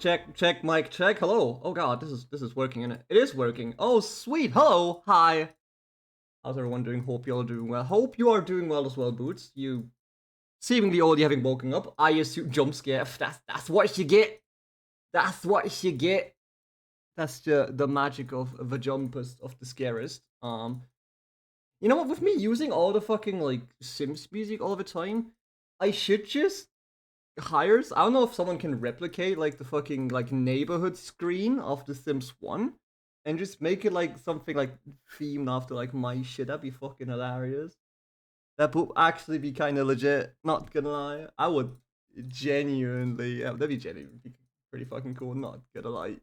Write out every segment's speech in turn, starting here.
check, mic check. Hello. Oh god, this is working, isn't it? It is working. Oh sweet. Hello. Hi. How's everyone doing? Hope you all are doing well. Hope you are doing well as well, Boots. You seemingly already having woken up. I assume jump scare. That's what you get. That's what you get. That's the magic of the jumpers of the scarist. You know what? With me using all the fucking like Sims music all the time, I should just hire. I don't know if someone can replicate like the fucking like neighborhood screen of the Sims 1 and just make it like something like themed after like my shit. That'd be fucking hilarious. That would actually be kind of legit. Not gonna lie, I would genuinely. Yeah, that'd be genuinely pretty fucking cool. Not gonna lie.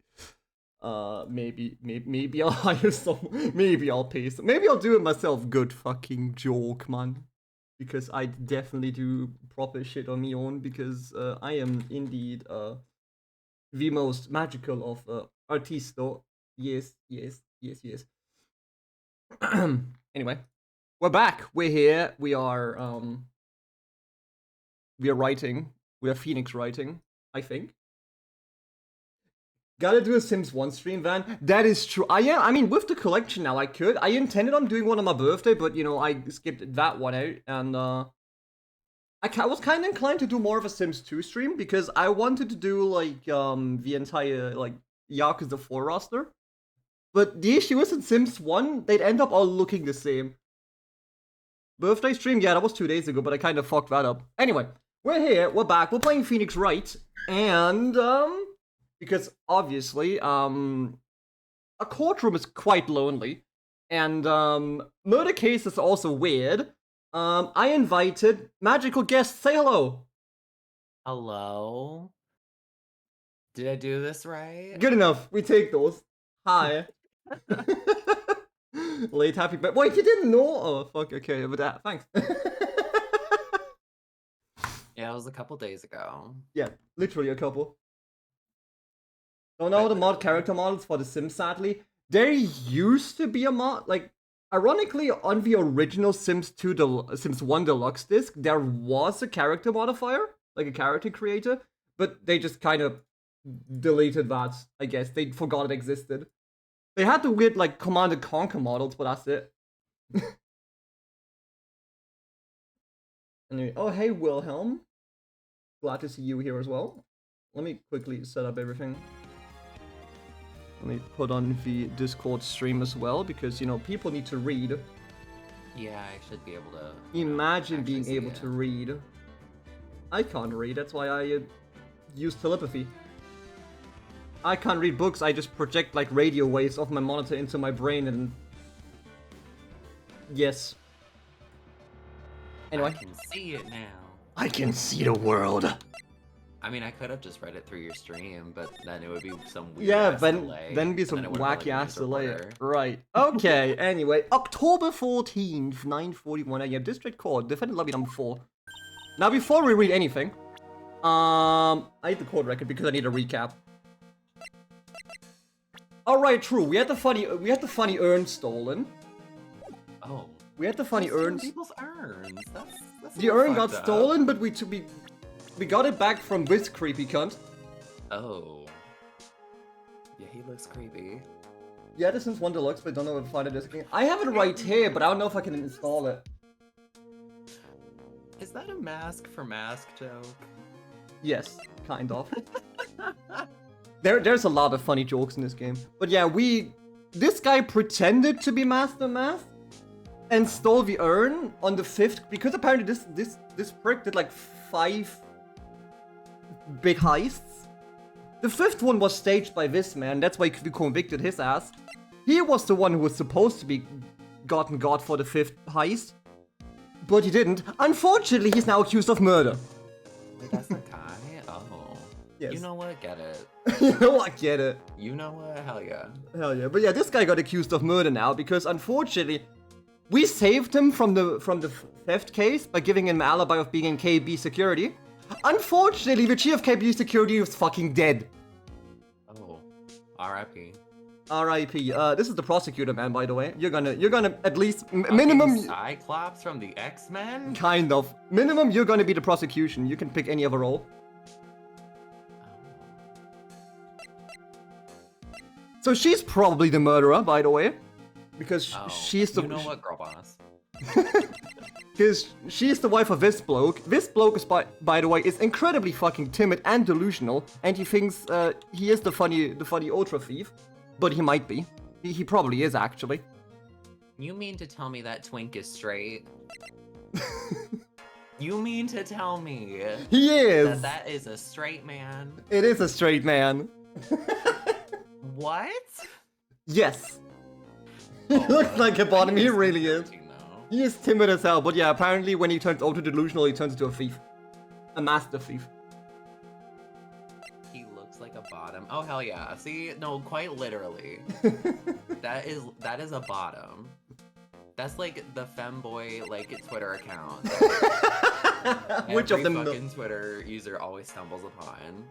Maybe I'll hire someone. Maybe I'll pay some. Maybe I'll do it myself. Good fucking joke, man. Because I definitely do proper shit on my own. Because I am indeed the most magical of artisto. Yes. Anyway, we're back. We're here. We are writing. We are Phoenix writing. I think. Gotta do a Sims 1 stream, Van. That is true. I mean, with the collection now, I could. I intended on doing one on my birthday, but, you know, I skipped that one out. And, I was kind of inclined to do more of a Sims 2 stream, because I wanted to do, like, the entire, like, Yakuza 4 roster. But the issue is in Sims 1, they'd end up all looking the same. Birthday stream? Yeah, that was 2 days ago, but I kind of fucked that up. Anyway, we're here, we're back, we're playing Phoenix Wright, and, because obviously, a courtroom is quite lonely, and murder case is also weird. I invited magical guests. Say hello. Hello. Did I do this right? Good enough. We take those. Hi. Late happy birthday. Wait, you didn't know? Oh fuck. Okay, but that. Thanks. Yeah, it was a couple days ago. Yeah, literally a couple. Don't know the mod character models for The Sims, sadly. There used to be a mod, like, ironically, on the original Sims 1 Deluxe disc, there was a character modifier, like a character creator, but they just kind of deleted that, I guess. They forgot it existed. They had the weird, like, Command & Conquer models, but that's it. Anyway, oh, hey, Wilhelm. Glad to see you here as well. Let me quickly set up everything. Let me put on the Discord stream as well, because, you know, people need to read. Yeah, I should be able to... Imagine being able to read. I can't read, that's why I use telepathy. I can't read books, I just project, like, radio waves off my monitor into my brain and... Yes. Anyway. I can see it now. I can see the world. I mean, I could have just read it through your stream, but then it would be some weird ass delay. Then be some wacky ass delay. Right. Okay, anyway. October 14th, 9:41 AM, District Court, Defendant Lobby number 4. Now, before we read anything, I need the court record because I need a recap. Alright, true. We had the funny urn stolen. Oh. We had the funny urns. People's urns. That's the urn got stolen, but we got it back from this creepy cunt. Oh. Yeah, he looks creepy. Yeah, this is 1 Deluxe, but I don't know if I find it this game. I have it right here, but I don't know if I can install it. Is that a mask for mask joke? Yes, kind of. There's a lot of funny jokes in this game. But yeah, this guy pretended to be Master Math and stole the urn on the 5th, because apparently this prick did like 5 big heists. The 5th one was staged by this man, that's why we convicted his ass. He was the one who was supposed to be gotten got for the 5th heist, but he didn't. Unfortunately, he's now accused of murder. Wait, that's the guy? Oh. Yes. You know what? Get it. You know what? Get it. You know what? Hell yeah. Hell yeah. But yeah, this guy got accused of murder now, because unfortunately, we saved him from the theft case by giving him an alibi of being in KB security. Unfortunately, the chief of KB security was fucking dead. Oh, R.I.P. R.I.P. This is the prosecutor, man. By the way, you're gonna at least minimum. Cyclops from the X-Men. Kind of minimum. You're gonna be the prosecution. You can pick any other role. So she's probably the murderer, by the way. Because Oh, she's the... You know what, girl boss? Because she's the wife of this bloke. This bloke, is by the way, is incredibly fucking timid and delusional. And he thinks he is the funny ultra thief. But he might be. He probably is, actually. You mean to tell me that twink is straight? You mean to tell me he is that is a straight man? It is a straight man. What? Yes. He looks like a bottom. He really is. He is timid as hell. But yeah, apparently when he turns ultra delusional, he turns into a thief. A master thief. He looks like a bottom. Oh hell yeah! See, no, quite literally. that is a bottom. That's like the femboy like Twitter account. Which of them? Every fucking Twitter user always stumbles upon.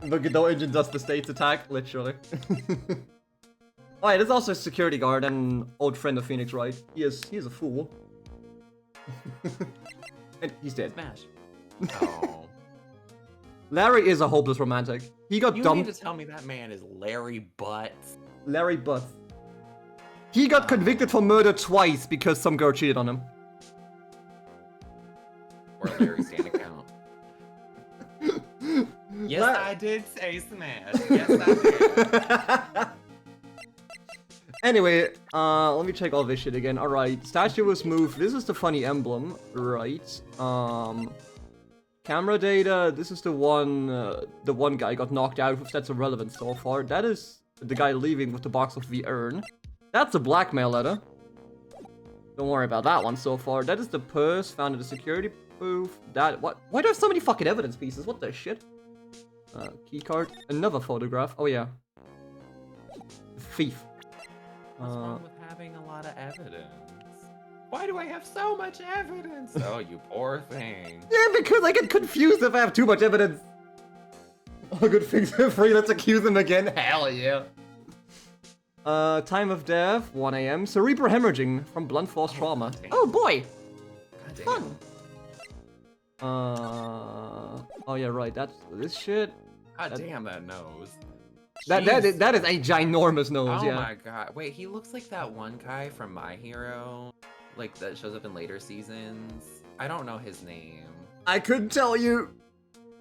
The Godot engine does the state's attack, literally. Oh yeah, there's also a security guard and old friend of Phoenix, Wright. He is a fool. And he's dead. Smash. Oh. Larry is a hopeless romantic. He got You dumped. mean to tell me that man is Larry Butts? Larry Butts. He got convicted for murder twice because some girl cheated on him. Or Larry's stand account. Yes, I did say smash. Yes, I did. Anyway, let me check all this shit again. Alright, statue was moved. This is the funny emblem, right? Camera data. This is the one guy got knocked out. If that's irrelevant so far. That is the guy leaving with the box of the urn. That's a blackmail letter. Don't worry about that one so far. That is the purse found in the security booth. That what? Why do I have so many fucking evidence pieces? What the shit? Keycard. Another photograph. Oh yeah. Thief. What's wrong with having a lot of evidence? Why do I have so much evidence? Oh, you poor thing. Yeah, because I get confused if I have too much evidence. All good things are free. Let's accuse him again. Hell yeah. Time of death, 1 a.m. Cerebral hemorrhaging from blunt force trauma. Damn. Oh boy! God damn. Fun! Oh yeah, right, that's this shit. God damn that nose. That is a ginormous nose, Oh yeah. my god. Wait, he looks like that one guy from My Hero. Like, that shows up in later seasons. I don't know his name. I couldn't tell you.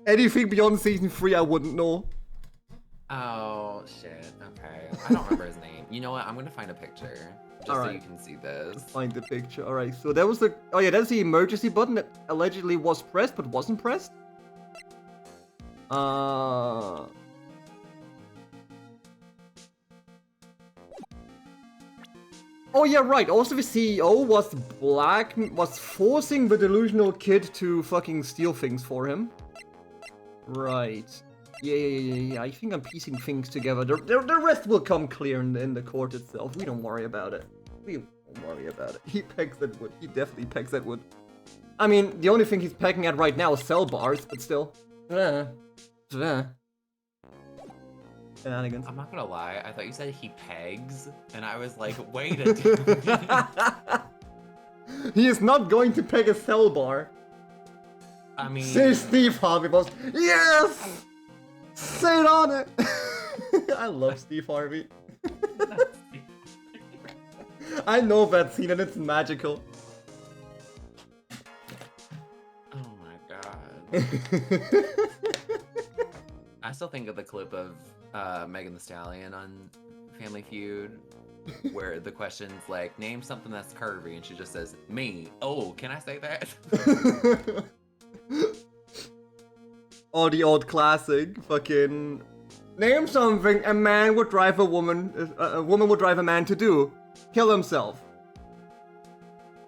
Anything beyond season 3 I wouldn't know. Oh, shit. Okay. I don't remember his name. You know what? I'm gonna find a picture. Just so Alright. you can see this. Find the picture. Alright, so that was the... Oh yeah, that's the emergency button that allegedly was pressed but wasn't pressed. Oh yeah, right. Also the CEO was forcing the delusional kid to fucking steal things for him. Right. Yeah. I think I'm piecing things together. The rest will come clear in the court itself. We don't worry about it. We don't worry about it. He pegs that wood. He definitely pegs that wood. I mean, the only thing he's pegging at right now is cell bars, but still. Shenanigans. I'm not gonna lie, I thought you said he pegs, and I was like, wait a He is not going to peg a cell bar. I mean... Say Steve Harvey, boss. Yes! Sit on it! I love Steve Harvey. I know that scene and it's magical. Oh my god. I still think of the clip of Megan Thee Stallion on Family Feud, where the question's like, name something that's curvy, and she just says, me. Oh, can I say that? Oh, the old classic, fucking... Name something a man would drive a woman would drive a man to do. Kill himself.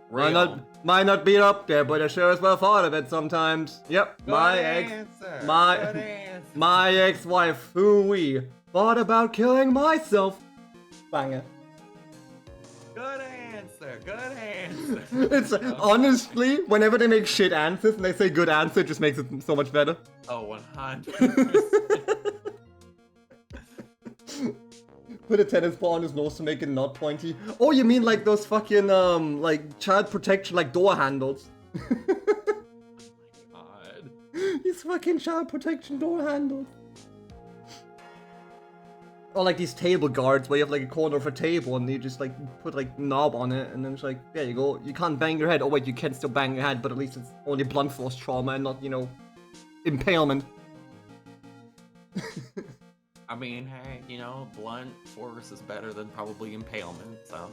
Real. Might not be up there, but I sure as well thought of it sometimes. Yep, Good my ex-wife, who we thought about killing myself. Banger. Good answer. Good answer. It's honestly, whenever they make shit answers and they say good answer, it just makes it so much better. Oh, 100%. Put a tennis ball on his nose to make it not pointy. Oh, you mean like those fucking like child protection, like door handles? God. These fucking child protection door handles. Or like these table guards where you have like a corner of a table and you just like put like knob on it and then it's like, there you go. You can't bang your head. Oh wait, you can still bang your head, but at least it's only blunt force trauma and not, you know, impalement. I mean, hey, you know, blunt force is better than probably impalement, so.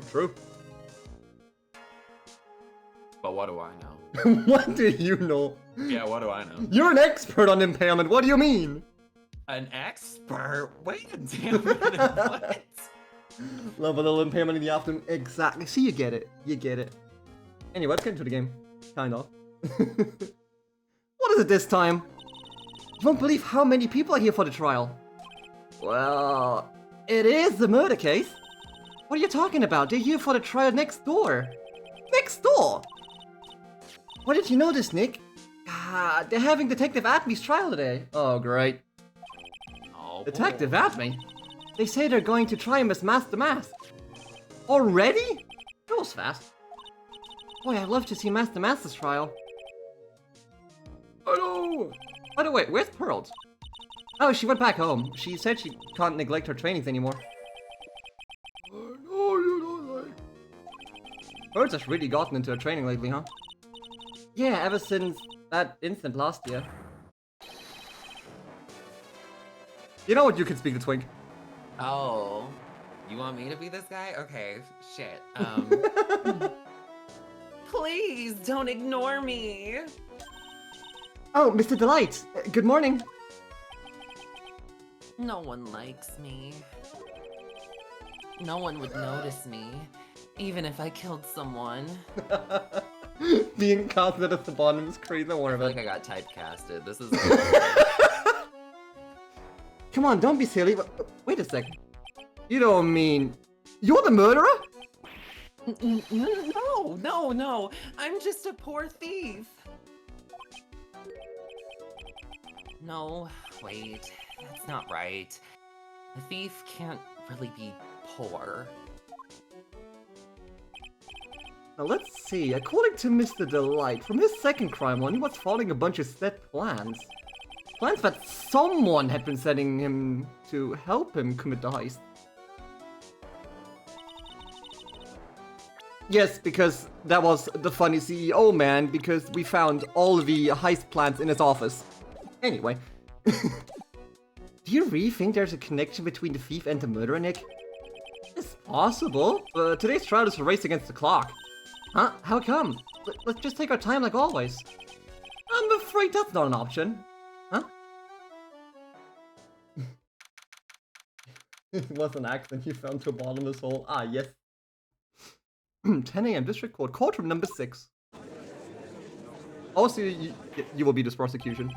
True. But what do I know? What do you know? Yeah, what do I know? You're an expert on impalement. What do you mean? An expert? Wait a damn minute, what? Love a little impairment in the afternoon. Exactly. See, you get it. You get it. Anyway, let's get into the game. Kind of. What is it this time? You won't believe how many people are here for the trial. Well, it is the murder case. What are you talking about? They're here for the trial next door. Next door? Why did you know this, Nick? Ah, they're having Detective Atme's trial today. Oh, great. Oh, Detective boy. Atme? They say they're going to try him as Master Mask. Already? That was fast. Boy, I'd love to see Master Master's trial. Hello! By the way, where's Pearls? Oh, she went back home. She said she can't neglect her trainings anymore. Oh, no, you don't like... Pearls has really gotten into her training lately, huh? Yeah, ever since that incident last year. You know what? You can speak to Twink. Oh, you want me to be this guy? Okay, shit. Please don't ignore me. Oh, Mr. Delight. Good morning. No one likes me. No one would notice me, even if I killed someone. Being casted at the bottom is crazy. Don't worry I feel about like it. I got typecasted. This is. Come on, don't be silly. Wait a second. You don't mean you're the murderer? No. I'm just a poor thief. No, wait. That's not right. A thief can't really be poor. Now let's see. According to Mr. Delight, from his second crime on, he was following a bunch of set plans. Plans that someone had been setting him to help him commit the heist. Yes, because that was the funny CEO man, because we found all the heist plans in his office. Anyway. Do you really think there's a connection between the thief and the murderer, Nick? It's possible. Today's trial is a race against the clock. Huh? How come? Let's just take our time like always. I'm afraid that's not an option. Huh? It was an accident. You fell into a bottomless hole. Ah, yes. 10 a.m. District Court. Courtroom number 6. Also, you will be this prosecution.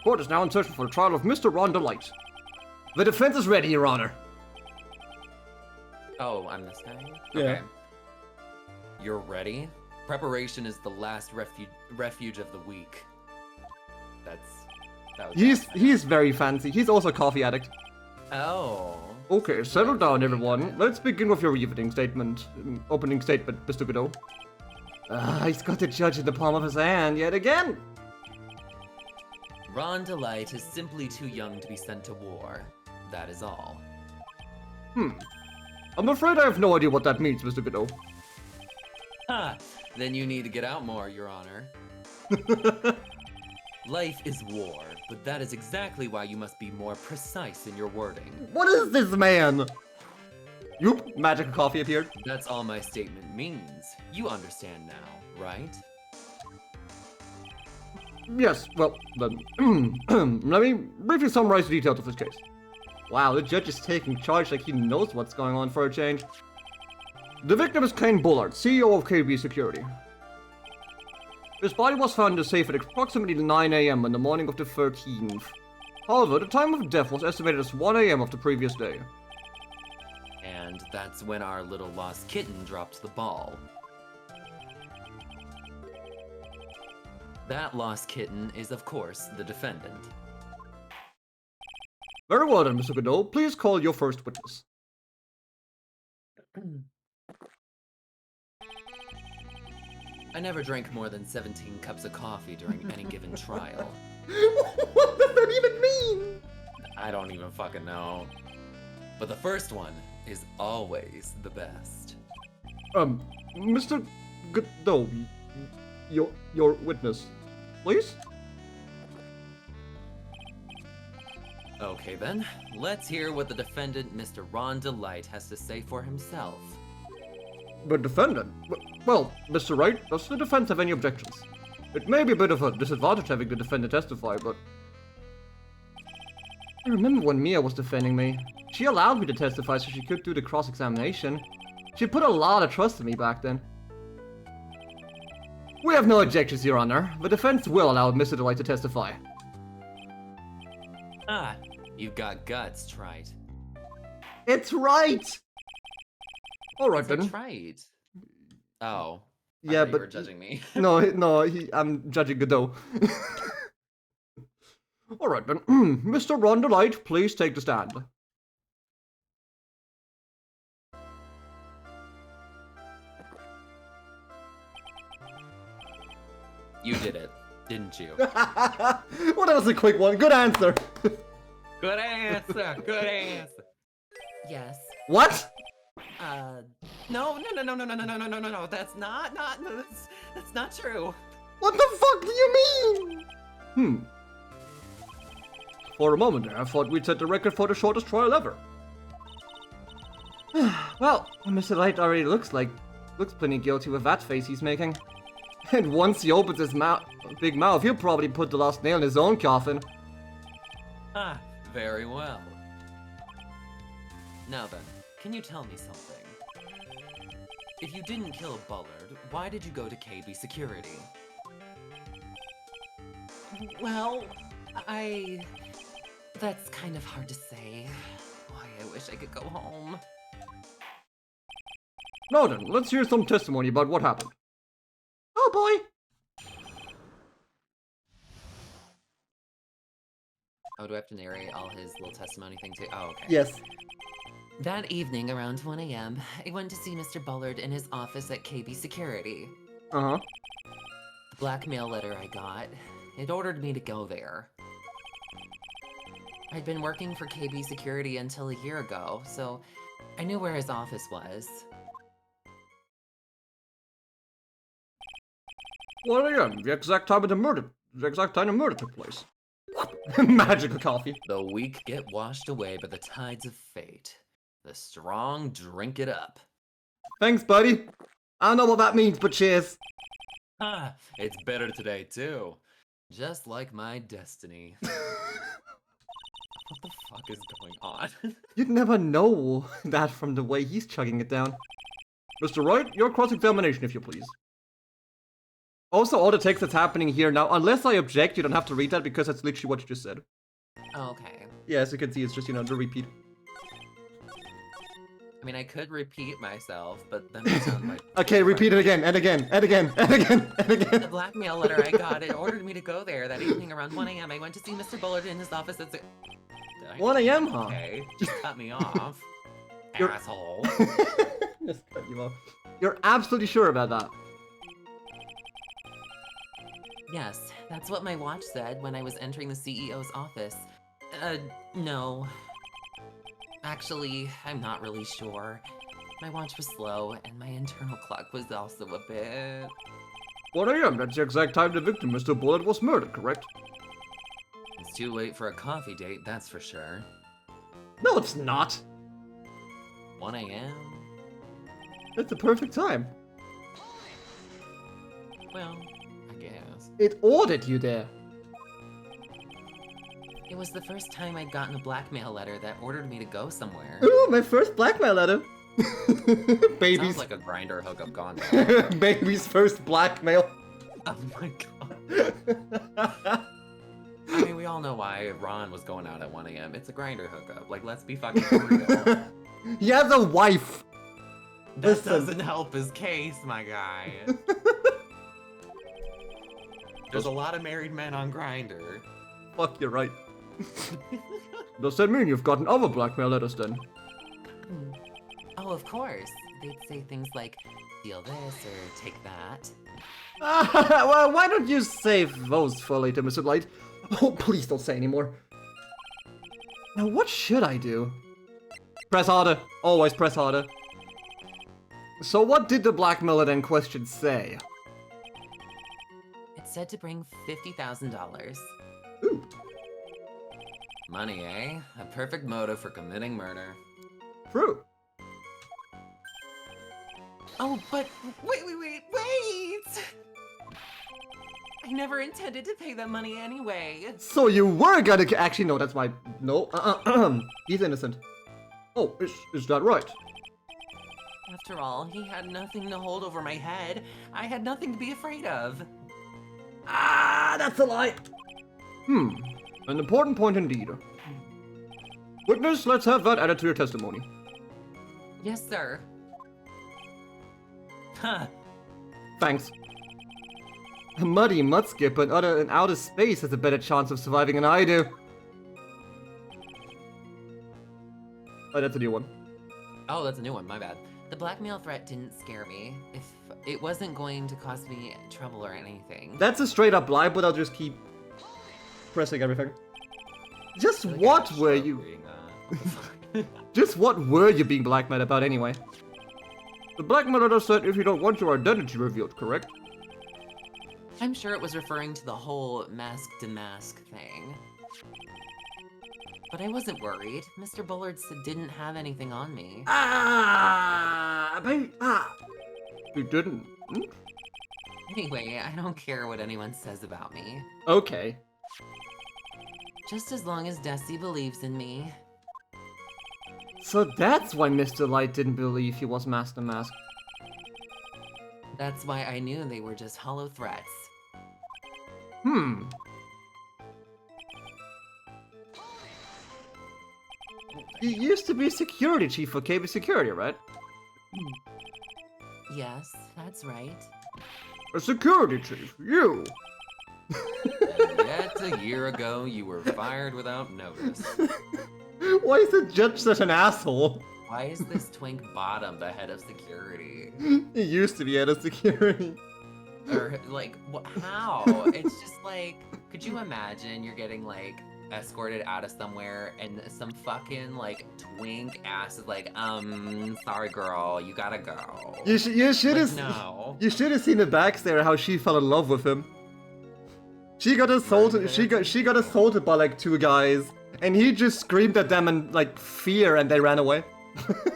Court is now in session for the trial of Mr. Ron Delight. The defense is ready, Your Honor. Oh, I'm this guy? Yeah. Okay. You're ready? Preparation is the last refuge of the weak. That was He's very fancy. He's also a coffee addict. Oh. Okay, settle down, everyone. Let's begin with your opening statement, Mr. Godot. He's got the judge in the palm of his hand yet again. Ron Delight is simply too young to be sent to war. That is all. I'm afraid I have no idea what that means, Mr. Godot. Ha! Then you need to get out more, Your Honor. Life is war, but that is exactly why you must be more precise in your wording. What is this man? Yoop, magic coffee appeared. That's all my statement means. You understand now, right? Yes, well, then, let me briefly summarize the details of this case. Wow, the judge is taking charge like he knows what's going on for a change. The victim is Kane Bullard, CEO of KB Security. His body was found in the safe at approximately 9 a.m. on the morning of the 13th. However, the time of death was estimated as 1 a.m. of the previous day. And that's when our little lost kitten dropped the ball. That lost kitten is, of course, the defendant. Very well then, Mr. Godot. Please call your first witness. I never drank more than 17 cups of coffee during any given trial. What does that even mean? I don't even fucking know. But the first one is always the best. Mr. Godot, your witness, please? Okay then, let's hear what the defendant, Mr. Ron Delight, has to say for himself. The defendant? Well, Mr. Wright, does the defense have any objections? It may be a bit of a disadvantage having the defendant testify, but... I remember when Mia was defending me. She allowed me to testify so she could do the cross-examination. She put a lot of trust in me back then. We have no objections, Your Honor. The defense will allow Mr. Delight to testify. Ah, you've got guts, Trite. It's right! Alright then. It's right. Oh. I Yeah, thought but... you were judging me. No, I'm judging Godot. Alright then. Mr. Ron Delight, please take the stand. You did it, didn't you? Well, that was a quick one. Good answer. Good answer, good answer. Yes. What? No, that's not true. What the fuck do you mean? For a moment there, I thought we'd set the record for the shortest trial ever. Well, Mr. Light already looks plenty guilty with that face he's making. And once he opens his big mouth, he'll probably put the last nail in his own coffin. Ah, very well. Now then, can you tell me something? If you didn't kill Bullard, why did you go to KB Security? Well, that's kind of hard to say. Why, I wish I could go home. Now then, let's hear some testimony about what happened. Oh boy! Oh, do I have to narrate all his little testimony thing too? Oh, okay. Yes. That evening around 1 a.m., I went to see Mr. Bullard in his office at KB Security. Uh-huh. The blackmail letter I got, it ordered me to go there. I'd been working for KB Security until a year ago, so I knew where his office was. 1 a.m., the exact time the murder took place. Magical coffee. The weak get washed away by the tides of fate. The strong drink it up. Thanks, buddy. I don't know what that means, but cheers. Ah, it's better today, too. Just like my destiny. What the fuck is going on? You'd never know that from the way he's chugging it down. Mr. Wright, your cross-examination, if you please. Also, all the text that's happening here now, unless I object, you don't have to read that because that's literally what you just said. Okay. Yeah, as you can see, it's just, the repeat. I mean, I could repeat myself, but then it sounds like... Okay, repeat it again, and again, and again, and again, and again. The blackmail letter I got, it ordered me to go there. That evening around 1 a.m., I went to see Mr. Bullard in his office at 1 a.m., huh? Okay, just cut me off. You're... Asshole. Just cut you off. You're absolutely sure about that? Yes, that's what my watch said when I was entering the CEO's office. No. Actually, I'm not really sure. My watch was slow, and my internal clock was also a bit... 1 a.m., that's the exact time the victim, Mr. Bullard, was murdered, correct? It's too late for a coffee date, that's for sure. No, it's not. 1 a.m.? It's the perfect time. Well, I guess. It ordered you there. It was the first time I'd gotten a blackmail letter that ordered me to go somewhere. Ooh, my first blackmail letter. Baby's... Sounds like a grinder hookup gone bad. Baby's first blackmail. Oh my god. I mean, we all know why Ron was going out at 1 a.m. It's a grinder hookup. Like, let's be fucking real. He has a wife. That doesn't help his case, my guy. There's a lot of married men on Grindr. Fuck, you're right. Does that mean you've gotten other blackmail letters then? Oh, of course. They'd say things like, steal this or take that. Well, why don't you save those for later, Mr. Light? Oh, please don't say anymore. Now, what should I do? Press harder. Always press harder. So what did the blackmailer in question say? It said to bring $50,000. Ooh. Money, eh? A perfect motive for committing murder. True. Oh, but wait! I never intended to pay that money anyway. So you were gonna actually no, that's my no. He's innocent. Oh, is that right? After all, he had nothing to hold over my head. I had nothing to be afraid of. Ah, that's a lie. An important point indeed. Witness, let's have that added to your testimony. Yes, sir. Huh. Thanks. A muddy mudskip in outer space has a better chance of surviving than I do. Oh, that's a new one. Oh, that's a new one, my bad. The blackmail threat didn't scare me. If it wasn't going to cause me trouble or anything. That's a straight up lie, but I'll just keep pressing everything. Just what were you? Just what were you being blackmailed about anyway? The blackmailer said if you don't want your identity revealed, correct? I'm sure it was referring to the whole mask-to-mask thing. But I wasn't worried. Mr. Bullard didn't have anything on me. You didn't? Anyway, I don't care what anyone says about me. Okay. Just as long as Desi believes in me. So that's why Mr. Light didn't believe he was Master Mask. That's why I knew they were just hollow threats. You used to be security chief for KB Security, right? Yes, that's right. A security chief, you! Yet a year ago, you were fired without notice. Why is the judge such an asshole? Why is this twink bottom the head of security? He used to be head of security. Or, like, how? It's just like, could you imagine you're getting, like, escorted out of somewhere and some fucking, like, twink ass is like, sorry girl, you gotta go. You should have no. You should have seen the backstory how she fell in love with him. She got assaulted. She got assaulted by like two guys, and he just screamed at them in like fear, and they ran away.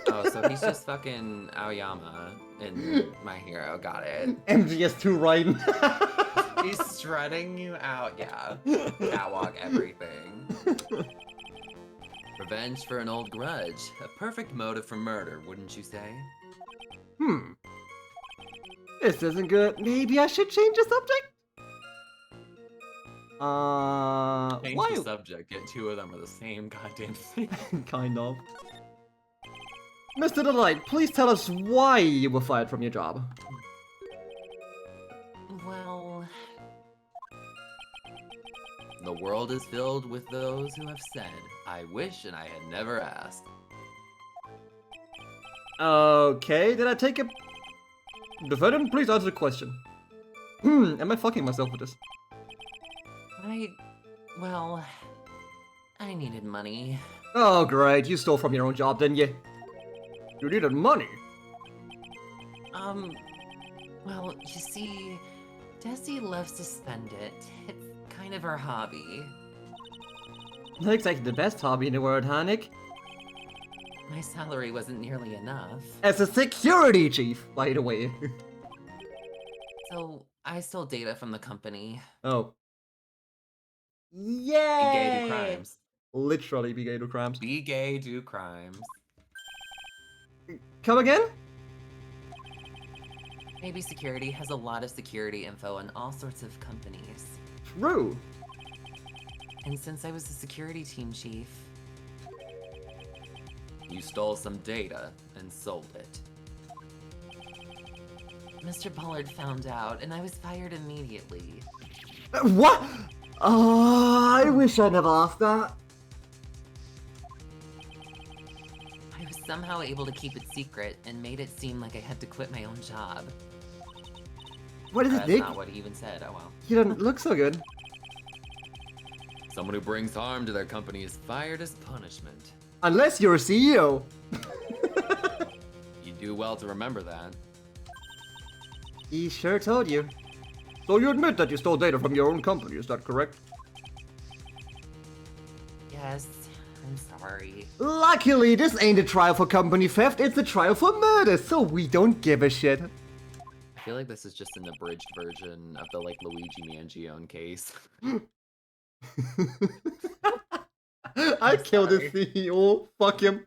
Oh, so he's just fucking Aoyama in My Hero. Got it. MGS2 Ryden. He's strutting you out, yeah. Catwalk everything. Revenge for an old grudge. A perfect motive for murder, wouldn't you say? This isn't good. Maybe I should change the subject? Change why? the subject, yet two of them are the same goddamn thing. Kind of. Mr. Delight, please tell us why you were fired from your job. Well... The world is filled with those who have said, I wish and I had never asked. Okay, did I take it? Defendant, please answer the question. Am I fucking myself with this? Well... I needed money. Oh great, you stole from your own job, didn't you? You needed money? Well, you see, Desi loves to spend it. It's kind of her hobby. Not exactly the best hobby in the world, huh, Nick? My salary wasn't nearly enough. As a security chief, by the way. So, I stole data from the company. Oh. Be gay, do crimes. Literally be gay, do crimes. Be gay, do crimes. Come again? KB Security has a lot of security info on all sorts of companies. True. And since I was the security team chief... You stole some data and sold it. Mr. Pollard found out, and I was fired immediately. What? Oh, I wish I never asked that. I was somehow able to keep it secret and made it seem like I had to quit my own job. What is it, That's Nick? not what he even said, oh well. You don't look so good. Someone who brings harm to their company is fired as punishment. Unless you're a CEO. You do well to remember that. He sure told you. So you admit that you stole data from your own company, is that correct? Yes, I'm sorry. Luckily, this ain't a trial for company theft, it's a trial for murder, so we don't give a shit. I feel like this is just an abridged version of the like Luigi Mangione case. I killed the sorry. CEO, fuck him.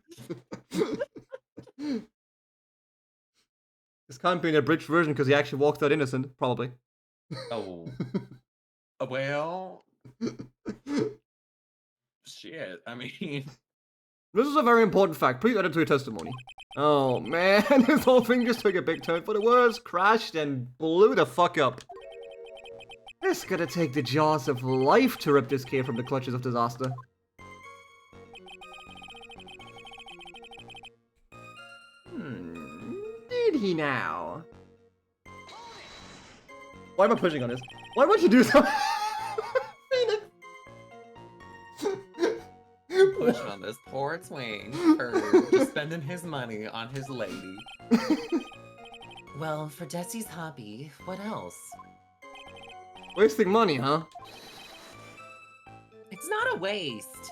This can't be an abridged version because he actually walked out innocent, probably. Oh. Well. Shit. I mean. This is a very important fact. Please add it to your testimony. Oh man, this whole thing just took a big turn for the worse, crashed, and blew the fuck up. It's gonna take the jaws of life to rip this kid from the clutches of disaster. Did he now? Why am I pushing on this? Why won't you do something? Pushing on this poor twink for just spending his money on his lady. Well, for Desi's hobby, what else? Wasting money, huh? It's not a waste.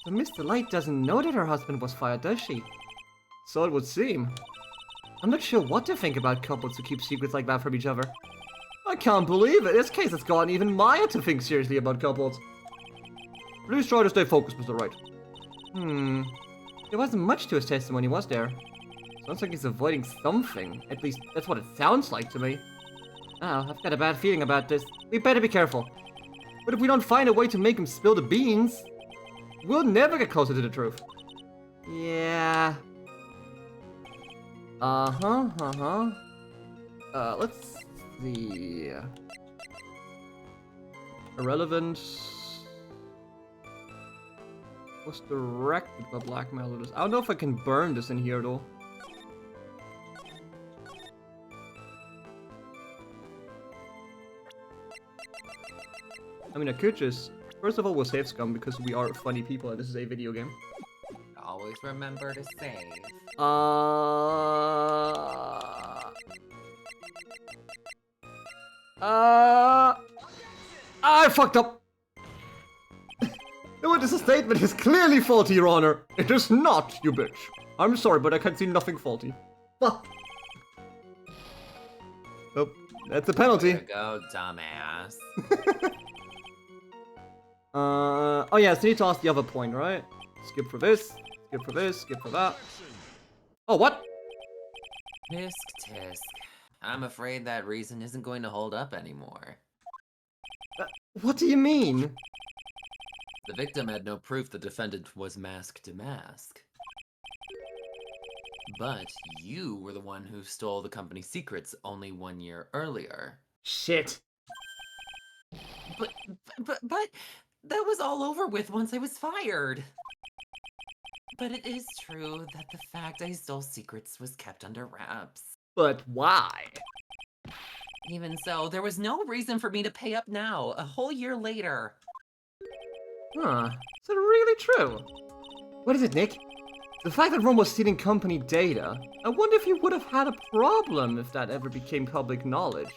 But Mr. Light doesn't know that her husband was fired, does she? So it would seem. I'm not sure what to think about couples who keep secrets like that from each other. I can't believe it. This case has gotten even Maya to think seriously about couples. Please try to stay focused, Mr. Wright. There wasn't much to his testimony, was there? Sounds like he's avoiding something. At least, that's what it sounds like to me. Oh, I've got a bad feeling about this. We better be careful. But if we don't find a way to make him spill the beans, we'll never get closer to the truth. Yeah. Let's see. Irrelevant. Was directed by blackmailers. I don't know if I can burn this in here though. I mean, I could just... First of all, we'll save scum because we are funny people and this is a video game. Always remember to save. I fucked up! No, this statement is clearly faulty, Your Honor. It is not, you bitch. I'm sorry, but I can see nothing faulty. Fuck. Oh, that's a penalty. There you go, dumbass. Oh yeah, so you need to ask the other point, right? Skip for this, skip for this, skip for that. Oh, what? Tisk tisk. I'm afraid that reason isn't going to hold up anymore. What do you mean? The victim had no proof the defendant was mask to mask. But you were the one who stole the company's secrets only 1 year earlier. Shit. But that was all over with once I was fired. But it is true that the fact I stole secrets was kept under wraps. But why? Even so, there was no reason for me to pay up now, a whole year later. Huh. Is it really true? What is it, Nick? The fact that Ron was stealing company data, I wonder if you would have had a problem if that ever became public knowledge.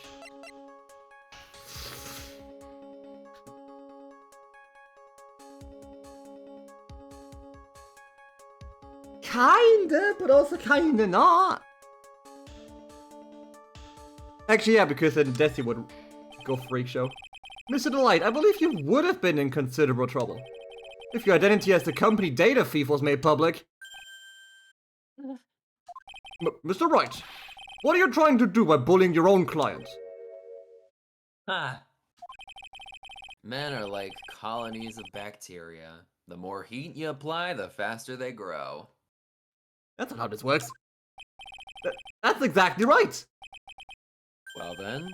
Kinda, but also kinda not. Actually, yeah, because then Desi would go freak show. Mr. Delight, I believe you would have been in considerable trouble if your identity as the company data thief was made public. Mr. Wright, what are you trying to do by bullying your own client? Ha! Men are like colonies of bacteria. The more heat you apply, the faster they grow. That's not how this works. That's exactly right. Well then,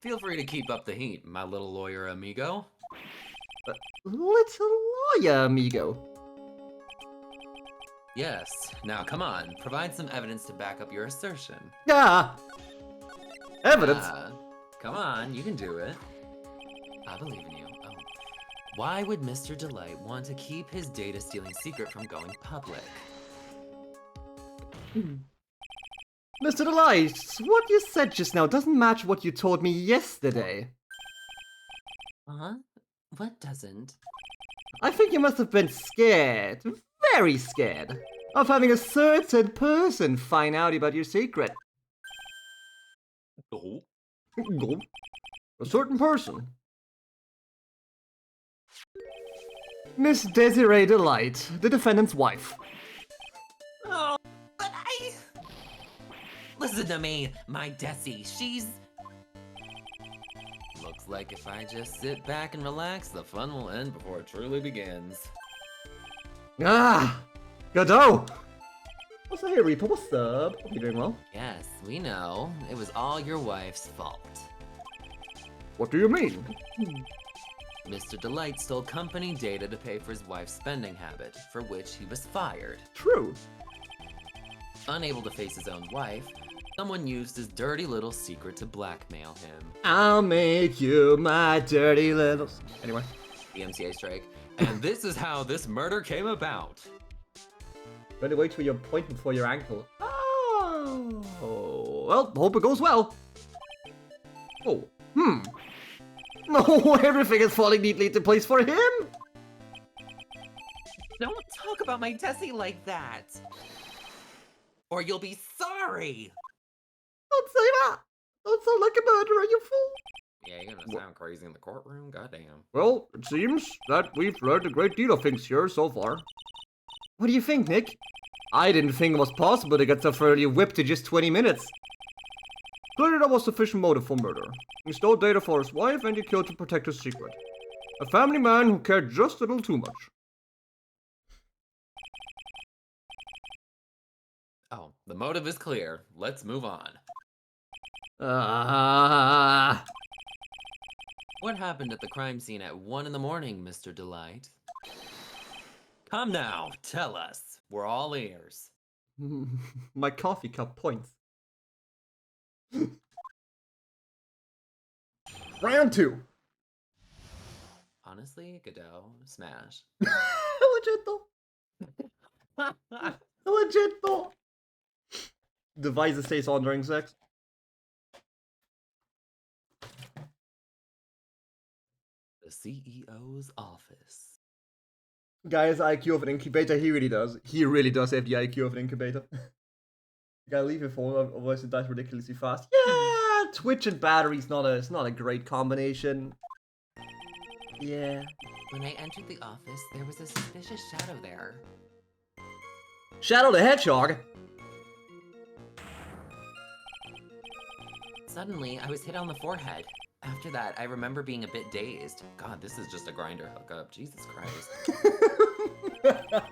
feel free to keep up the heat, my little lawyer amigo. Little lawyer, amigo. Yes, now come on, provide some evidence to back up your assertion. Yeah. Evidence. Come on, you can do it. I believe in you. Oh. Why would Mr. Delight want to keep his data stealing secret from going public? Mr. Delight, what you said just now doesn't match what you told me yesterday. Huh? What doesn't? I think you must have been scared, very scared, of having a certain person find out about your secret. Oh. Go. A certain person. Miss Desiree Delight, the defendant's wife. Oh, but I... Listen to me, my Desi, she's... Looks like if I just sit back and relax, the fun will end before it truly begins. Ah! Godot! What's up, Reaper? What's up? Hope you're doing well. Yes, we know. It was all your wife's fault. What do you mean? Mr. Delight stole company data to pay for his wife's spending habit, for which he was fired. True. Unable to face his own wife, someone used his dirty little secret to blackmail him. I'll make you my dirty little... Anyway. The MCA strike. And this is how this murder came about. Better wait till you're pointing for your ankle. Oh, well, hope it goes well. Oh, No, everything is falling neatly into place for him. Don't talk about my Tessie like that. Or you'll be sorry. Don't say that. Don't sound like a murderer, you fool. Yeah, you're gonna sound crazy in the courtroom? Goddamn. Well, it seems that we've learned a great deal of things here so far. What do you think, Nick? I didn't think it was possible to get so thoroughly whipped in just 20 minutes. Clearly that was sufficient motive for murder. He stole data for his wife and he killed to protect his secret. A family man who cared just a little too much. Oh, the motive is clear. Let's move on. What happened at the crime scene at 1 in the morning, Mr. Delight? Come now, tell us. We're all ears. My coffee cup points. Round 2. Honestly, Godot, smash. Legit though. Legit though. Device stays on during sex. The CEO's office. Guy's IQ of an incubator, he really does. He really does have the IQ of an incubator. You gotta leave it for him, otherwise it dies ridiculously fast. Yeah, Twitch and battery's it's not a great combination. Yeah. When I entered the office, there was a suspicious shadow there. Shadow the Hedgehog? Suddenly, I was hit on the forehead. After that, I remember being a bit dazed. God, this is just a grinder hookup. Jesus Christ. If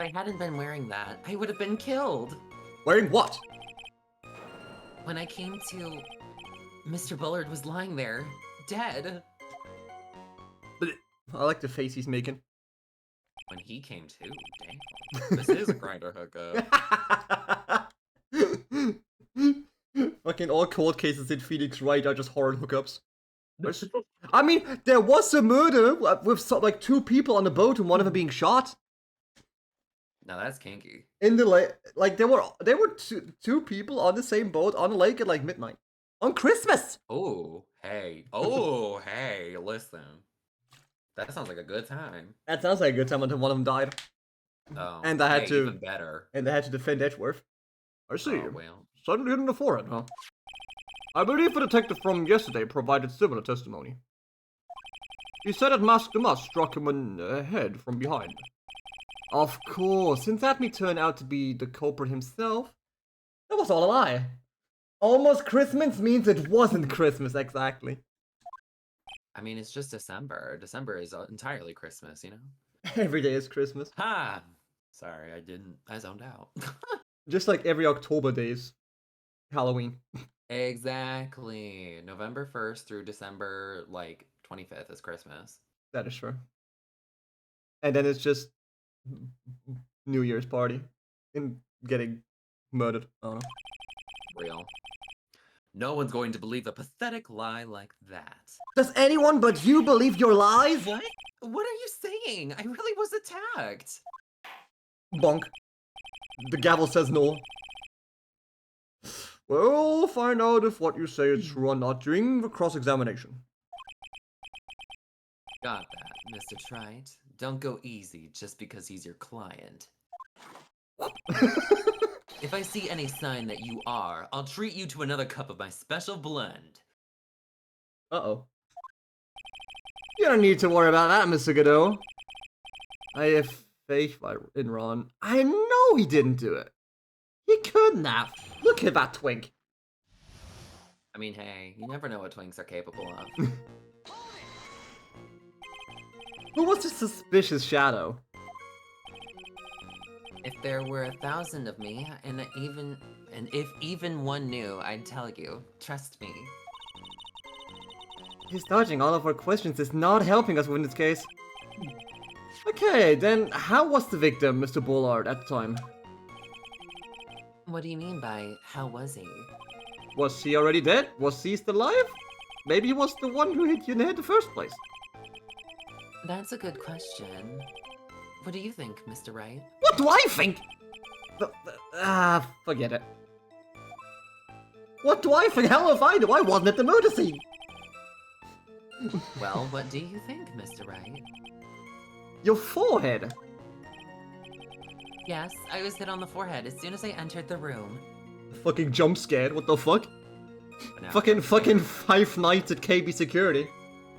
I hadn't been wearing that, I would have been killed. Wearing what? When I came to, Mr. Bullard was lying there, dead. I like the face he's making. When he came to, damn. This is a grinder hookup. Fucking all cold cases in Phoenix Wright are just horror hookups. I mean, there was a murder with like 2 people on the boat and one of them being shot. Now that's kinky. In the lake, like there were two people on the same boat on the lake at like midnight on Christmas. Oh, hey. Oh, hey, listen. That sounds like a good time. That sounds like a good time until one of them died. Oh, and I had to even better. And they had to defend Edgeworth. I see. Oh, well. Suddenly hit in the forehead, huh? I believe the detective from yesterday provided similar testimony. He said that Mask the Musk struck him in the head from behind. Of course, since that may turn out to be the culprit himself, that was all a lie. Almost Christmas means it wasn't Christmas, exactly. I mean, it's just December. December is entirely Christmas, you know? Every day is Christmas. Ha! Sorry, I zoned out. Just like every October day is Halloween. Exactly. November 1st through December, like, 25th is Christmas. That is true. And then it's just New Year's party and getting murdered. I don't know. Real. No one's going to believe a pathetic lie like that. Does anyone but you believe your lies? What? What are you saying? I really was attacked. Bonk. The gavel says no. We'll find out if what you say is true or not during the cross-examination. Got that, Mr. Trite. Don't go easy just because he's your client. If I see any sign that you are, I'll treat you to another cup of my special blend. Uh-oh. You don't need to worry about that, Mr. Godot. I have faith in Ron. I know he didn't do it. He couldn't have. Look at that twink. I mean, hey, you never know what twinks are capable of. Who was the suspicious shadow? If there were 1,000 of me, and if even one knew, I'd tell you. Trust me. His dodging all of our questions is not helping us in this case. Okay, then how was the victim, Mr. Bullard, at the time? What do you mean by, how was he? Was he already dead? Was he still alive? Maybe he was the one who hit you in the head in the first place. That's a good question. What do you think, Mr. Wright? What do I think? Forget it. What do I think? Hell if I do, I wasn't at the murder scene. Well, what do you think, Mr. Wright? Your forehead. Yes, I was hit on the forehead as soon as I entered the room. Fucking jump scared, what the fuck? No, fucking Five Nights at KB Security.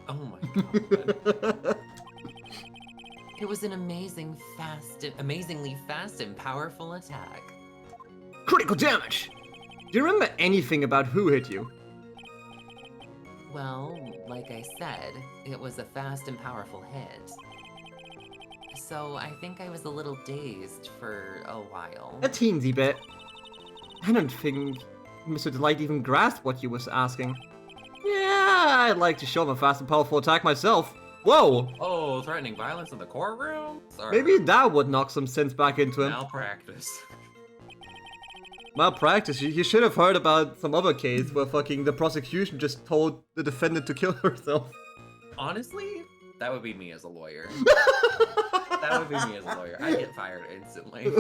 Oh my god. It was an amazingly fast and powerful attack. Critical damage! Do you remember anything about who hit you? Well, like I said, it was a fast and powerful hit. So I think I was a little dazed for a while. A teensy bit. I don't think Mr. Delight even grasped what you was asking. Yeah, I'd like to show him a fast and powerful attack myself. Whoa! Oh, threatening violence in the courtroom? Sorry. Maybe that would knock some sense back into him. Malpractice. Malpractice? You should have heard about some other case where fucking the prosecution just told the defendant to kill herself. Honestly, that would be me as a lawyer. That would be me as a lawyer. I get fired instantly.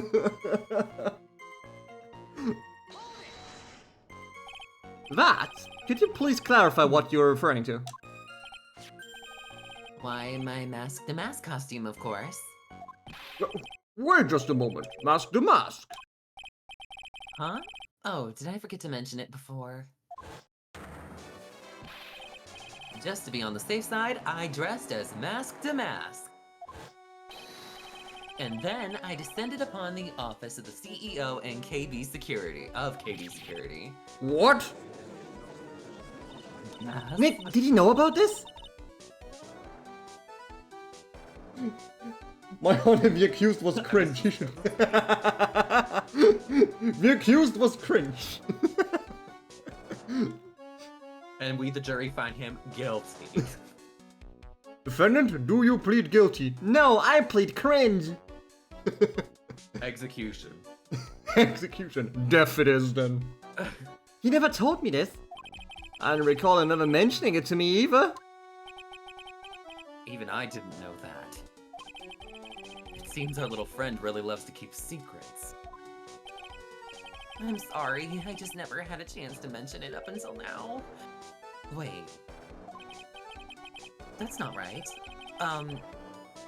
That? Could you please clarify what you're referring to? Why, my mask to mask costume, of course. Wait just a moment. Mask to mask. Huh? Oh, did I forget to mention it before? Just to be on the safe side, I dressed as Mask to Mask. And then I descended upon the office of the CEO and KB Security, What? Mask? Nick, did you know about this? My honor, the accused was cringe. You should... The accused was cringe. And we, the jury, find him guilty. Defendant, do you plead guilty? No, I plead cringe. Execution. Execution. Death it is, then. He never told me this. I don't recall him ever mentioning it to me either. Even I didn't know that. It seems our little friend really loves to keep secrets. I'm sorry, I just never had a chance to mention it up until now. Wait. That's not right.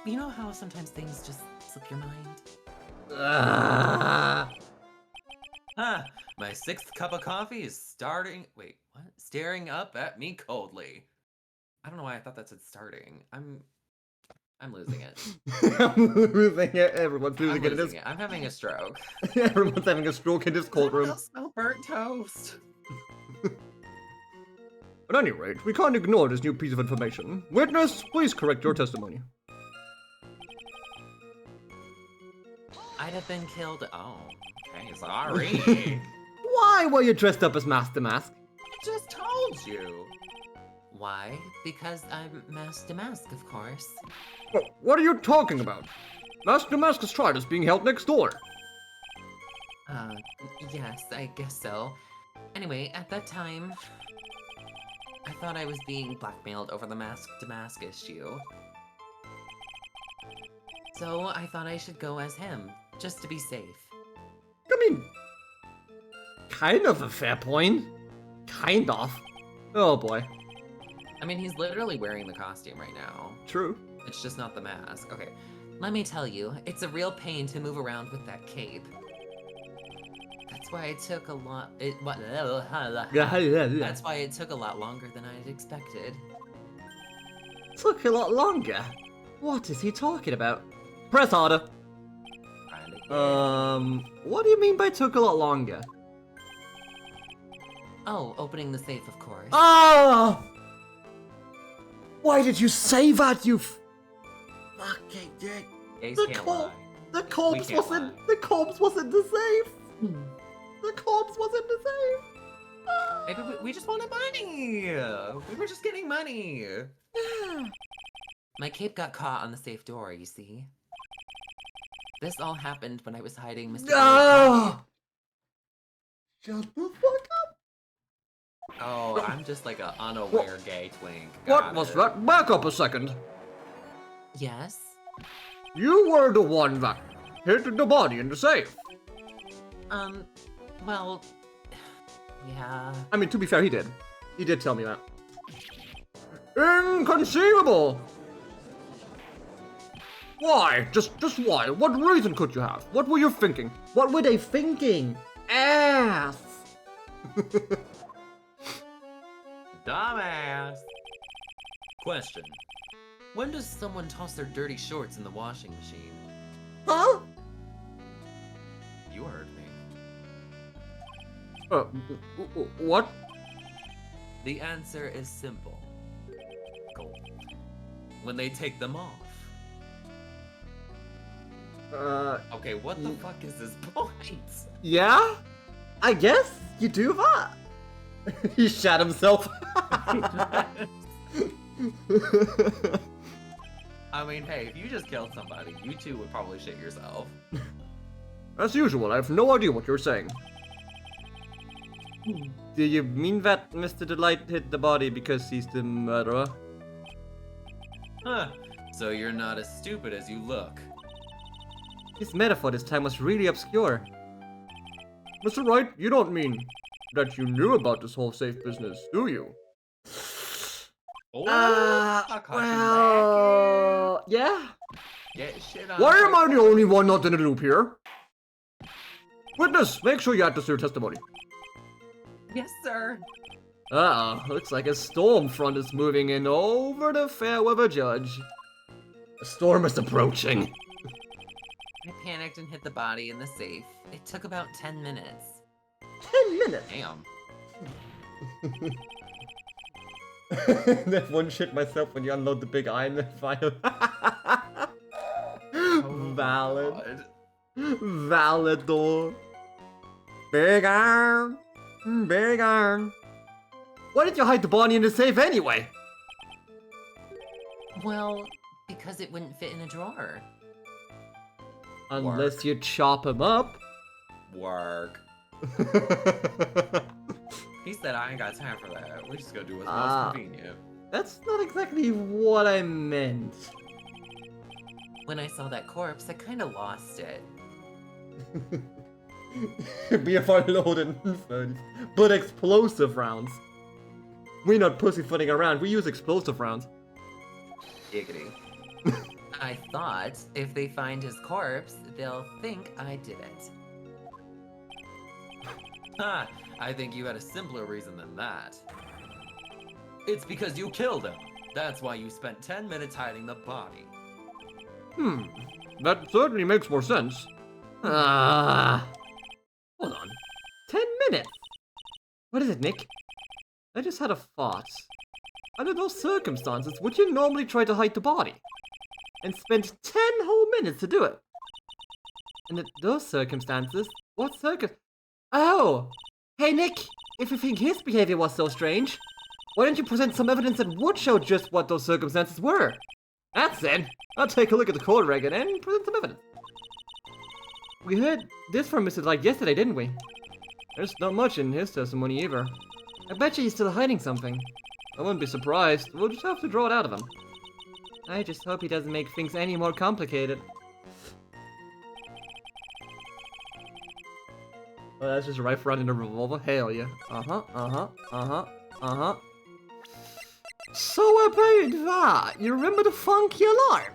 You know how sometimes things just slip your mind? Huh, my 6th cup of coffee is staring up at me coldly. I don't know why I thought that said starting. I'm losing it. I'm losing it. Everyone's losing it. Losing it. I'm having a stroke. Everyone's having a stroke in this courtroom. I smell burnt toast. At any rate, we can't ignore this new piece of information. Witness, please correct your testimony. I'd have been killed. Oh, okay, sorry. Why were you dressed up as Mask to Mask? I just told you. Why? Because I'm Mask to Mask, of course. What are you talking about? Mask to Mask's trial is being held next door. Yes, I guess so. Anyway, at that time, I thought I was being blackmailed over the mask issue. So I thought I should go as him, just to be safe. I mean, kind of a fair point. Kind of. Oh boy. I mean, he's literally wearing the costume right now. True. It's just not the mask. Okay, let me tell you, it's a real pain to move around with that cape. That's why it took a lot. That's why it took a lot longer than I had expected. Took a lot longer. What is he talking about? Press harder. What do you mean by took a lot longer? Oh, opening the safe, of course. Oh! Why did you say that, you fucking dick? Ace The can't corpse, lie. the corpse can't wasn't, lie. the corpse wasn't the safe. The corpse wasn't the safe. Maybe we just wanted money. We were just getting money. My cape got caught on the safe door, you see. This all happened when I was hiding Mr. No! Shut the fuck up. Oh, I'm just like a unaware gay twink. What Got was it. that? Back up a second. Yes? You were the one that hit the body in the safe. Well, yeah. I mean, to be fair, he did. He did tell me that. Inconceivable! Why? Just why? What reason could you have? What were you thinking? What were they thinking? Ass! Dumbass. Question. When does someone toss their dirty shorts in the washing machine? Huh? You heard me. What? The answer is simple. Gold. When they take them off. Okay, what the fuck is this point? Yeah? I guess you do that. He shot himself. I mean, hey, if you just killed somebody, you too would probably shit yourself. As usual, I have no idea what you're saying. Do you mean that Mr. Delight hit the body because he's the murderer? Huh. So you're not as stupid as you look. His metaphor this time was really obscure. Mr. Wright, you don't mean that you knew about this whole safe business, do you? Oh, Well, yeah? Get shit on. Why am I the only one not in the loop here? Witness, make sure you add this to your testimony. Yes, sir. Looks like a storm front is moving in over the Fairweather Judge. A storm is approaching. I panicked and hit the body in the safe. It took about 10 minutes. 10 minutes? Damn. That one shit myself when you unload the big iron fire. Valid. God. Valid door. Big iron. Big iron. Why did you hide the body in the safe anyway? Well, because it wouldn't fit in a drawer. Unless you chop him up. Work. He said I ain't got time for that. We just gotta do what's Ah. most convenient. That's not exactly what I meant. When I saw that corpse, I kinda lost it. BFR loaded but explosive rounds. We're not pussyfooting around, we use explosive rounds. Giggity. I thought if they find his corpse, they'll think I did it. Ha! I think you had a simpler reason than that. It's because you killed him. That's why you spent 10 minutes hiding the body. That certainly makes more sense. Hold on. 10 minutes? What is it, Nick? I just had a thought. Under those circumstances, would you normally try to hide the body? And spend 10 whole minutes to do it? Under those circumstances, what Oh! Hey, Nick! If you think his behavior was so strange, why don't you present some evidence that would show just what those circumstances were? That's it! I'll take a look at the court record and present some evidence. We heard this from Mr. Light yesterday, didn't we? There's not much in his testimony either. I bet you he's still hiding something. I wouldn't be surprised. We'll just have to draw it out of him. I just hope he doesn't make things any more complicated. Oh, that's just right front in a revolver? Hell yeah. So about that, you remember the funky alarm?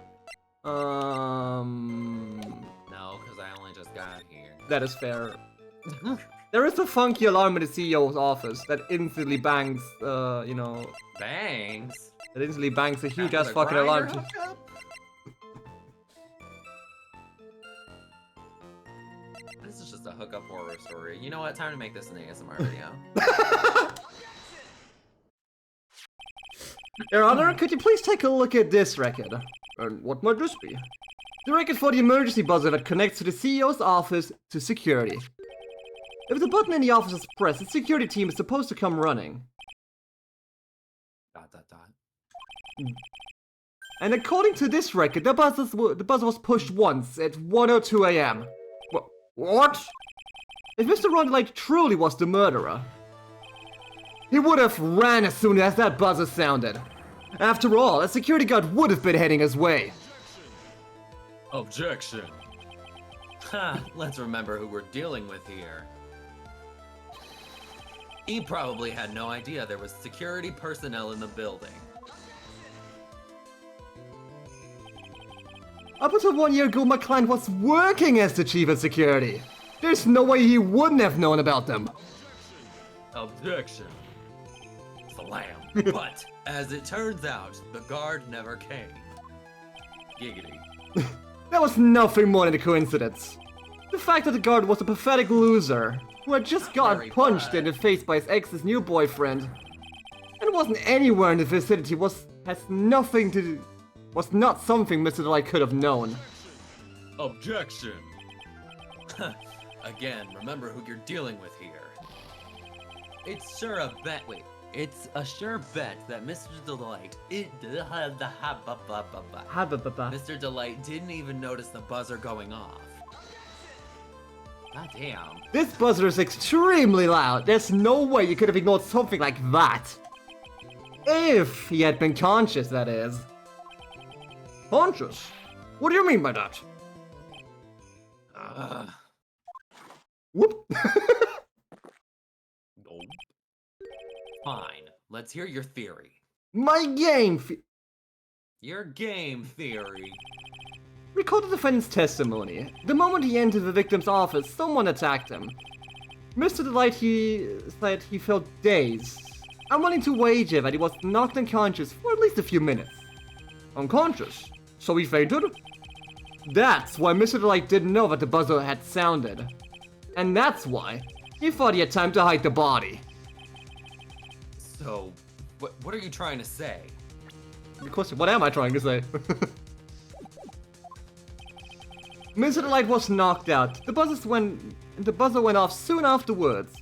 No, because I only just got here. That is fair. There is a funky alarm in the CEO's office that instantly bangs, you know... Bangs? That instantly bangs a huge ass After the fucking alarm. grinder hookup? This is just a hookup horror story. You know what? Time to make this an ASMR video. Your Honor, could you please take a look at this record? And what might this be? The record for the emergency buzzer that connects to the CEO's office to security. If the button in the office is pressed, the security team is supposed to come running. ... And according to this record, the buzzer was pushed once at 1:02 AM. What? If Mr. Rondelight truly was the murderer, he would have ran as soon as that buzzer sounded. After all, a security guard would have been heading his way. Objection. Ha, let's remember who we're dealing with here. He probably had no idea there was security personnel in the building. Up until 1 year ago, my client was working as the chief of security. There's no way he wouldn't have known about them. Objection. Slam. But, as it turns out, the guard never came. Giggity. That was nothing more than a coincidence. The fact that the guard was a pathetic loser who had just gotten punched in the face by his ex's new boyfriend and wasn't anywhere in the vicinity was not something Mr. Delight could have known. Objection. Again, remember who you're dealing with here. It's a sure bet that Mr. Delight Mr. Delight didn't even notice the buzzer going off. God damn. This buzzer is extremely loud. There's no way you could have ignored something like that. If he had been conscious, that is. Conscious? What do you mean by that? Whoop. Nope. Fine. Let's hear your theory. My game Your game theory. Recall the defendant's testimony. The moment he entered the victim's office, someone attacked him. Mr. Delight, he said he felt dazed. I'm willing to wager that he was knocked unconscious for at least a few minutes. Unconscious? So he fainted? That's why Mr. Delight didn't know that the buzzer had sounded. And that's why he thought he had time to hide the body. So, what are you trying to say? Of course, what am I trying to say? Mr. Delight was knocked out. The buzzer went off soon afterwards.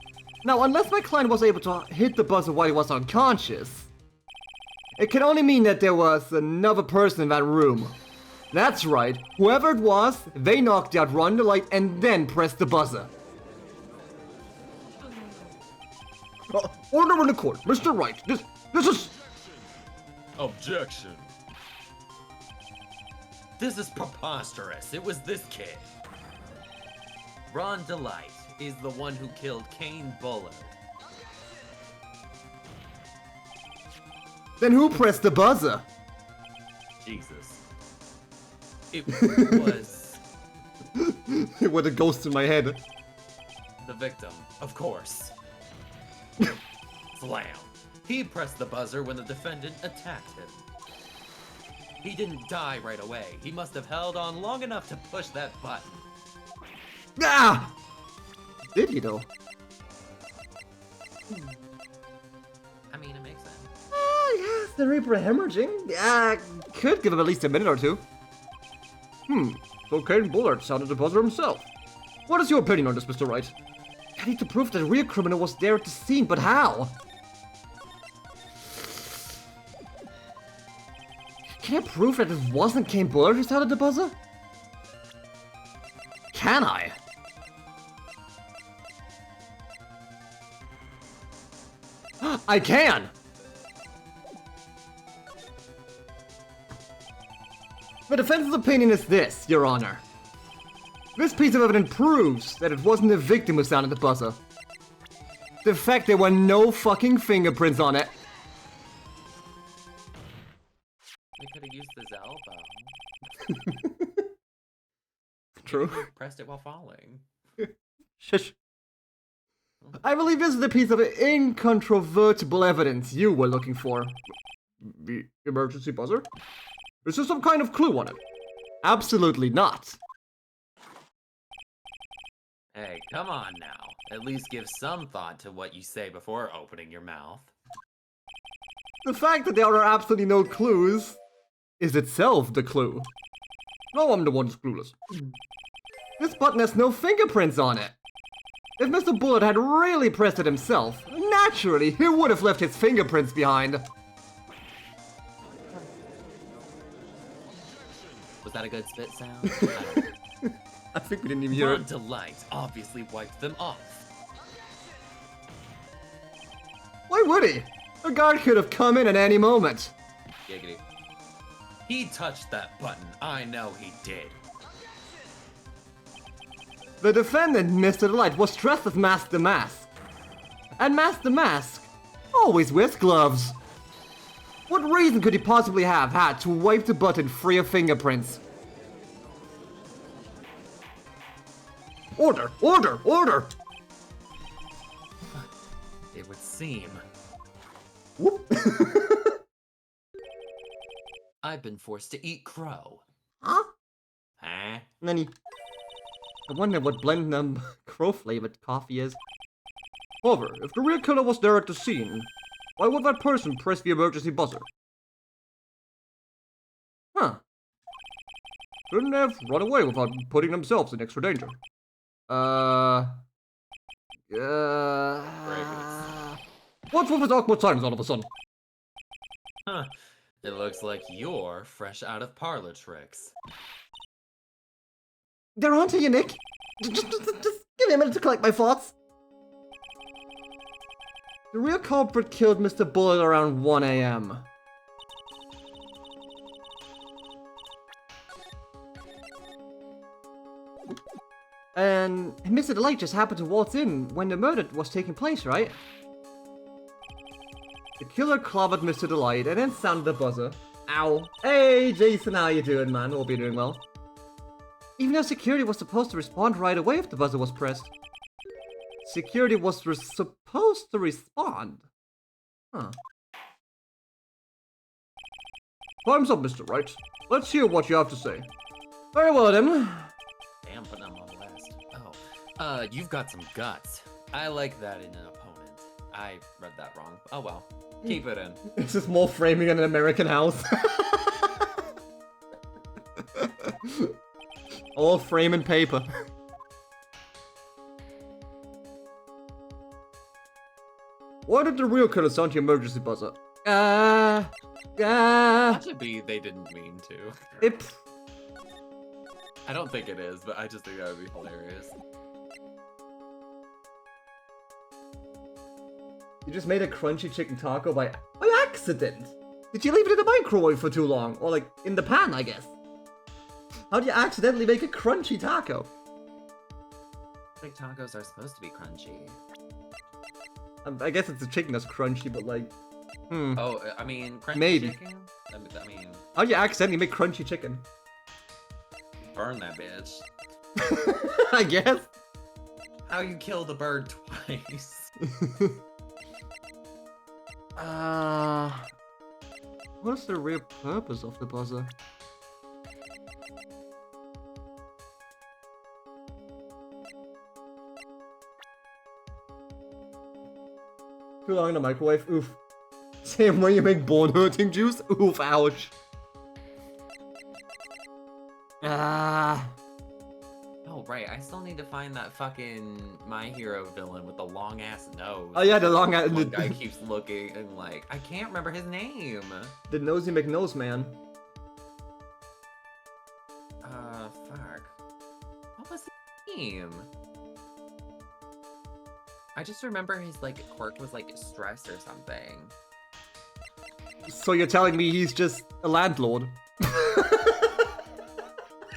Now, unless my client was able to hit the buzzer while he was unconscious, it can only mean that there was another person in that room. That's right, whoever it was, they knocked out Ron Delight and then pressed the buzzer. Order in the court, Mr. Wright. This is... Objection. This is preposterous. It was this kid. Ron Delight is the one who killed Kane Bullard. Then who pressed the buzzer? Jesus. It was... With a ghost in my head. The victim, of course. Slam. He pressed the buzzer when the defendant attacked him. He didn't die right away. He must have held on long enough to push that button. Ah! Did he though? I mean, it makes sense. Yes, the Reaper hemorrhaging. Yeah, could give him at least a minute or two. So Kane Bullard sounded the buzzer himself. What is your opinion on this, Mr. Wright? I need to prove that the real criminal was there at the scene, but how? Can I prove that it wasn't Kane Bullard who sounded the buzzer? Can I? I can! The defense's opinion is this, Your Honor. This piece of evidence proves that it wasn't the victim who sounded the buzzer. The fact there were no fucking fingerprints on it. They could have used his elbow. True. Maybe he pressed it while falling. Shush. I believe this is the piece of incontrovertible evidence you were looking for. The emergency buzzer? Is there some kind of clue on it? Absolutely not. Hey, come on now. At least give some thought to what you say before opening your mouth. The fact that there are absolutely no clues is itself the clue. No, I'm the one who's clueless. This button has no fingerprints on it. If Mr. Bullet had really pressed it himself, naturally, he would have left his fingerprints behind. Was that a good spit sound? I don't know. I think we didn't even hear Ron it. Delight obviously wiped them off. Why would he? The guard could have come in at any moment. Giggity. He touched that button. I know he did. The defendant, Mr. Delight, was dressed as Mask the Mask. And Mask the Mask always wears gloves. What reason could he possibly have had to wipe the button free of fingerprints? Order! Order! Order! It would seem. Whoop. I've been forced to eat crow. Huh? Huh? Nanny. I wonder what blend crow-flavored coffee is. However, if the real killer was there at the scene, why would that person press the emergency buzzer? Huh. Shouldn't have run away without putting themselves in extra danger. What's with his awkward silence all of a sudden? Huh. It looks like you're fresh out of parlor tricks. They're onto you, Nick. Just give me a minute to collect my thoughts. The real culprit killed Mr. Bullet around 1 a.m. And Mr. Delight just happened to waltz in when the murder was taking place, right? The killer clobbered Mr. Delight and then sounded the buzzer. Ow. Hey, Jason, how you doing, man? Hope you're doing well. Even though security was supposed to respond right away if the buzzer was pressed. Security was supposed to respond. Huh. Time's up, Mr. Wright. Let's hear what you have to say. Very well, then. Damn, putting them on blast. Oh. You've got some guts. I like that in an opponent. I read that wrong. Oh well. Keep it in. It's just more framing in an American house. All frame and paper. Why did the real killer sound the emergency buzzer? That should be they didn't mean to. It. I don't think it is, but I just think that would be hilarious. You just made a crunchy chicken taco by accident. Did you leave it in the microwave for too long? Or like in the pan, I guess. How do you accidentally make a crunchy taco? I think tacos are supposed to be crunchy. I guess it's the chicken that's crunchy, but like, Oh, I mean, crunchy Maybe. chicken? I mean, how do you accidentally make crunchy chicken? burn that bitch. I guess. How you kill the bird twice? What's the real purpose of the buzzer? Too long in the microwave? Oof. Same way you make bone hurting juice? Oof, ouch. Oh, right. I still need to find that fucking My Hero villain with the long ass nose. Oh yeah, the long ass. One guy keeps looking and like, I can't remember his name. The nosy McNose man. Fuck. What was his name? I just remember his like quirk was like stress or something. So you're telling me he's just a landlord?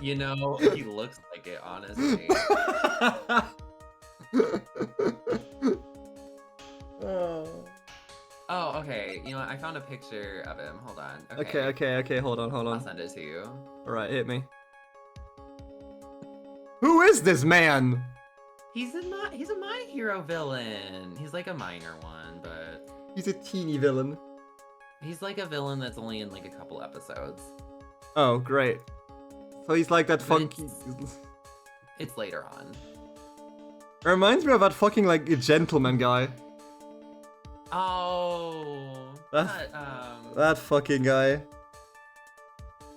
You know, he looks like it, honestly. Oh, okay. You know what? I found a picture of him. Hold on. Okay. Hold on. I'll send it to you. Alright, hit me. Who is this man? He's a My Hero villain. He's like a minor one, but He's a teeny villain. he's like a villain that's only in like a couple episodes. Oh, great. So he's like that But funky... It's later on. It reminds me of that fucking, like, a gentleman guy. Oh, That fucking guy.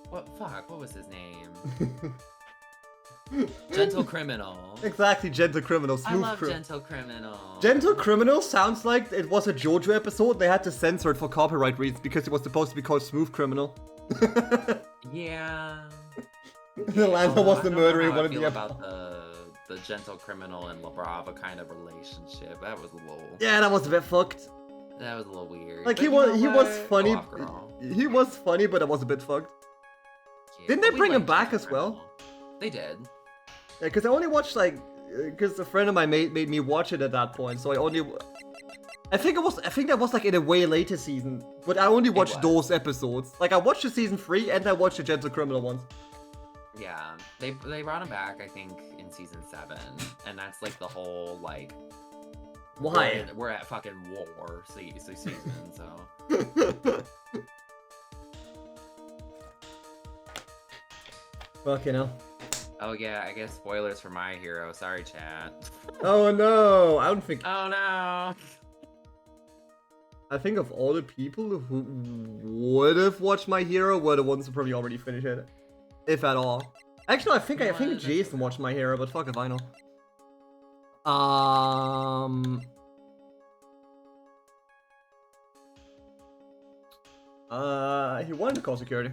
what was his name? Gentle Criminal. Exactly, Gentle Criminal. I Smooth love Criminal. Gentle Criminal. Gentle Criminal sounds like it was a JoJo episode. They had to censor it for copyright reasons because it was supposed to be called Smooth Criminal. Yeah. The landlord was the murderer in I one of feel the about the Gentle Criminal and La Brava kind of relationship. That was a little. Yeah, that was a bit fucked. That was a little weird. Like But he you know was what? funny. Go off, girl. He was funny, but it was a bit fucked. Yeah, Didn't they but we bring him like back Gentle as well? Criminal. They did. Yeah, because I only watched like, because a friend of mine made me watch it at that point, so I think that was like in a way later season, but I only watched was. those episodes. Like I watched the season 3 and I watched the Gentle Criminal ones. Yeah, they brought him back. I think in season 7, and that's like the whole like. Why? We're at fucking war season, so. Fucking hell. Oh yeah, I guess spoilers for My Hero. Sorry, chat. Oh no, I don't think. Oh no. I think of all the people who would have watched My Hero were the ones who probably already finished it, if at all. Actually, I think Jason watched My Hero, but fuck if I know. He wanted to call security.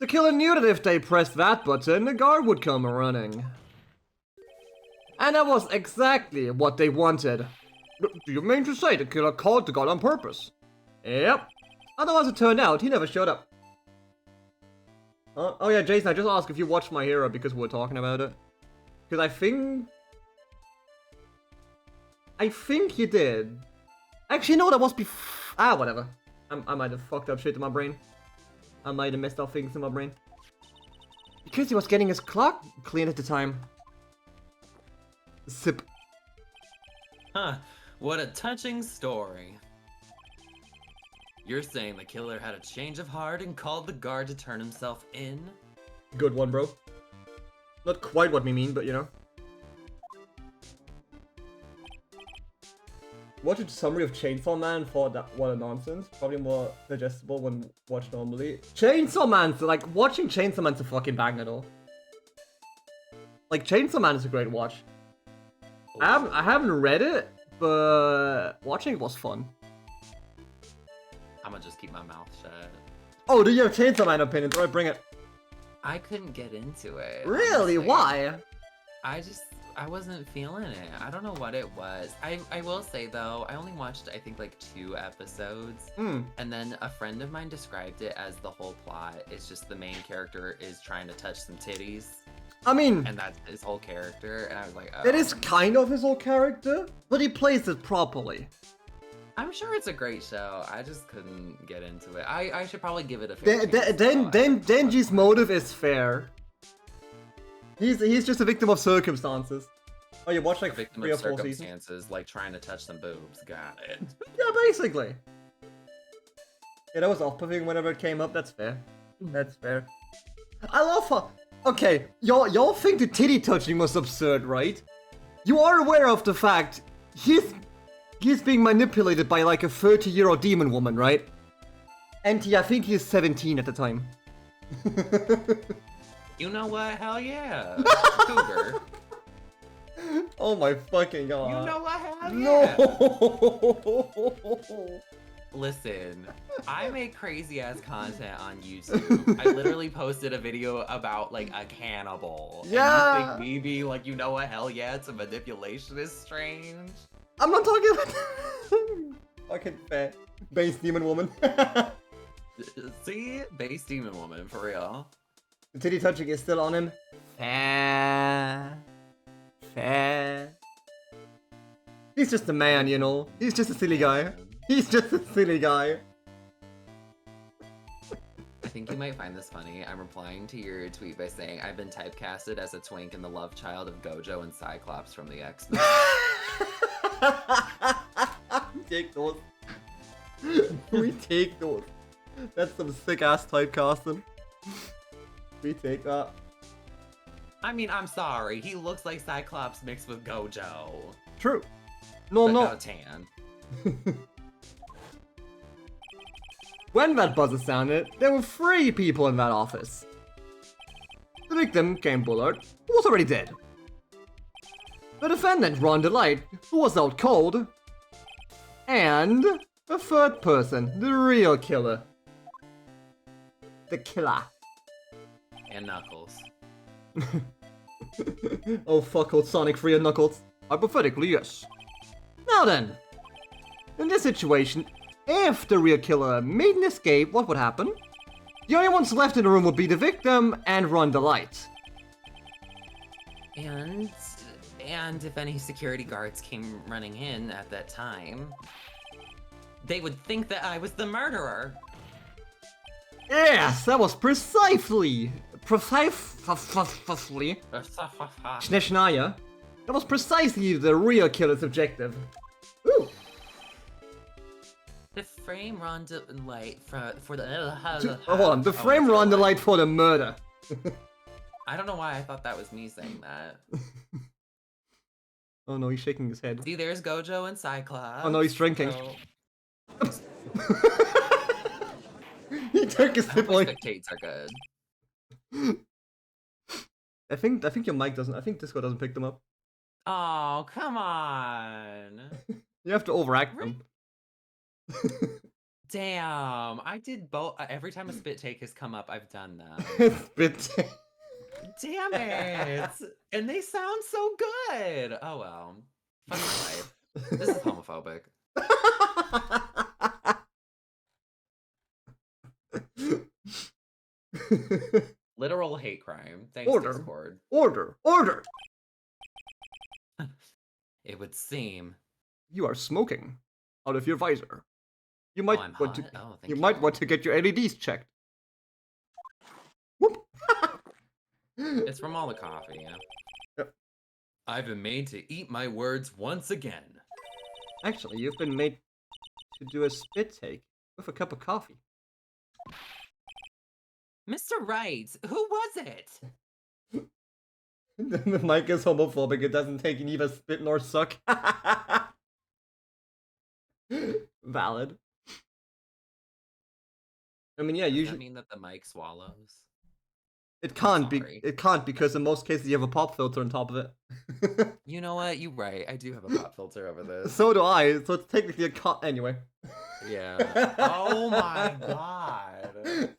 The killer knew that if they pressed that button, the guard would come running. And that was exactly what they wanted. Do you mean to say the killer called the guard on purpose? Yep. Otherwise it turned out he never showed up. Oh yeah, Jason, I just asked if you watched My Hero because we were talking about it. Because I think you did. Actually, no, that was whatever. I might have fucked up shit in my brain. I might have messed up things in my brain. Because he was getting his clock clean at the time. Sip. Huh. What a touching story. You're saying the killer had a change of heart and called the guard to turn himself in? Good one, bro. Not quite what we mean, but you know. Watched a summary of Chainsaw Man and thought that what a nonsense. Probably more digestible when watched normally. Chainsaw Man, so like watching Chainsaw Man's a fucking banger though. Like Chainsaw Man is a great watch. I haven't read it, but watching it was fun. I'm gonna just keep my mouth shut. Oh, do you have Chainsaw Man opinions? Alright, bring it. I couldn't get into it. Really? Honestly. Why? I wasn't feeling it. I don't know what it was. I will say though, I only watched I think like 2 episodes. And then a friend of mine described it as the whole plot is just the main character is trying to touch some titties. I mean, And that's his whole character, and I was like, oh. it is kind of his whole character, but he plays it properly. I'm sure it's a great show. I just couldn't get into it. I should probably give it a fair chance, Denji's motive is fair. He's just a victim of circumstances. Oh, you watched like a victim 3 of or 4 seasons? circumstances, like trying to touch some boobs. Got it. Yeah, basically. Yeah, that was off-putting whenever it came up. That's fair. That's fair. I love how... Okay, y'all think the titty touching was absurd, right? You are aware of the fact he's being manipulated by like a 30-year-old demon woman, right? And I think he's 17 at the time. You know what? Hell yeah. Cougar. Oh my fucking god. You know what? Hell No! yeah. Listen, I make crazy ass content on YouTube. I literally posted a video about like a cannibal. Yeah. And you think maybe like you know what? Hell yeah, it's a manipulation is strange. I'm not talking about fucking fair. Base demon woman. See, base demon woman for real. The titty touching is still on him. Fair. Fair. He's just a man, you know. He's just a silly guy. He's just a silly guy. I think you might find this funny. I'm replying to your tweet by saying I've been typecasted as a twink and the love child of Gojo and Cyclops from the X-Men. Take those. We take those. That's some sick ass typecasting. We take that. I mean, I'm sorry. He looks like Cyclops mixed with Gojo. True. No, But no. no tan. When that buzzer sounded, there were 3 people in that office. The victim, Game Bullard, was already dead. The defendant, Ron Delight, who was out cold. And the 3rd person, the real killer. The killer. And Knuckles. Oh fuck, old Sonic 3 and Knuckles. Hypothetically, yes. Now then, in this situation, if the real killer made an escape, what would happen? The only ones left in the room would be the victim and Ron Delight. And if any security guards came running in at that time, they would think that I was the murderer. Yes, that was precisely. Schnechnaya. That was precisely the real killer's objective. Ooh. The frame Ron Delight for the. Hold on, the frame Ron Delight for the murder. I don't know why I thought that was me saying that. Oh no, he's shaking his head. See, there's Gojo and Cyclops. Oh no, he's drinking. So... He took his sip like. Spectates are good. I think your mic doesn't. I think Discord doesn't pick them up. Oh, come on. You have to overact them. Damn, I did both. Every time a spit take has come up, I've done that. Spit. Damn it! And they sound so good. Oh well. Fuck my life. This is homophobic. Literal hate crime. Thanks, Discord. Order! It would seem. You are smoking out of your visor. You might I'm want hot? to. Oh, thank You might want to get your LEDs checked. Whoop. It's from all the coffee, yeah. Yep. I've been made to eat my words once again. Actually, you've been made to do a spit take with a cup of coffee. Mr. Wright, who was it? The mic is homophobic. It doesn't take neither spit nor suck. Valid. I mean, yeah, Does usually that mean that the mic swallows? it can't be. Sorry. It can't because in most cases you have a pop filter on top of it. You know what? You're right. I do have a pop filter over this. So do I. So it's technically a cut anyway. Yeah. Oh my god.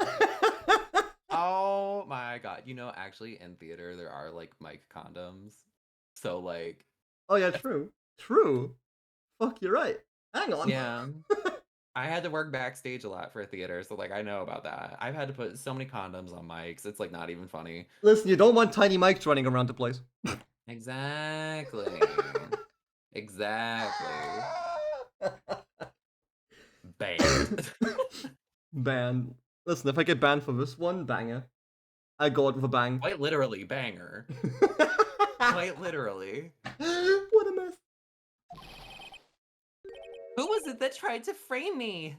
Oh my god. You know, actually, in theater, there are, like, mic condoms. So, like... Oh yeah, true. True. Fuck, you're right. Hang on. Yeah. I had to work backstage a lot for theater, so, like, I know about that. I've had to put so many condoms on mics. It's, like, not even funny. Listen, you don't want tiny mics running around the place. Exactly. Exactly. Banned. Banned. Listen, if I get banned for this one, banger. I go out with a bang. Quite literally, banger. Quite literally. What a mess. Who was it that tried to frame me?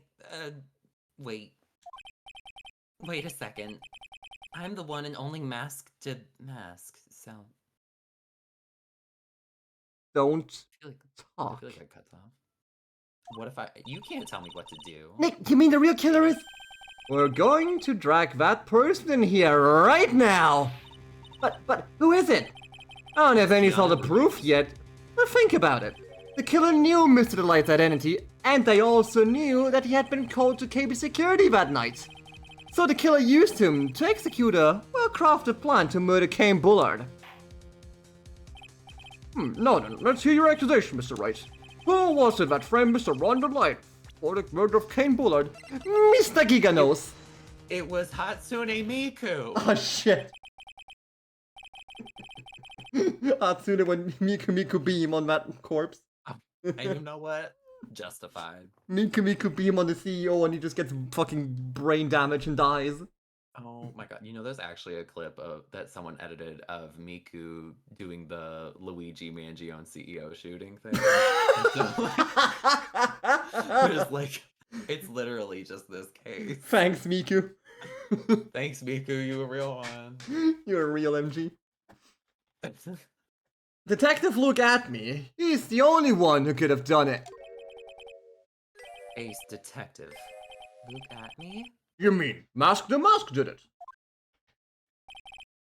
Wait. Wait a second. I'm the one and only mask to mask, so... Don't I talk. feel like I cut off. What if I... You can't tell me what to do. Nick, you mean the real killer is... We're going to drag that person in here right now! But, who is it? I don't have any solid proof yet, but think about it. The killer knew Mr. Delight's identity And they also knew that he had been called to KB security that night. So the killer used him to execute a well-crafted plan to murder Kane Bullard. Now then, let's hear your accusation, Mr. Wright. Who was it that framed Mr. Ron Light for the murder of Kane Bullard? Mr. Giganos! It was Hatsune Miku. Oh shit. Hatsune went Miku beam on that corpse. And you know what? Justified. Miku beam on the CEO and he just gets fucking brain damage and dies. Oh my god. You know, there's actually a clip of that someone edited of Miku doing the Luigi Mangione CEO shooting thing. There's like, it's literally just this case. Thanks, Miku. Thanks, Miku. You a real one. You're a real MG. Detective, look at me. He's the only one who could have done it. Ace detective. Look at me? You mean Mask the Mask did it?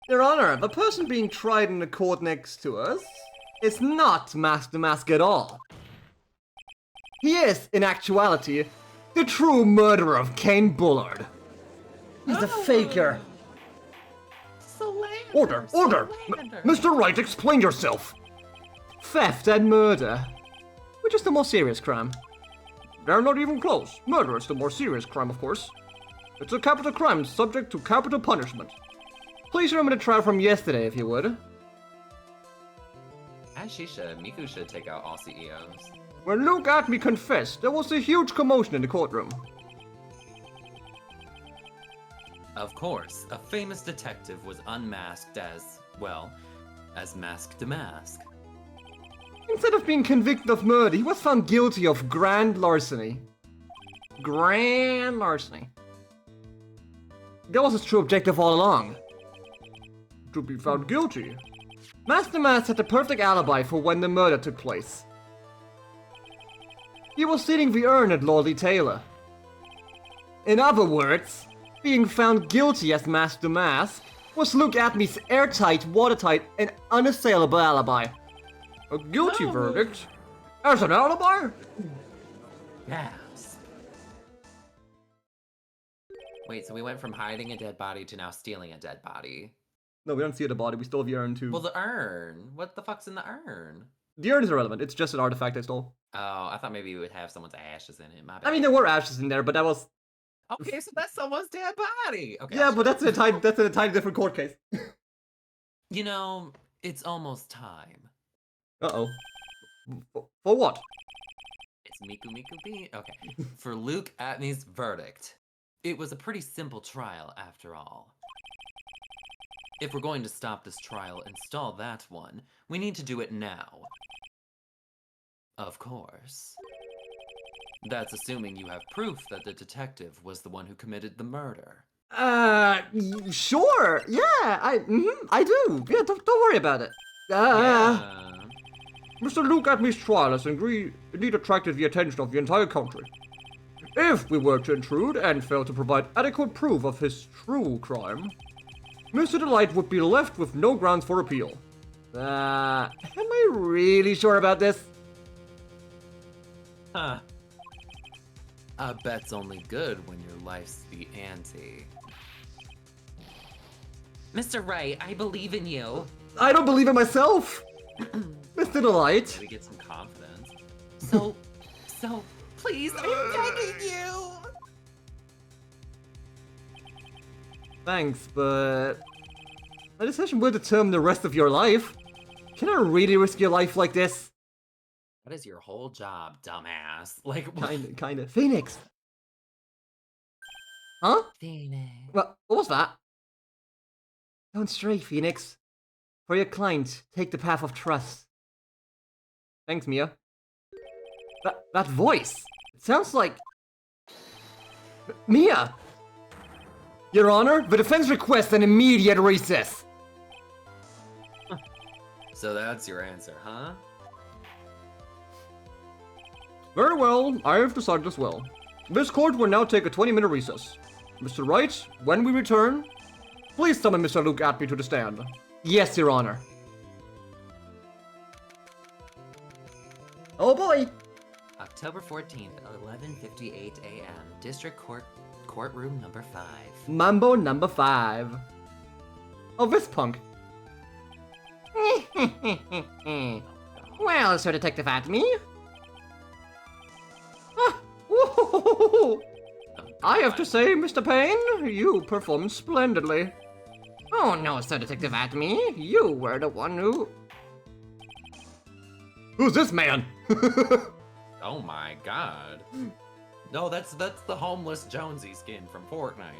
Your Honor, the person being tried in the court next to us is not Mask the Mask at all. He is, in actuality, the true murderer of Kane Bullard. He's a faker. Slander! Order! Slander. Mr. Wright, explain yourself! Theft and murder. Which is the more serious crime? They're not even close. Murder is the more serious crime, of course. It's a capital crime subject to capital punishment. Please remember the trial from yesterday, if you would. As she should. Miku should take out all CEOs. When Luke Atme confessed, there was a huge commotion in the courtroom. Of course, a famous detective was unmasked as, well, as Mask to Mask. Instead of being convicted of murder, he was found guilty of grand larceny. Grand larceny. That was his true objective all along. To be found guilty. Master Mask had the perfect alibi for when the murder took place. He was stealing the urn at Lordly Taylor. In other words, being found guilty as Master Mask was Luke Atme's airtight, watertight, and unassailable alibi. A guilty verdict? As an alibi? Yes. Wait, so we went from hiding a dead body to now stealing a dead body. No, we don't see the body, we stole the urn too. Well, the urn. What the fuck's in the urn? The urn is irrelevant, it's just an artifact I stole. Oh, I thought maybe we would have someone's ashes in it. My bad. I mean, there were ashes in there, but that was... Okay, so that's someone's dead body. Okay. Yeah, but that's an entirely different court case. You know, it's almost time. Uh-oh. For what? It's Miku B. Okay. For Luke Atme's verdict. It was a pretty simple trial, after all. If we're going to stop this trial and stall that one, we need to do it now. Of course. That's assuming you have proof that the detective was the one who committed the murder. Sure. Yeah, I do. Yeah, don't worry about it. Yeah. Mr. Luke Atme's trial has indeed attracted the attention of the entire country. If we were to intrude and fail to provide adequate proof of his true crime, Mr. Delight would be left with no grounds for appeal. Am I really sure about this? Huh. A bet's only good when your life's the ante. Mr. Wright, I believe in you. I don't believe in myself! Mr. Delight. We get some confidence. So, please, I'm begging you! Thanks, but... a decision will determine the rest of your life. Can I really risk your life like this? That is your whole job, dumbass. Like, Kinda. Phoenix! Huh? Phoenix. What was that? Don't stray, Phoenix. For your client, take the path of trust. Thanks, Mia. That voice! It sounds like... Mia! Your Honor, the defense requests an immediate recess. So that's your answer, huh? Very well, I have decided as well. This court will now take a 20-minute recess. Mr. Wright, when we return, please summon Mr. Luke Atme to the stand. Yes, Your Honor. Oh boy! A October 14th, 11:58 a.m. District Court, courtroom number 5. Mambo number 5. Oh, this punk. Well, Sir Detective Atme. I have to say, Mr. Payne, you performed splendidly. Oh no, Sir Detective Atme, you were the one who... Who's this man? Oh my god. No, that's the homeless Jonesy skin from Fortnite.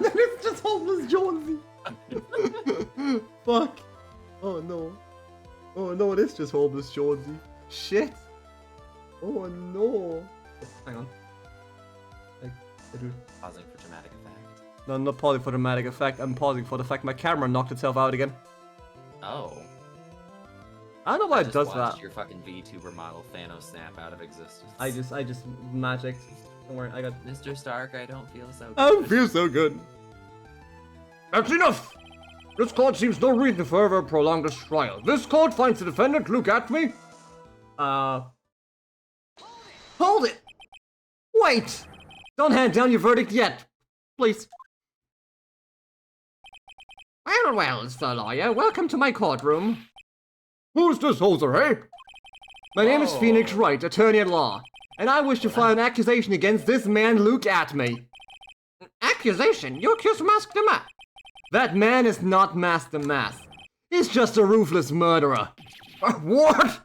It's just homeless Jonesy. Fuck. Oh no. Oh no, it is just homeless Jonesy. Shit. Oh no. Hang on. Pausing for dramatic effect. No, I'm not pausing for dramatic effect. I'm pausing for the fact my camera knocked itself out again. Oh. I don't know why I it just does watched that. your fucking VTuber model Thanos snap out of existence. I just magic. Don't worry, I got... Mr. Stark, I don't feel so good. I don't feel so good. That's enough! This court seems no reason to further prolong this trial. This court finds the defendant, look at me. Hold it! Wait! Don't hand down your verdict yet. Please. Well, Sir Lawyer, welcome to my courtroom. Who's this hoser, hey? My name is Phoenix Wright, attorney at law, and I wish to file an accusation against this man, Luke Atme. Accusation? You accuse Master Mask? That man is not Master Mask. He's just a ruthless murderer. What?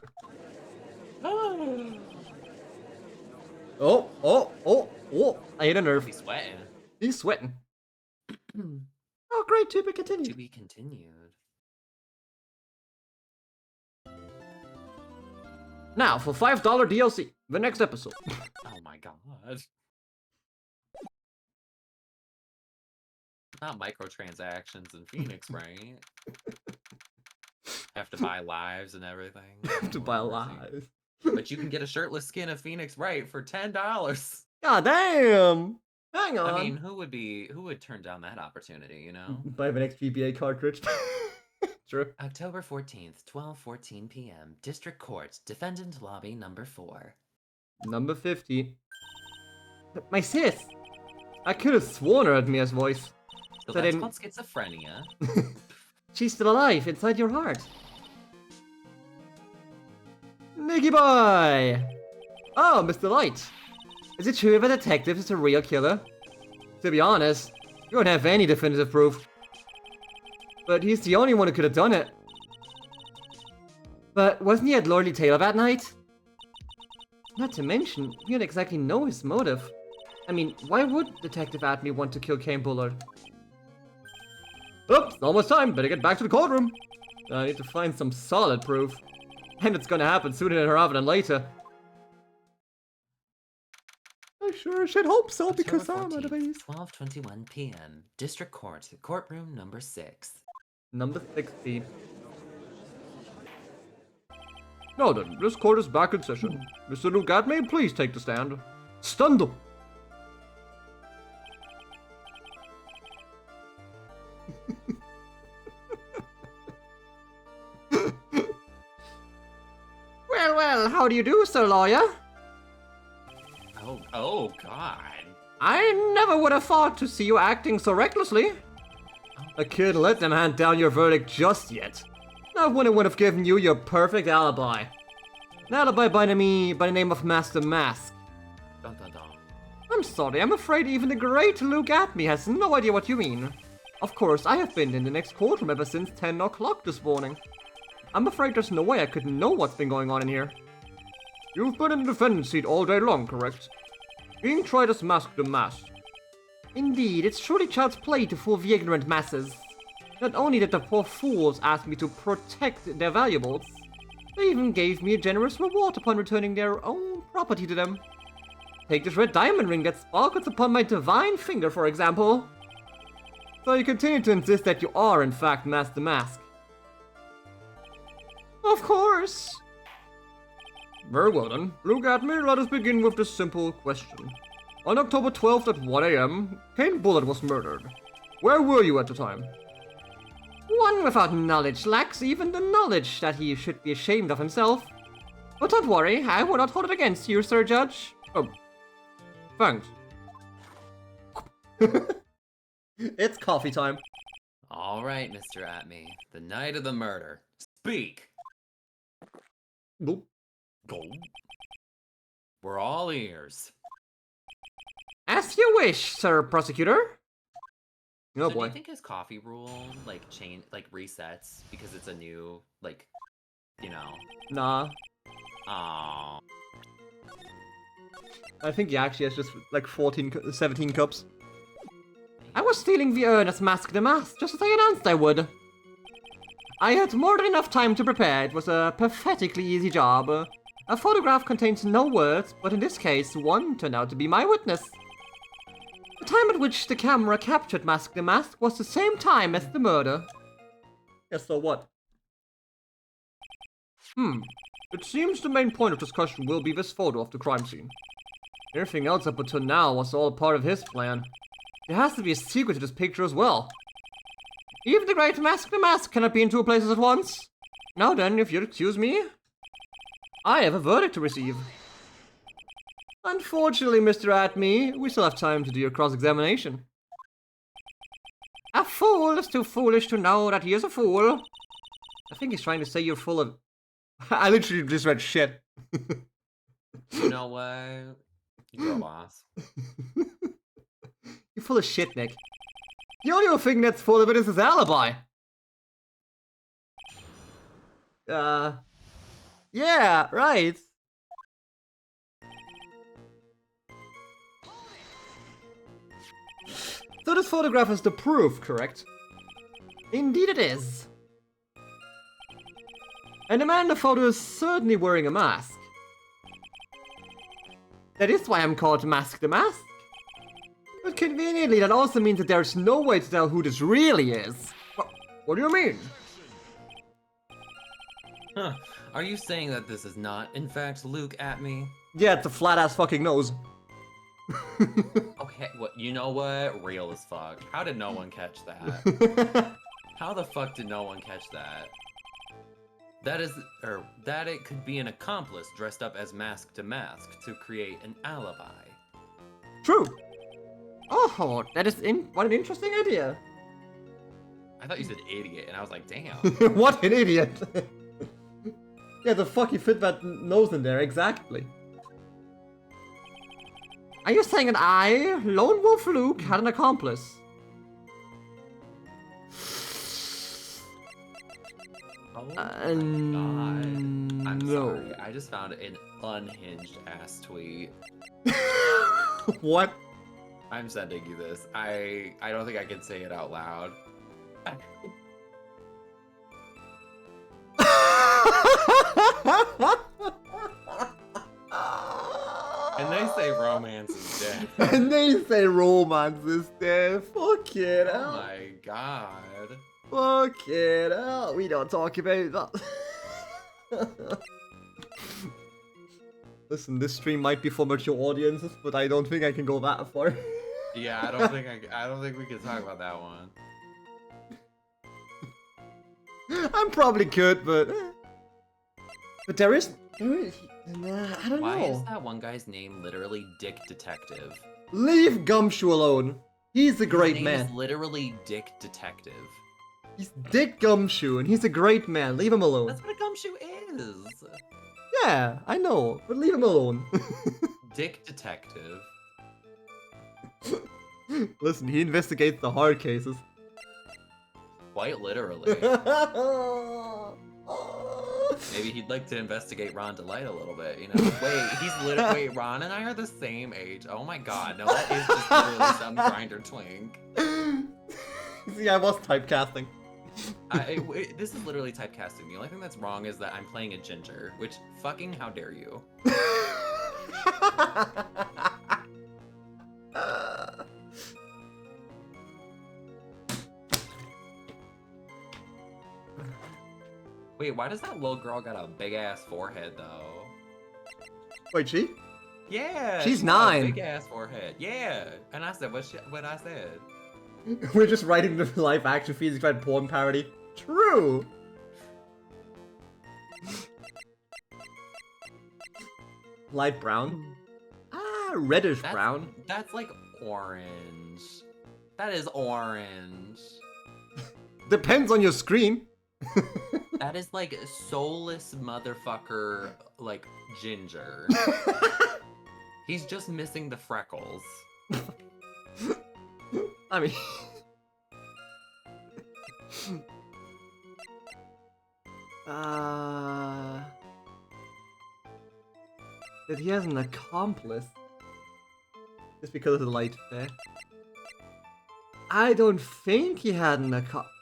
Oh, I hit a nerve. He's sweating. He's sweating. Oh, great, to be continued. To be continued. Now, for $5 DLC, the next episode. Oh my god. Not microtransactions in Phoenix, right? Have to buy lives and everything. Have to buy lives. But you can get a shirtless skin of Phoenix Wright for $10. God damn! Hang on. I mean, who would turn down that opportunity, you know? Buy the next GBA cartridge. True. October 14th, 12:14 p.m. District Court, Defendant Lobby number 4. Number 50. My sis! I could have sworn her at Mia's voice. So So that's then- called schizophrenia. She's still alive inside your heart. Nicky boy! Oh, Mr. Light. Is it true if a detective is a real killer? To be honest, you don't have any definitive proof. But he's the only one who could have done it. But wasn't he at Lordly Taylor that night? Not to mention, you don't exactly know his motive. I mean, why would Detective Atme want to kill Kane Bullard? Oops, almost time. Better get back to the courtroom. I need to find some solid proof. And it's gonna happen sooner rather than later. I sure should hope so, because I'm out of base. 12:21 p.m. District Court, courtroom number 6. Number 60. Now then, this court is back in session. Mr. Luke Atme, please take the stand. Stundle. Well, how do you do, Sir Lawyer? Oh god. I never would have thought to see you acting so recklessly. I couldn't let them hand down your verdict just yet. Not when it would have given you your perfect alibi. An alibi by the name of Master Mask. Dun, dun, dun. I'm sorry, I'm afraid even the great Luke Atme has no idea what you mean. Of course, I have been in the next courtroom ever since 10 o'clock this morning. I'm afraid there's no way I could know what's been going on in here. You've been in the defendant's seat all day long, correct? Being tried as Mask the Mask. Indeed, it's truly child's play to fool the ignorant masses. Not only did the poor fools ask me to protect their valuables, they even gave me a generous reward upon returning their own property to them. Take this red diamond ring that sparkles upon my divine finger, for example. So you continue to insist that you are, in fact, Master Mask. Of course. Very well then. Look at me, let us begin with this simple question. On October 12th at 1 AM, Kane Bullard was murdered. Where were you at the time? One without knowledge lacks even the knowledge that he should be ashamed of himself. But don't worry, I will not hold it against you, Sir Judge. Oh, thanks. It's coffee time. All right, Mr. Atme. The night of the murder. Speak. Nope. Go. We're all ears. As you wish, Sir Prosecutor. Oh So boy. do you think his coffee rule resets because it's a new Nah. Oh. I think he actually has just like 17 cups. I was stealing the urn as Mask the Mask, just as I announced I would. I had more than enough time to prepare. It was a pathetically easy job. A photograph contains no words, but in this case, one turned out to be my witness. The time at which the camera captured Mask the Mask was the same time as the murder. Yes, so what? It seems the main point of discussion will be this photo of the crime scene. Everything else up until now was all part of his plan. There has to be a secret to this picture as well. Even the great Mask the Mask cannot be in two places at once. Now then, if you'll excuse me, I have a verdict to receive. Unfortunately, Mr. Atme, we still have time to do your cross-examination. A fool is too foolish to know that he is a fool. I think he's trying to say you're full of... I literally just read shit. You know what? You're a boss. You're full of shit, Nick. The only thing that's full of it is his alibi. Yeah, right. So this photograph is the proof, correct? Indeed it is. And the man in the photo is certainly wearing a mask. That is why I'm called Mask the Mask. But conveniently, that also means that there's no way to tell who this really is. What do you mean? Huh. Are you saying that this is not, in fact, Luke Atme? Yeah, it's a flat-ass fucking nose. Okay, you know what? Real as fuck. How did no one catch that? How the fuck did no one catch that? That it could be an accomplice dressed up as Mask to Mask to create an alibi. True. Oh, that is what an interesting idea. I thought you said idiot, and I was like, damn. What an idiot. Yeah, the fuck you fit that nose in there, exactly. Are you saying that I, Lone Wolf Luke, had an accomplice? Oh my god. I'm no. sorry. I just found an unhinged ass tweet. What? I'm sending you this. I don't think I can say it out loud. And they say romance is dead. And they say romance is dead. Fuck it Oh out. my god. Fuck it out. We don't talk about that. Listen, this stream might be for mature audiences, but I don't think I can go that far. Yeah, I don't think we can talk about that one. I'm probably good, but there is I don't Why know. is that one guy's name literally Dick Detective? Leave Gumshoe alone. He's a great His name man. is literally Dick Detective. He's Dick Gumshoe, and he's a great man. Leave him alone. That's what a gumshoe is. Yeah, I know, but leave him alone. Dick Detective. Listen, he investigates the hard cases. Quite literally. Maybe he'd like to investigate Ron Delight a little bit, you know? Wait, Ron and I are the same age. Oh my god, no, that is just literally some grinder twink. See, I was typecasting. This is literally typecasting. The only thing that's wrong is that I'm playing a ginger, which fucking how dare you. Wait, why does that little girl got a big ass forehead though? Wait, she? Yeah, She's got a 9. big ass forehead. Yeah, and I said what I said. We're just writing the live action Phoenix Wright porn parody. True. Light brown. Ah, reddish brown. That's like orange. That is orange. Depends on your screen. That is like soulless motherfucker, like ginger. He's just missing the freckles. I mean... that he has an accomplice. Just because of the light fair. I don't think he had an accomplice.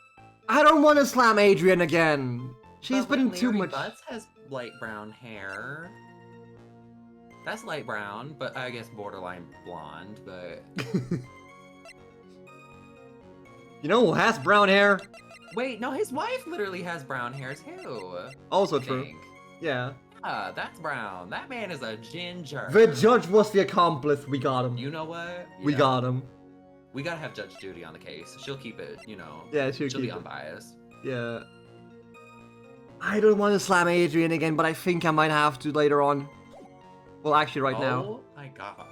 I don't want to slam Adrian again. She's But, been in like, too Larry much. Butts has light brown hair. That's light brown, but I guess borderline blonde, but... You know who has brown hair? Wait, no, his wife literally has brown hair too. Also I true. think. Yeah. Yeah, that's brown. That man is a ginger. The judge was the accomplice. We got him. You know what? We Yeah. got him. We gotta have Judge Judy on the case. She'll keep it, you know. Yeah, she'll be keep it. unbiased. Yeah. I don't want to slam Adrian again, but I think I might have to later on. Well, actually, right now. Oh my god.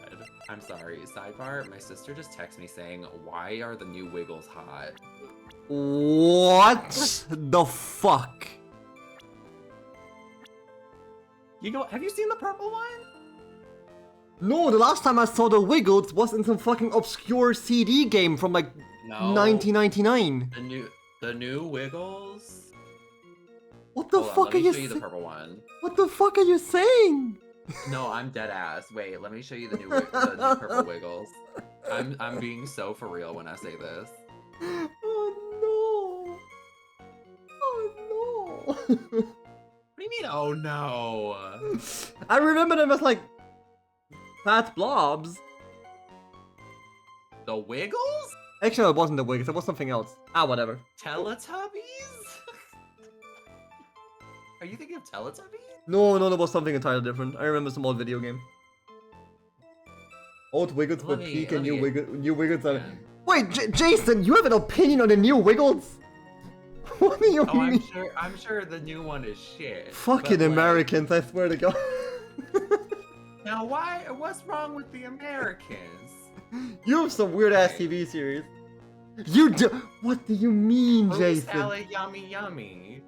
I'm sorry. Sidebar, my sister just texted me saying, why are the new Wiggles hot? What the fuck? You know, have you seen the purple one? No, the last time I saw the Wiggles was in some fucking obscure CD game from like No. 1999. The new Wiggles? What the Hold on, fuck let are me you show you the saying? purple one. What the fuck are you saying? No, I'm dead ass. Wait, let me show you the new purple Wiggles. I'm being so for real when I say this. Oh no. Oh no. What do you mean, oh no? I remember them as like fat blobs. The Wiggles? Actually, it wasn't the Wiggles, it was something else. Ah, whatever. Teletubbies? Are you thinking of Teletubbies? No, it was something entirely different. I remember some old video game. Old Wiggles Let with me- peak let and me new Wiggles are... Yeah. Wait, Jason, you have an opinion on the new Wiggles? What do you Oh, mean? I'm sure the new one is shit. Fucking but, like, Americans, I swear to God. Now what's wrong with the Americans? You have some weird ass TV series. You do. What do you mean, Fruit Jason? salad, yummy, yummy.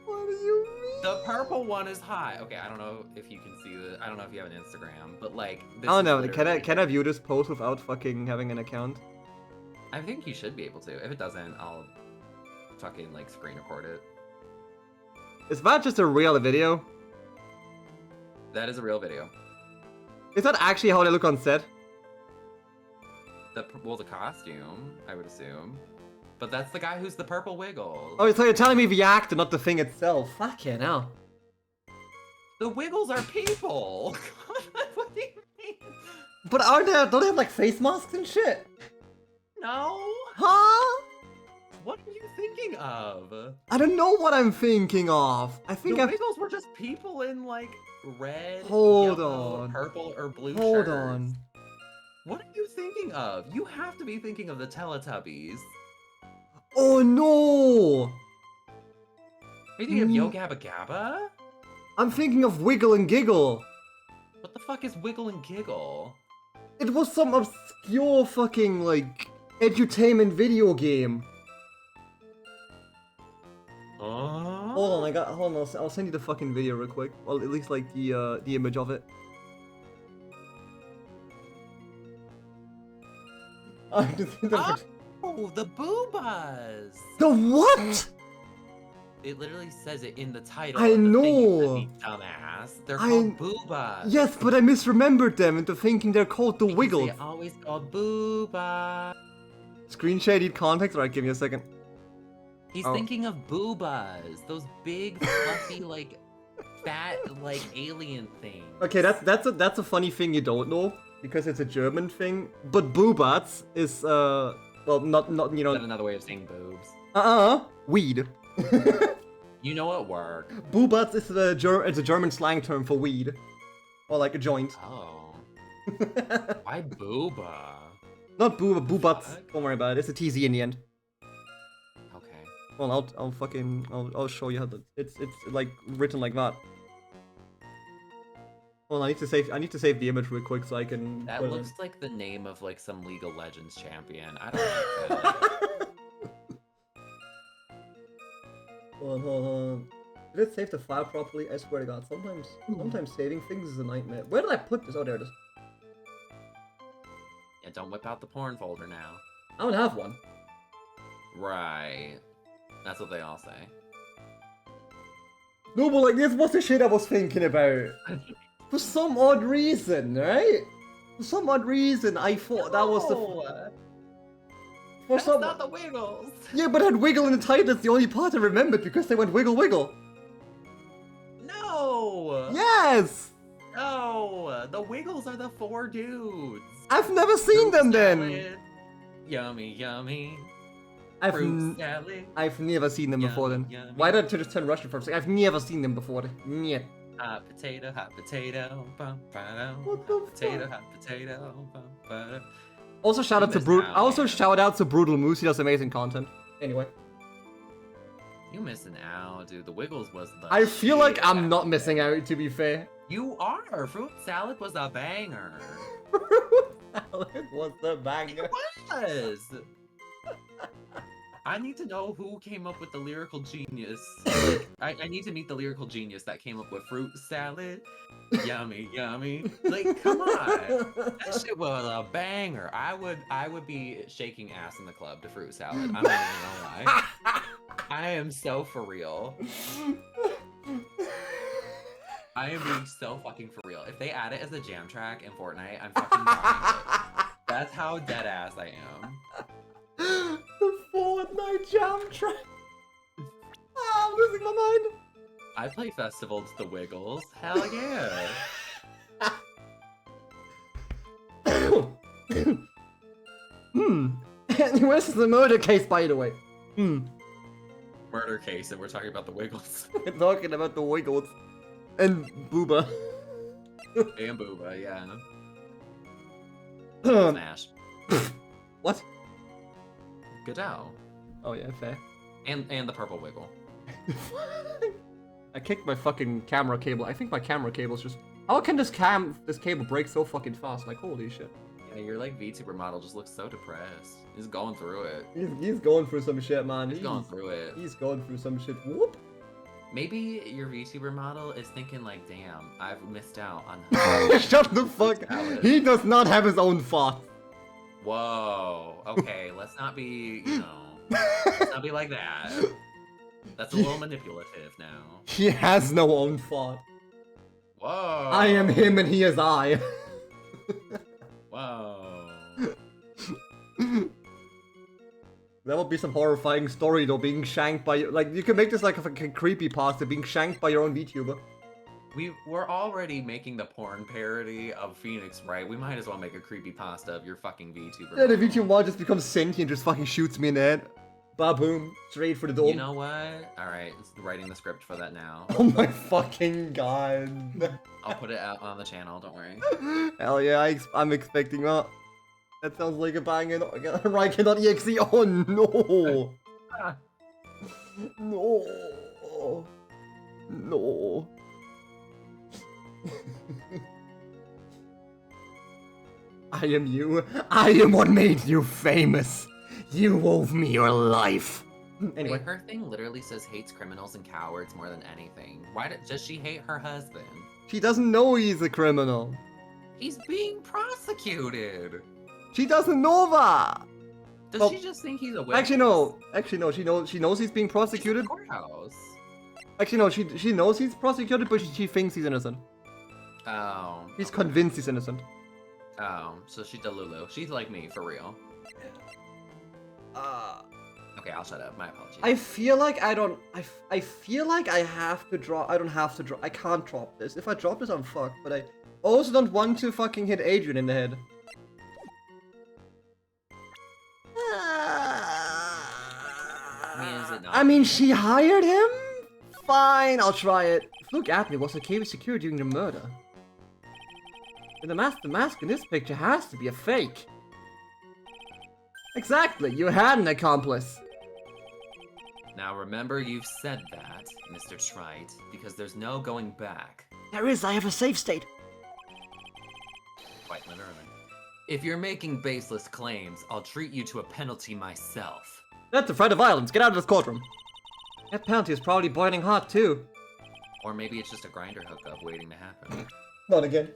What do you mean? The purple one is hot. Okay, I don't know if you can see the. I don't know if you have an Instagram, but like. This Oh is no, literally- can I view this post without fucking having an account? I think you should be able to. If it doesn't, I'll fucking like screen record it. Is that just a real video? That is a real video. Is that actually how they look on set? The costume, I would assume. But that's the guy who's the purple Wiggles. Oh, so you're telling me the actor, not the thing itself. Fucking hell. The Wiggles are people. What do you mean? But don't they have like face masks and shit? No. Huh? What are you thinking of? I don't know what I'm thinking of. I think The I've... Wiggles were just people in like red, Hold yellow, on. purple, or blue Hold shirts. on. What are you thinking of? You have to be thinking of the Teletubbies. Oh no! Are you thinking of Yo Gabba Gabba? I'm thinking of Wiggle and Giggle. What the fuck is Wiggle and Giggle? It was some obscure fucking like edutainment video game. Hold on, hold on. I'll send you the fucking video real quick. Well, at least like the image of it. I just Oh, the Boobas! The what? It literally says it in the title. I of the thing, you know. silly dumbass. They're called Boobas. Yes, but I misremembered them into thinking they're called the Because Wiggles. They always called Booba. Screen shaded context? Alright, give me a second. He's Oh. thinking of Boobas. Those big, fluffy, like, fat, like, alien things. Okay, that's a funny thing you don't know because it's a German thing. But Boobats is well not you know Is that another way of saying boobs? weed. You know what work? Boobats is it's a German slang term for weed, or like a joint. Oh. Why Booba? Not booba, boobats. Fuck. Don't worry about it. It's a TZ in the end. Okay. Well, I'll show you how it's like written like that. Well, I need to save the image real quick so I can. That put it looks like the name of like some League of Legends champion. I don't like that. Hold on. Did it save the file properly? I swear to God, sometimes saving things is a nightmare. Where did I put this? Oh, there it is. Yeah, don't whip out the porn folder now. I don't have one. Right. That's what they all say. No, but like this was the shit I was thinking about. For some odd reason, right? For some odd reason, I thought that was the. For That's some. not the Wiggles. Yeah, but it had wiggle in the title. That's the only part I remembered because they went wiggle wiggle. No. Yes. No. The Wiggles are the 4 dudes. I've never seen them then. Salad. Yummy, yummy. I've never seen them before then. Yummy. Why did I just turn Russian for a second? I've never seen them before. Nyet. Hot potato, hot potato. Bum, ba-dum. What the Hot potato, fuck? hot potato. Bum, ba-dum. Also shout out to shout out to Brutal Moose. He does amazing content. Anyway, You missing out, dude. The Wiggles was the I feel like shit. I'm not missing out. To be fair, You are. Fruit salad was a banger. Salad was the banger. It was. I need to know who came up with the lyrical genius. Like, I need to meet the lyrical genius that came up with fruit salad. Yummy, yummy. Like, come on. That shit was a banger. I would be shaking ass in the club to fruit salad. I'm not even gonna lie. I am so for real. I am being so fucking for real. If they add it as a jam track in Fortnite, I'm fucking dying. That's how dead ass I am. The Fortnite jam track. I'm losing my mind. I play festivals to the Wiggles. Hell yeah. This is the murder case, by the way. Murder case, and we're talking about the Wiggles. We're talking about the Wiggles and Booba. And Booba, yeah. Smash. What? Goodell. Oh yeah, fair. And the purple Wiggle. I kicked my fucking camera cable. I think my camera cable's just. How can this cable break so fucking fast? Like holy shit. Yeah, your like VTuber model just looks so depressed. He's going through it. He's going through some shit, man. He's going through it. He's going through some shit. Whoop. Maybe your VTuber model is thinking like, damn, I've missed out on. Shut the fuck. He does not have his own thoughts. Whoa. Okay, let's not be, let's not be like that. That's a little manipulative now. He has no own thought. Whoa. I am him and he is I. Whoa. That would be some horrifying story though, being shanked by like you can make this like a fucking creepypasta, being shanked by your own VTuber. We're already making the porn parody of Phoenix, right? We might as well make a creepypasta of your fucking VTuber. Yeah, the VTuber mod just becomes sentient and just fucking shoots me in the head. Ba-boom. Straight for the door. You know what? Alright, writing the script for that now. Oh my fucking god. I'll put it out on the channel, don't worry. Hell yeah, I'm expecting that. That sounds like a banger. Rykan.exe. Oh no. No. No. I am you. I am what made you famous. You owe me your life. Anyway. Wait, her thing literally says hates criminals and cowards more than anything. Why does she hate her husband? She doesn't know he's a criminal. He's being prosecuted. She doesn't know that. Does she just think he's a witness? Actually, no. Actually, no. She knows he's being prosecuted. Courthouse. Actually, no. She knows he's prosecuted, but she thinks he's innocent. Oh. She's convinced he's innocent. Oh, so she's Delulu. She's like me, for real. Okay, I'll shut up. My apologies. I feel like I don't. I feel like I have to drop. I don't have to drop. I can't drop this. If I drop this, I'm fucked. But I also don't want to fucking hit Adrian in the head. I mean, she hired him? Fine, I'll try it. Look at me, was the cave secure during the murder? And the mask in this picture has to be a fake. Exactly, you had an accomplice. Now remember you've said that, Mr. Wright, because there's no going back. There is, I have a save state. Quite literally. If you're making baseless claims, I'll treat you to a penalty myself. That's a threat of violence. Get out of this courtroom. That penalty is probably boiling hot, too. Or maybe it's just a grinder hookup waiting to happen. Not again.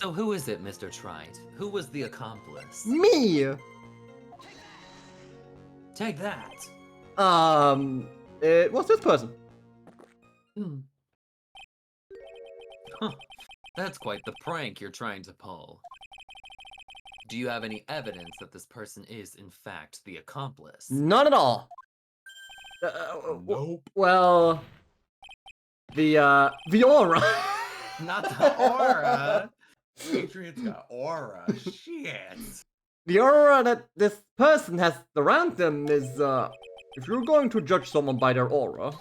So who is it, Mr. Wright? Who was the accomplice? Me! Take that! It was this person. Huh. That's quite the prank you're trying to pull. Do you have any evidence that this person is, in fact, the accomplice? None at all. Nope. Well, the aura. Not the aura! Adrian's got aura. Shit! The aura that this person has around them is, if you're going to judge someone by their aura,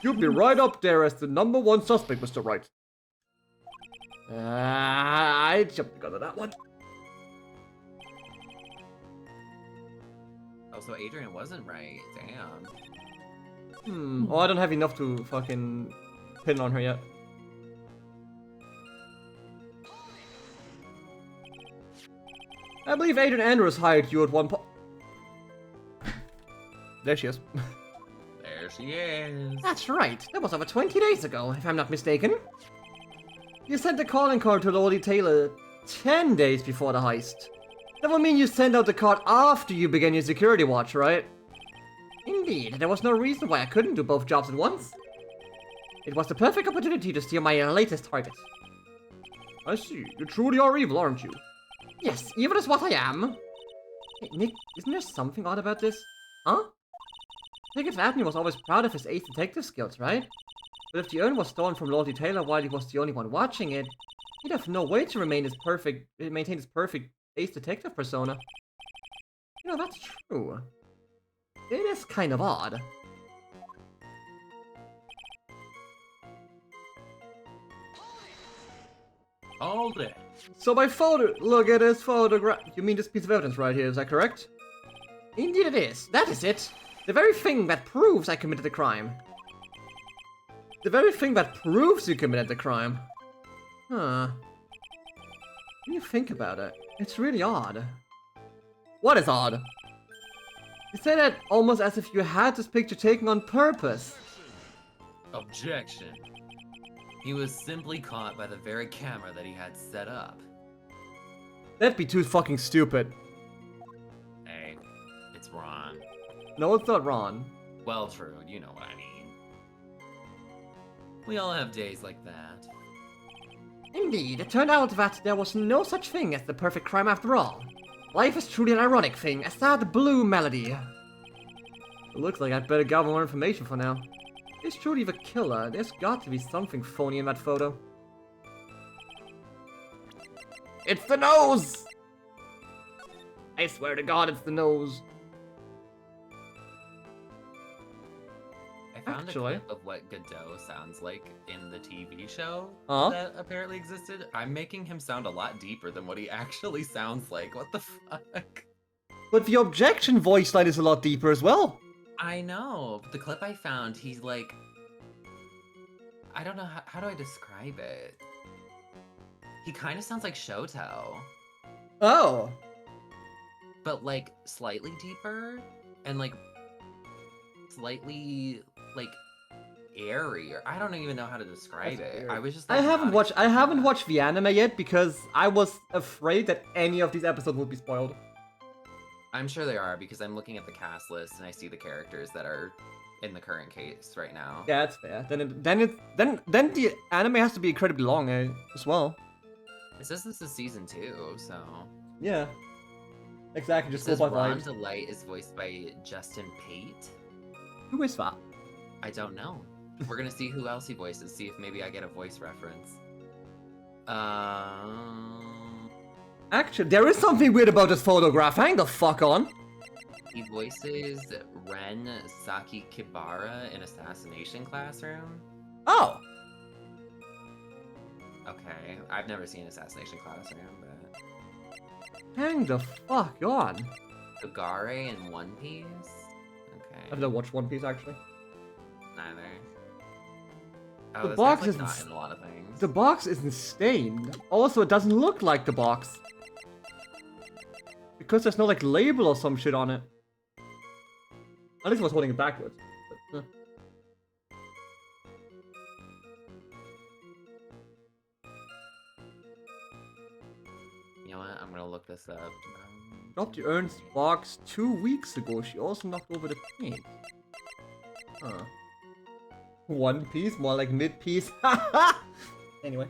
you'll be right up there as the #1 suspect, Mr. Wright. I jumped the gun on that one. Oh, so Adrian wasn't right. Damn. Oh, I don't have enough to fucking pin on her yet. I believe Adrian Andrews hired you at one point. There she is. There she is. That's right. That was over 20 days ago, if I'm not mistaken. You sent a calling card to Lolly Taylor 10 days before the heist. That would mean you sent out the card after you began your security watch, right? Indeed, there was no reason why I couldn't do both jobs at once. It was the perfect opportunity to steal my latest target. I see. You truly are evil, aren't you? Yes, evil is what I am. Hey, Nick, isn't there something odd about this? Huh? Detective Abney was always proud of his ace detective skills, right? But if the urn was stolen from Lolly Taylor while he was the only one watching it, he'd have no way to maintain his perfect ace detective persona. You know, that's true. It is kind of odd. Hold it. So by look at this photograph. You mean this piece of evidence right here, is that correct? Indeed it is. That is it. The very thing that proves I committed the crime. The very thing that proves you committed the crime. Huh. When you think about it, it's really odd. What is odd? You say that almost as if you had this picture taken on purpose. Objection. He was simply caught by the very camera that he had set up. That'd be too fucking stupid. Hey, it's Ron. No, it's not Ron. Well, true, you know what I mean. We all have days like that. Indeed, it turned out that there was no such thing as the perfect crime after all. Life is truly an ironic thing, a sad blue melody. It looks like I'd better gather more information for now. Is truly the killer? There's got to be something phony in that photo. It's the nose! I swear to God, it's the nose. I found Actually. a clip of what Godot sounds like in the TV show Huh? that apparently existed. I'm making him sound a lot deeper than what he actually sounds like. What the fuck? But the objection voice line is a lot deeper as well. I know, but the clip I found, he's like... I don't know, how do I describe it? He kind of sounds like Shoto, Oh. but like slightly deeper and like slightly like airy, or I don't even know how to describe That's it. weird. I was just I like, haven't not watched watched the anime yet because I was afraid that any of these episodes would be spoiled. I'm sure they are because I'm looking at the cast list and I see the characters that are in the current case right now. Yeah, that's fair. Then the anime has to be incredibly long as well. It says this is season 2, so. Yeah. Exactly, It just says go by Ron vibes. Delight is voiced by Justin Pate. Who is that? I don't know. We're gonna see who else he voices, see if maybe I get a voice reference. Actually, there is something weird about this photograph. Hang the fuck on. He voices Ren Sakikibara in Assassination Classroom. Oh. Okay, I've never seen Assassination Classroom, but... Hang the fuck on. Kagare in One Piece? Okay. I've never watched One Piece actually. Neither. The Oh, this box guy's is like not in a lot of things. The box is insane. Also, it doesn't look like the box. Because there's no like label or some shit on it. At least I was holding it backwards. But, You know what? I'm gonna look this up. Dropped the Ernst box 2 weeks ago. She also knocked over the paint. Huh. One piece, more like mid piece. Anyway.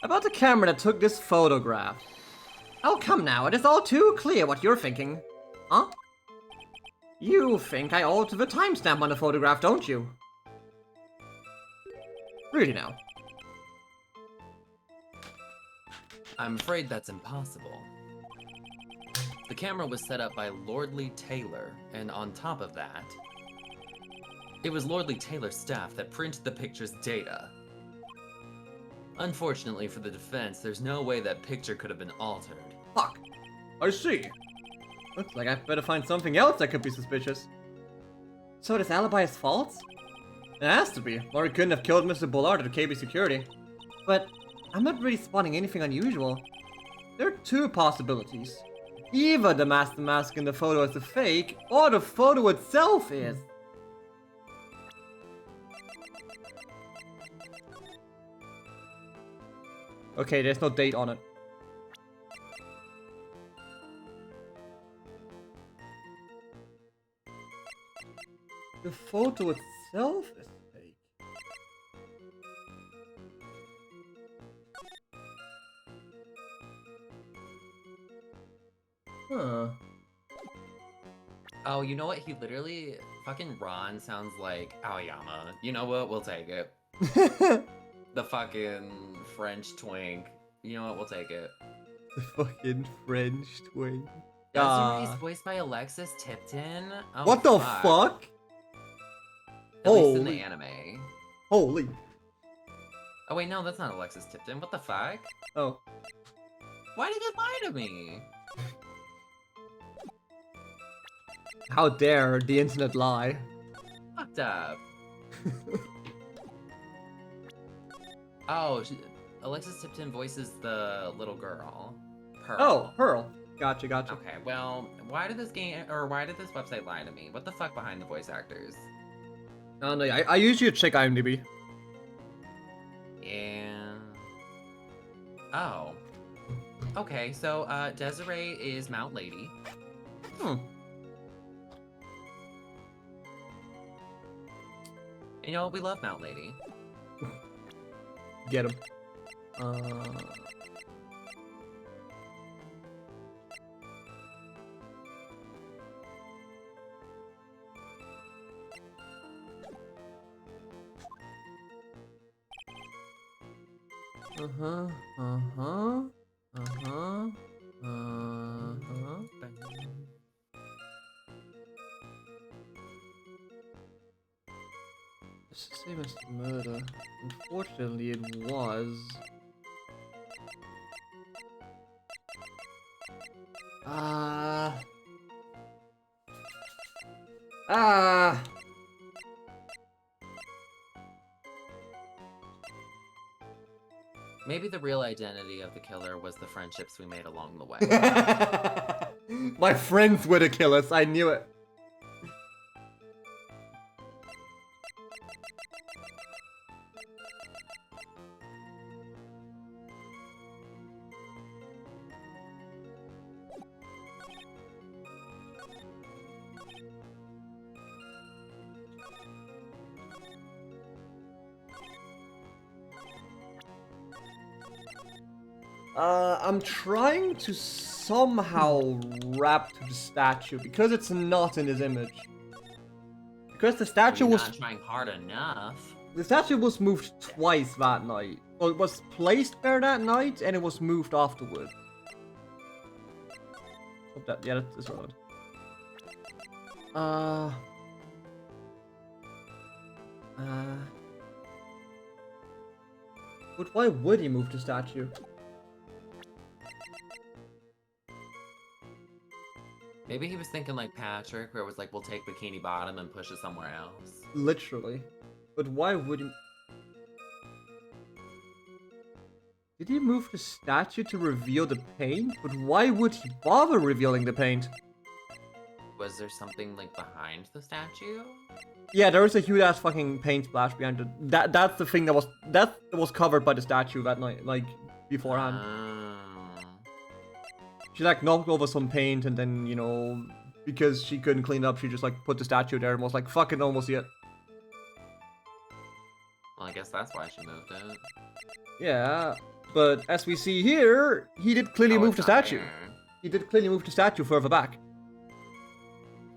About the camera that took this photograph. Oh, come now, it is all too clear what you're thinking. Huh? You think I altered the timestamp on the photograph, don't you? Really now? I'm afraid that's impossible. The camera was set up by Lordly Taylor, and on top of that, it was Lordly Taylor's staff that printed the picture's data. Unfortunately for the defense, there's no way that picture could have been altered. Fuck. I see. Looks like I better find something else that could be suspicious. So this alibi is false? It has to be, or he couldn't have killed Mr. Bullard at KB security. But I'm not really spotting anything unusual. There are two possibilities. Either the master mask in the photo is a fake, or the photo itself is. Okay, there's no date on it. The photo itself is fake. Huh. Oh, you know what? He literally, fucking Ron sounds like Aoyama. You know what? We'll take it. The fucking French twink. You know what? We'll take it. The fucking French twink. Desiree's voiced by Alexis Tipton? Oh, what the fuck? At least in the anime. Holy. Oh wait, no, that's not Alexis Tipton. What the fuck? Oh. Why did it lie to me? How dare the internet lie? Fucked up. Oh, Alexis Tipton voices the little girl. Pearl. Oh, Pearl. Gotcha, gotcha. Okay, well, why did this website lie to me? What the fuck behind the voice actors? No, I usually check IMDb. Yeah. Oh. Okay, so Desiree is Mount Lady. Hmm. You know, we love Mount Lady. Get him. Uh-huh. It's the same as the murder. Unfortunately, it was. Maybe the real identity of the killer was the friendships we made along the way. My friends were the killers, I knew it. I'm trying to somehow wrap to the statue because it's not in his image. Because the statue was not trying hard enough. The statue was moved twice that night. Well, it was placed there that night and it was moved afterwards. Yeah, that's odd. But why would he move the statue? Maybe he was thinking like Patrick, where it was like, we'll take Bikini Bottom and push it somewhere else. Literally. But why would he... Did he move the statue to reveal the paint? But why would he bother revealing the paint? Was there something like behind the statue? Yeah, there was a huge ass fucking paint splash behind it. That's the thing that was covered by the statue that night, like beforehand. She like knocked over some paint and then, you know, because she couldn't clean it up, she just like put the statue there and was like, fucking almost see it. Well, I guess that's why she moved it. Yeah, but as we see here, he did clearly move the statue. There. He did clearly move the statue further back.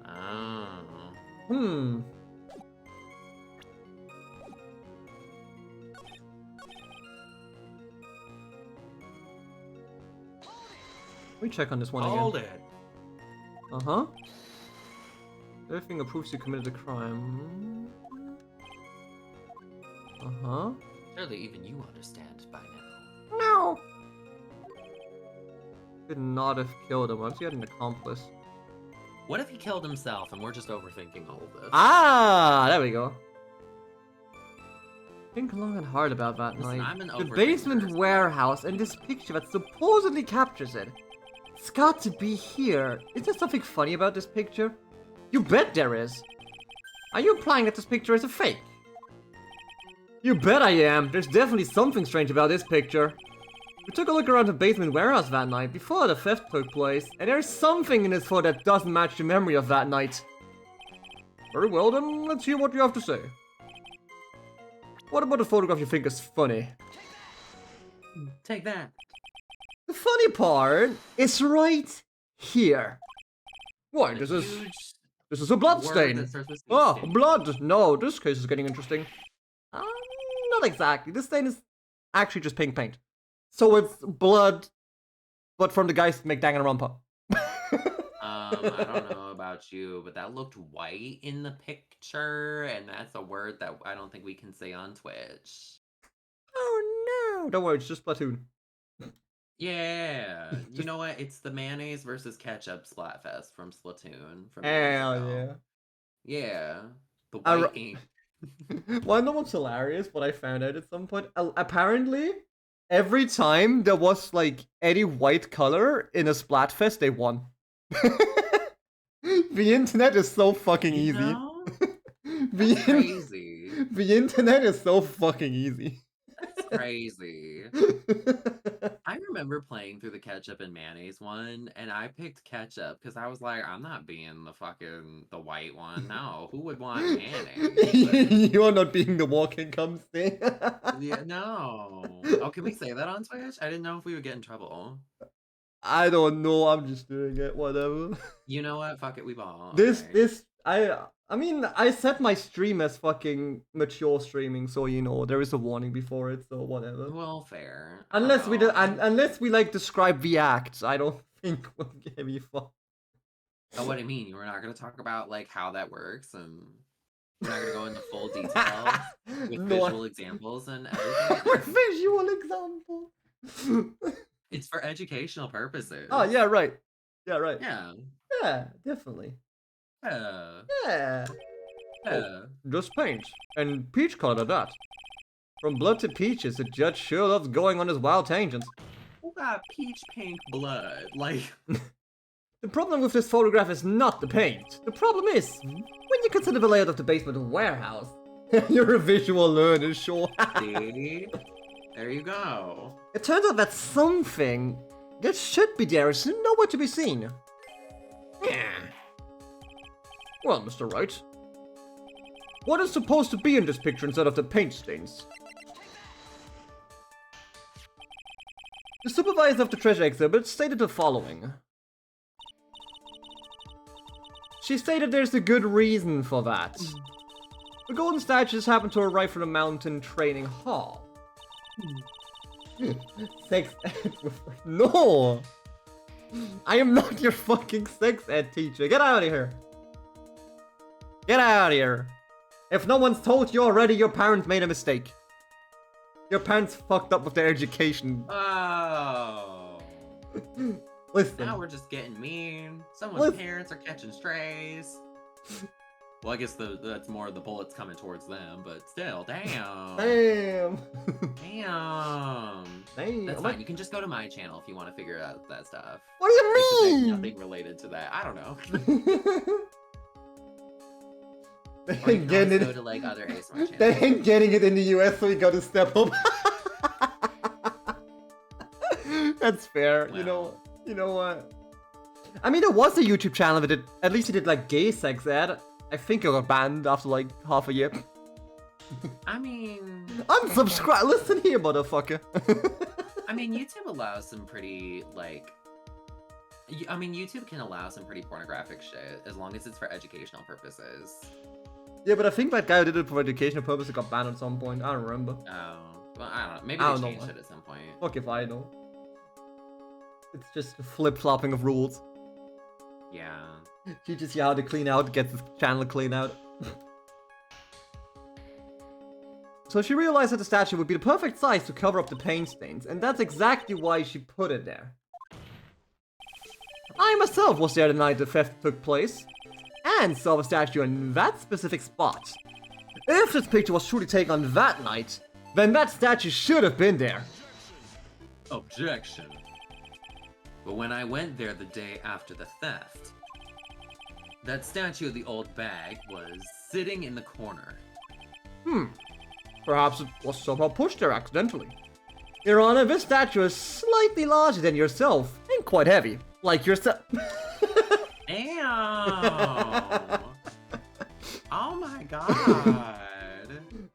Oh. Let me check on this one Hold again. it. Uh-huh. Everything proves you committed a crime. Uh-huh. Surely even you understand by now. No! Could not have killed him. Once he had an accomplice. What if he killed himself and we're just overthinking all of this? Ah! There we go. Think long and hard about that Listen, night. I'm an The overthinker, basement so- warehouse and this picture that supposedly captures it. It's got to be here. Is there something funny about this picture? You bet there is. Are you implying that this picture is a fake? You bet I am. There's definitely something strange about this picture. We took a look around the basement warehouse that night before the theft took place, and there's something in this photo that doesn't match the memory of that night. Very well then, let's hear what you have to say. What about the photograph you think is funny? Take that. The funny part is right here. Why, this is a blood stain. Oh, blood! No, this case is getting interesting. Not exactly. This stain is actually just pink paint. So it's blood, but from the guys that make Danganronpa. I don't know about you, but that looked white in the picture, and that's a word that I don't think we can say on Twitch. Oh no! Don't worry, it's just Platoon. Yeah, you know what? It's the mayonnaise versus ketchup Splatfest from Splatoon. From Hell yeah. Yeah, the I white ink. Well, I know what's hilarious, what I found out at some point. Apparently, every time there was like any white color in a Splatfest, they won. The internet is so fucking easy. Know? That's crazy. The internet is so fucking easy. That's crazy. I remember playing through the ketchup and mayonnaise one, and I picked ketchup because I was like, I'm not being the white one. No, who would want mayonnaise? You're not being the walking cum thing. Yeah, no. Oh, can we say that on Twitch? I didn't know if we would get in trouble. I don't know. I'm just doing it. Whatever. You know what? Fuck it. We ball. I mean, I set my stream as fucking mature streaming, so you know there is a warning before it, so whatever. Well, fair. Unless we like describe the acts, I don't think we'll get any fun. Oh, what do you mean? We're not gonna talk about like how that works, and we're not gonna go into full detail with visual examples and everything. With visual example. It's for educational purposes. Oh yeah, right. Yeah, right. Yeah. Yeah, definitely. Yeah. Yeah. Yeah. Oh, just paint. And peach color at that. From blood to peaches, the judge sure loves going on his wild tangents. Who got peach pink blood? Like, The problem with this photograph is not the paint. The problem is, when you consider the layout of the basement warehouse, you're a visual learner, sure. see? There you go. It turns out that something that should be there is nowhere to be seen. Yeah. Well, Mr. Wright, what is supposed to be in this picture instead of the paint stains? The supervisor of the treasure exhibit stated the following. She stated there's a good reason for that. The golden statues happened to arrive from the mountain training hall. Sex ed with... No! I am not your fucking sex ed teacher. Get out of here. Get out of here. If no one's told you already, your parents made a mistake. Your parents fucked up with their education. Oh. Listen. Now we're just getting mean. Someone's parents are catching strays. Well, I guess that's more the bullets coming towards them, but still, damn. Damn. Damn. Damn. That's fine. You can just go to my channel if you want to figure out that stuff. What do you Except there's mean? nothing related to that. I don't know. They Or you ain't can getting always go it. to like other ASMR channels. They ain't getting it in the US, so we gotta step up. That's fair. Well. You know what? I mean, there was a YouTube channel that did, at least he did like gay sex ed. I think it got banned after like half a year. I mean, Unsubscribe. Listen here, motherfucker. I mean, YouTube allows some pretty like. I mean, YouTube can allow some pretty pornographic shit as long as it's for educational purposes. Yeah, but I think that guy who did it for educational purposes got banned at some point. I don't remember. Oh, well, I don't know. Maybe I they don't know changed what. it at some point. Fuck if I know. It's just flip-flopping of rules. Yeah. Teaches you how to clean out, gets his channel clean out. So she realized that the statue would be the perfect size to cover up the paint stains, and that's exactly why she put it there. I myself was there the night the theft took place, and saw the statue in that specific spot. If this picture was truly taken on that night, then that statue should have been there. Objection. But when I went there the day after the theft, that statue of the old bag was sitting in the corner. Perhaps it was somehow pushed there accidentally. Your Honor, this statue is slightly larger than yourself, and quite heavy. Like yourself. Damn! Oh my god!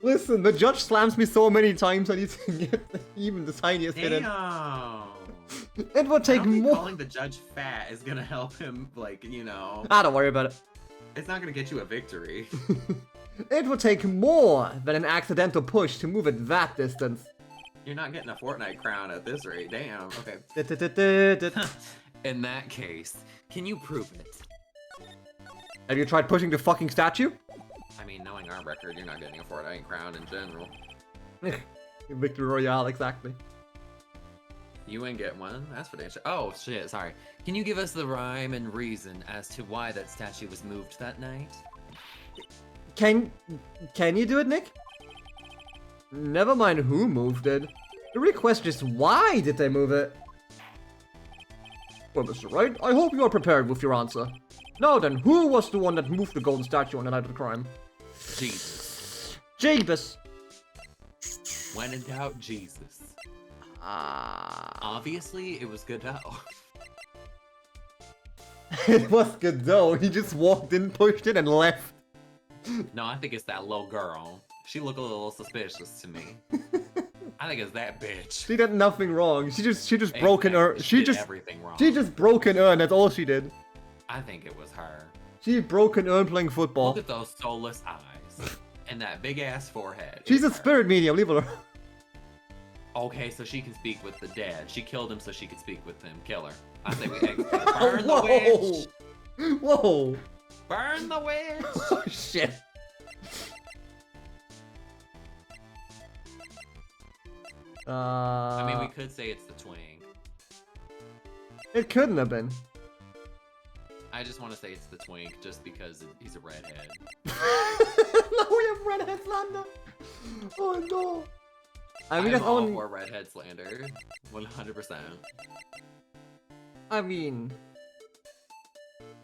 Listen, the judge slams me so many times I need to get even the tiniest hit in. Damn! It would I take don't think more. calling the judge fat is gonna help him, like, you know. Don't worry about it. It's not gonna get you a victory. It would take more than an accidental push to move it that distance. You're not getting a Fortnite crown at this rate. Damn. Okay. In that case, can you prove it? Have you tried pushing the fucking statue? I mean, knowing our record, you're not getting a Fortnite crown in general. Victory Royale, exactly. You ain't get one. That's for damn sure. Oh shit, sorry. Can you give us the rhyme and reason as to why that statue was moved that night? Can you do it, Nick? Never mind who moved it. The real question is why did they move it? Well, Mr. Wright, I hope you are prepared with your answer. Now then, who was the one that moved the golden statue on the night of the crime? Jesus. Jeebus. When in doubt, Jesus. Obviously, it was Godot. It was Godot. He just walked in, pushed it, and left. No, I think it's that little girl. She looked a little suspicious to me. I think it's that bitch. She did nothing wrong. She just broke an urn. She did everything wrong. She just broke an urn. That's all she did. I think it was her. She broke an urn playing football. Look at those soulless eyes and that big ass forehead. She's a It's her. spirit medium. Leave her alone. Okay, so she can speak with the dead. She killed him so she could speak with him. Kill her. I say we execute her. Burn the witch! Whoa! Burn the witch! Oh shit! I mean, we could say it's the twink. It couldn't have been. I just want to say it's the twink just because he's a redhead. No, we have redhead slander. Oh no! I mean, I'm that's all only. for redhead slander. 100%. I mean,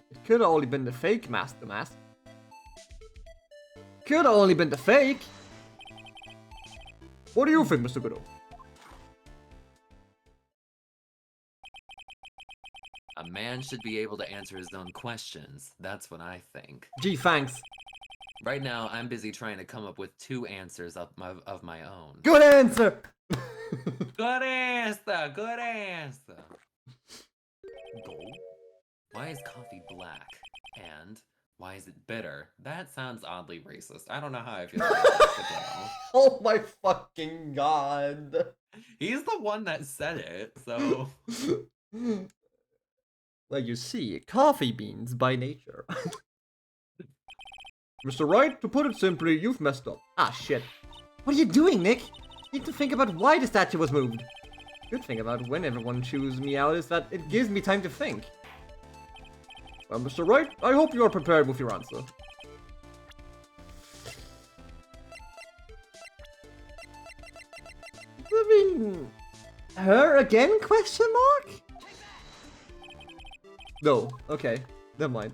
it could have only been the fake master mask. Could have only been the fake. What do you think, Mr. Godot? A man should be able to answer his own questions. That's what I think. Gee, thanks. Right now, I'm busy trying to come up with 2 answers of my own. Good answer. Good answer! Good answer! Gold? Why is coffee black? And why is it bitter? That sounds oddly racist. I don't know how I feel about that. Oh my fucking god. He's the one that said it, so... Well, you see, coffee beans by nature. Mr. Wright, to put it simply, you've messed up. Ah, shit. What are you doing, Nick? You need to think about why the statue was moved. Good thing about when everyone chews me out is that it gives me time to think. Well, Mr. Wright, I hope you are prepared with your answer. mean, her again? Question mark? No. Okay. Never mind.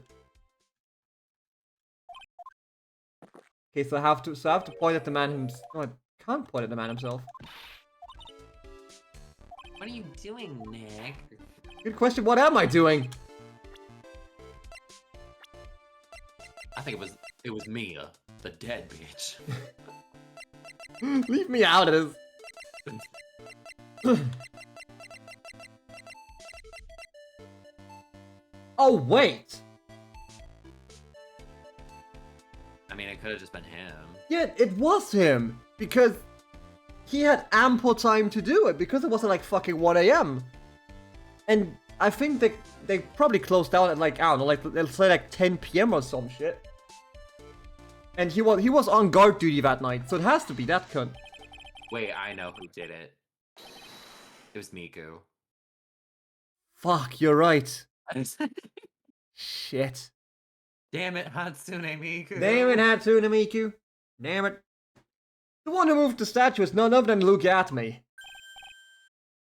Okay, so I have to point at the man himself. No, I can't point at the man himself. What are you doing, Nick? Good question. What am I doing? I think it was Mia, the dead bitch. Leave me out of this. Oh, wait. I mean, it could have just been him. Yeah, it was him. Because he had ample time to do it. Because it wasn't like fucking 1 a.m. And I think they probably closed down at like, I don't know, like, let's say like 10 p.m. or some shit. And he was on guard duty that night. So it has to be that cunt. Wait, I know who did it. It was Miku. Fuck, you're right. Shit. Damn it, Hatsune Miku. Damn it, Hatsune Miku. Damn it. The one who moved the statue is none other than Luke Atme.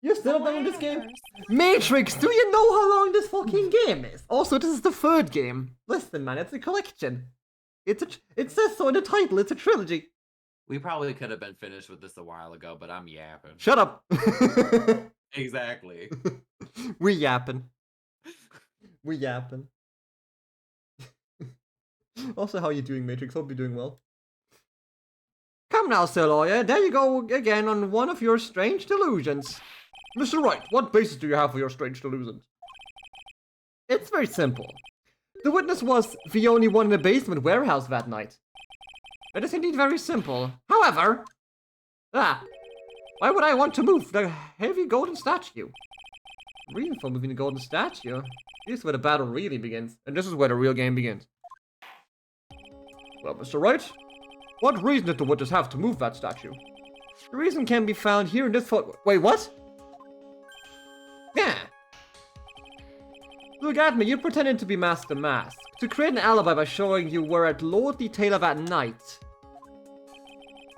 You're still done with this game? Matrix, do you know how long this fucking game is? Also, this is the third game. Listen, man, it's a collection. It says so in the title, it's a trilogy. We probably could have been finished with this a while ago, but I'm yapping. Shut up. Exactly. We yapping. We yapping. Also, how you doing, Matrix? Hope you're doing well. Come now, Sir Lawyer. There you go again on one of your strange delusions. Mr. Wright, what basis do you have for your strange delusions? It's very simple. The witness was the only one in the basement warehouse that night. It is indeed very simple. However... why would I want to move the heavy golden statue? Reason for moving the golden statue? This is where the battle really begins. And this is where the real game begins. Well, Mr. Wright, what reason did the witness have to move that statue? The reason can be found here in this photo. Wait, what? Yeah. Look at me, you pretended to be Master Mask to create an alibi by showing you were at Lord Taylor that night.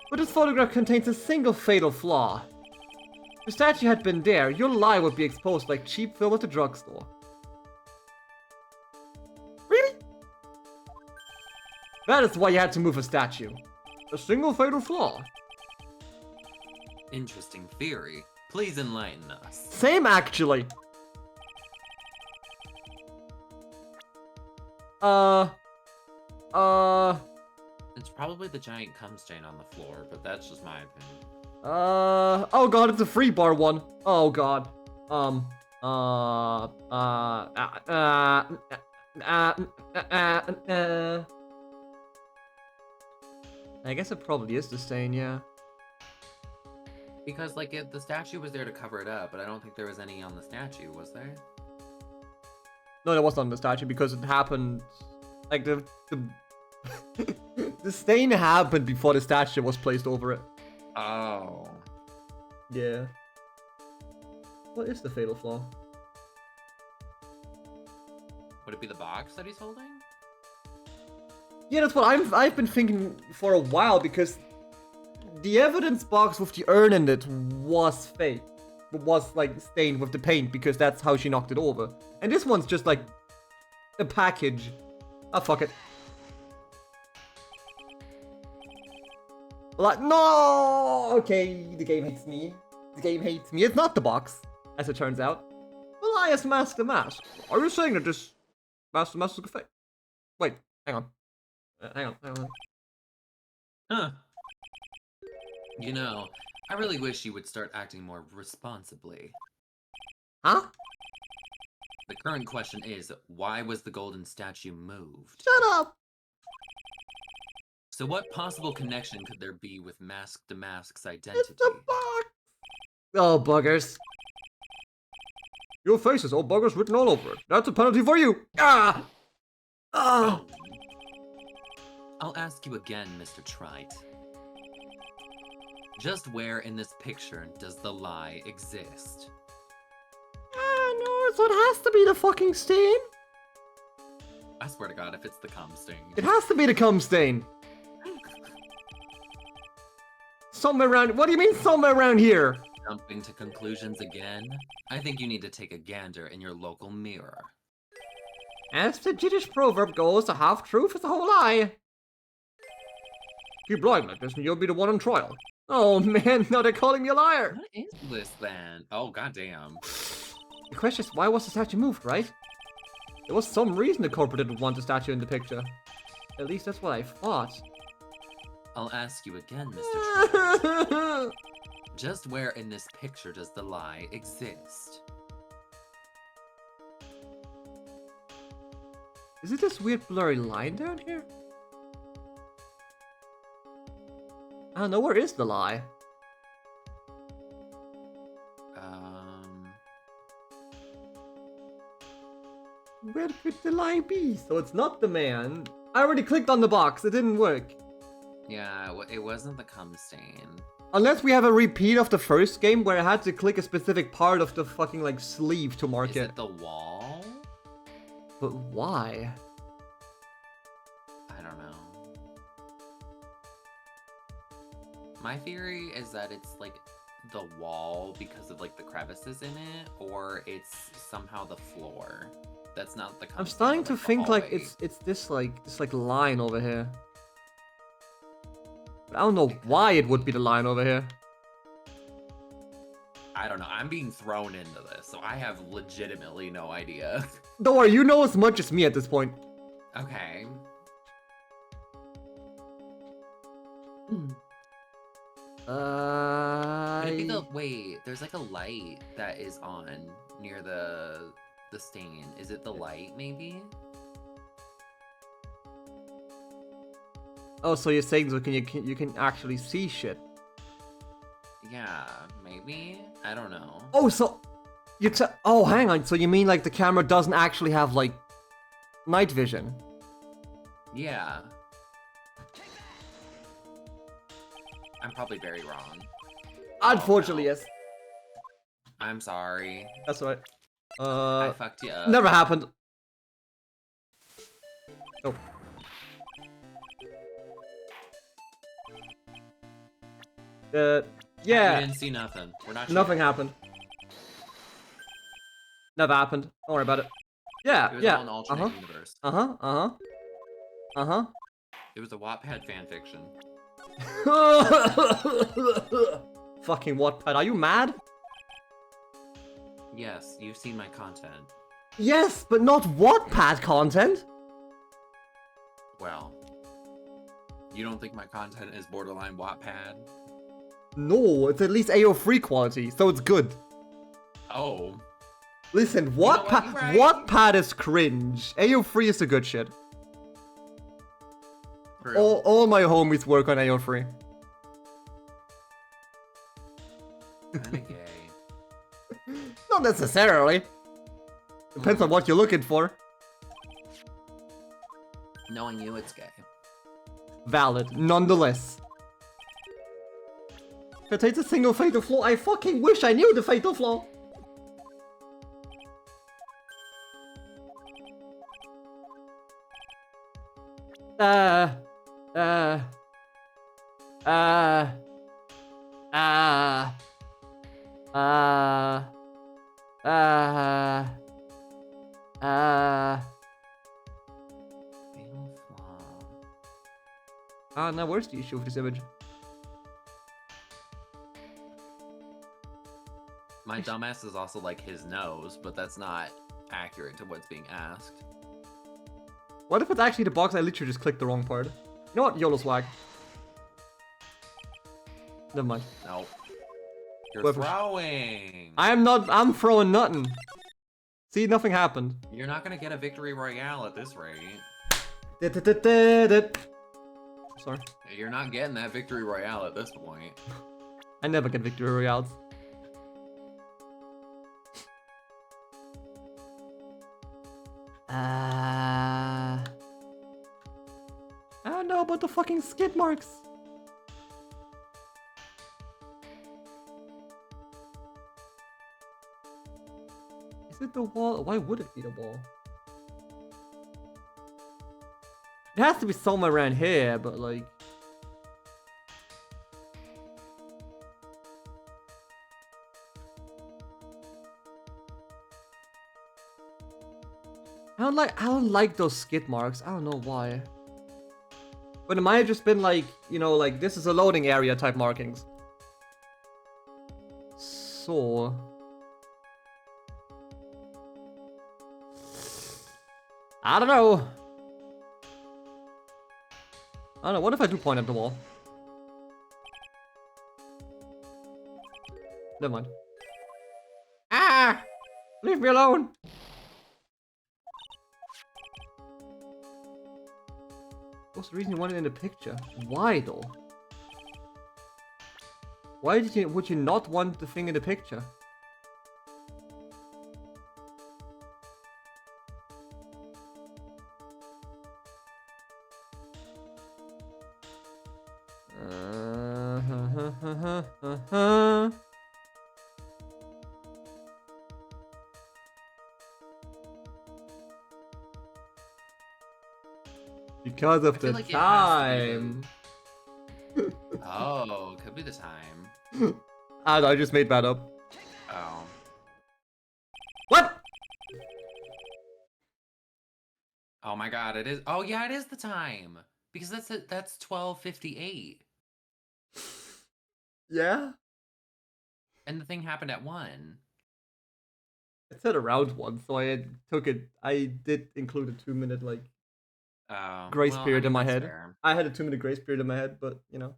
But this photograph contains a single fatal flaw. If the statue had been there, your lie would be exposed like cheap film at the drugstore. Really? That is why you had to move a statue. A single fatal flaw. Interesting theory. Please enlighten us. Same, actually. It's probably the giant cum stain on the floor, but that's just my opinion. Oh god, it's a free bar one. Oh god. I guess it probably is the stain, yeah. Because, like, the statue was there to cover it up, but I don't think there was any on the statue, was there? No, there wasn't on the statue because it happened... Like, the the stain happened before the statue was placed over it. Oh. Yeah. What is the fatal flaw? Would it be the box that he's holding? Yeah, that's what I've been thinking for a while, because the evidence box with the urn in it was fake. It was, like, stained with the paint, because that's how she knocked it over. And this one's just, like, a package. Ah, fuck it. Like, no! Okay, the game hates me. The game hates me. It's not the box, as it turns out. Elias Master Mask. Are you saying that this Master Mask is a fake? Wait, hang on. Hang on. Huh. You know, I really wish you would start acting more responsibly. Huh? The current question is, why was the golden statue moved? Shut up! So what possible connection could there be with Mask to Mask's identity? It's the box! Oh, buggers. Your face is all buggers written all over it. That's a penalty for you! Ah! Ah! I'll ask you again, Mr. Trite. Just where in this picture does the lie exist? No, so it has to be the fucking stain. I swear to God, if it's the cum stain. It has to be the cum stain. Somewhere around... What do you mean somewhere around here? jumping to conclusions again? I think you need to take a gander in your local mirror. As the Yiddish proverb goes, a half-truth is a whole lie. Keep lying like this and you'll be the one on trial. Oh man, now they're calling me a liar. What is this then? Oh, goddamn. The question is, why was the statue moved, right? There was some reason the corporate didn't want the statue in the picture. At least that's what I thought. I'll ask you again, Mr. Trent. Just where in this picture does the lie exist? Is it this weird blurry line down here? I don't know, where is the lie? Where could the lie be? So it's not the man. I already clicked on the box, it didn't work. Yeah, it wasn't the cum stain. Unless we have a repeat of the first game where I had to click a specific part of the fucking like sleeve to mark Is it. it the wall? But why? I don't know. My theory is that it's like the wall because of like the crevices in it, or it's somehow the floor. That's not the. I'm starting to think like hallway. it's this line over here. But I don't know why it would be the line over here. I don't know. I'm being thrown into this, so I have legitimately no idea. Don't worry, you know as much as me at this point. Okay. Could it be the wait? There's like a light that is on near the stain. Is it the light? Maybe. Oh, so you're saying so you can actually see shit? Yeah, maybe. I don't know. Oh, so oh, hang on. So you mean like the camera doesn't actually have like night vision? Yeah. I'm probably very wrong. Unfortunately, Oh, no. yes. I'm sorry. That's right. I fucked you up. Never happened. Oh. We Yeah. didn't see nothing. We're not. Nothing cheating. happened. Never happened. Don't worry about it. Yeah, It was yeah. all an alternate universe. It was a Wattpad fanfiction. Fucking Wattpad, are you mad? Yes, you've seen my content. Yes, but not Wattpad content. Well, you don't think my content is borderline Wattpad? No, it's at least AO3 quality, so it's good. Oh. Listen, know what, Wattpad, you're right. Wattpad is cringe. AO3 is the good shit. True. All my homies work on AO3. Kinda gay. Not necessarily. Depends on what you're looking for. Knowing you, it's gay. Valid, nonetheless. Contains a single fatal flaw. I fucking wish I knew the fatal flaw. Fatal flaw. Now where's the issue with this image? My dumbass is also like his nose, but that's not accurate to what's being asked. What if it's actually the box I literally just clicked the wrong part? You know what? YOLO swag. Never mind. Nope. You're Whoever- throwing! I'm throwing nothing. See, nothing happened. You're not gonna get a victory royale at this rate. Sorry. You're not getting that victory royale at this point. I never get victory royales. I don't know about the fucking skid marks. Is it the wall? Why would it be the wall? It has to be somewhere around here, but like... I don't like those skid marks. I don't know why. But it might have just been like, you know, like this is a loading area type markings. So I don't know. I don't know, what if I do point at the wall? Never mind. Ah! Leave me alone! What's the reason you wanted it in the picture? Why though? Why would you not want the thing in the picture? Because of the like time. Oh, could be the time. I just made that up. Oh. What? Oh my god, it is. Oh yeah, it is the time. Because that's 12:58. Yeah? And the thing happened at 1. It said around 1, so I did include a 2-minute like grace period in my head. Fair. I had a 2-minute grace period in my head, but you know.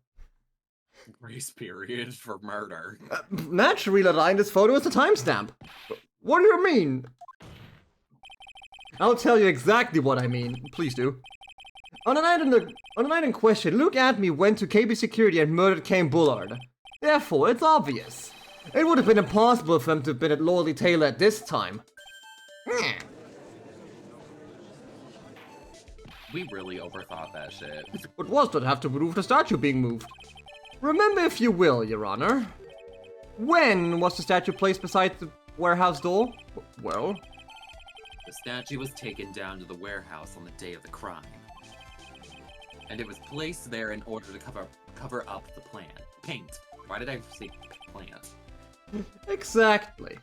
Grace period for murder. Naturally, the line in this photo is a timestamp. What do you mean? I'll tell you exactly what I mean. Please do. On the night in question, Luke Atme went to KB Security and murdered Kane Bullard. Therefore, it's obvious. It would have been impossible for him to have been at Lordly Taylor at this time. We really overthought that shit. But was not have to prove the statue being moved. Remember if you will, Your Honor. When was the statue placed beside the warehouse door? Well... The statue was taken down to the warehouse on the day of the crime. And it was placed there in order to cover up the paint. Why did I say plant? Exactly.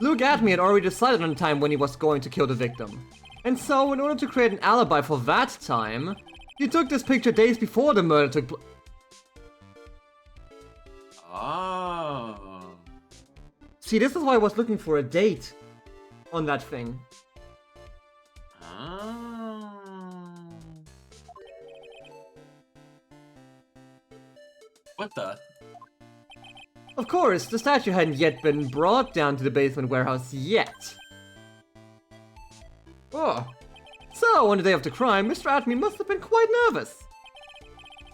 Luke Atme had already decided on the time when he was going to kill the victim. And so, in order to create an alibi for that time, he took this picture days before the murder took place. Oh. See, this is why I was looking for a date on that thing. Oh. What the? Of course, the statue hadn't yet been brought down to the basement warehouse yet. Oh. So, on the day of the crime, Mr. Atme must have been quite nervous.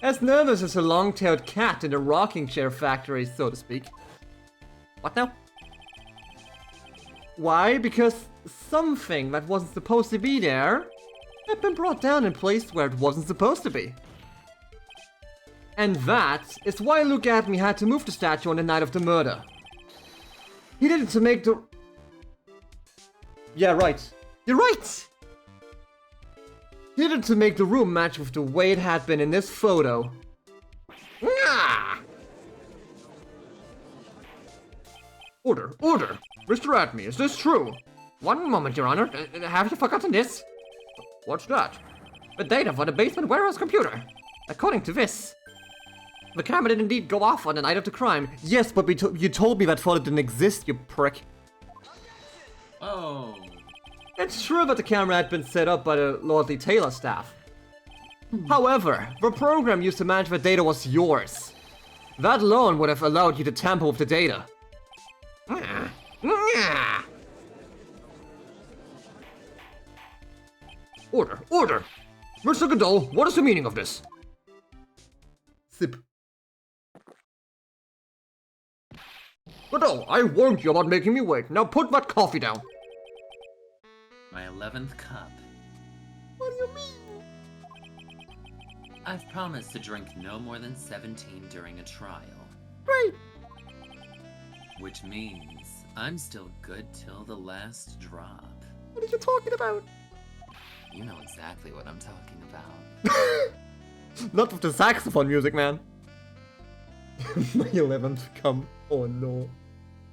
As nervous as a long-tailed cat in a rocking chair factory, so to speak. What now? Why? Because something that wasn't supposed to be there had been brought down and placed where it wasn't supposed to be. And that is why Luke Atme had to move the statue on the night of the murder. He did it to make the... Yeah, right. You're right! He did it to make the room match with the way it had been in this photo. Ah! Order, order! Mr. Atme, is this true? One moment, Your Honor. Have you forgotten this? What's that? The data for the basement warehouse computer. According to this, the camera did indeed go off on the night of the crime. Yes, but you told me that photo didn't exist, you prick. Oh. It's true that the camera had been set up by the Lordly Taylor staff. However, the program used to manage the data was yours. That alone would have allowed you to tamper with the data. Order, order! Mr. Godot, what is the meaning of this? Sip. Godot, I warned you about making me wait. Now put that coffee down. My 11th cup. What do you mean? I've promised to drink no more than 17 during a trial. Great. Which means I'm still good till the last drop. What are you talking about? You know exactly what I'm talking about. Not with the saxophone music, man. My 11th come. Oh no.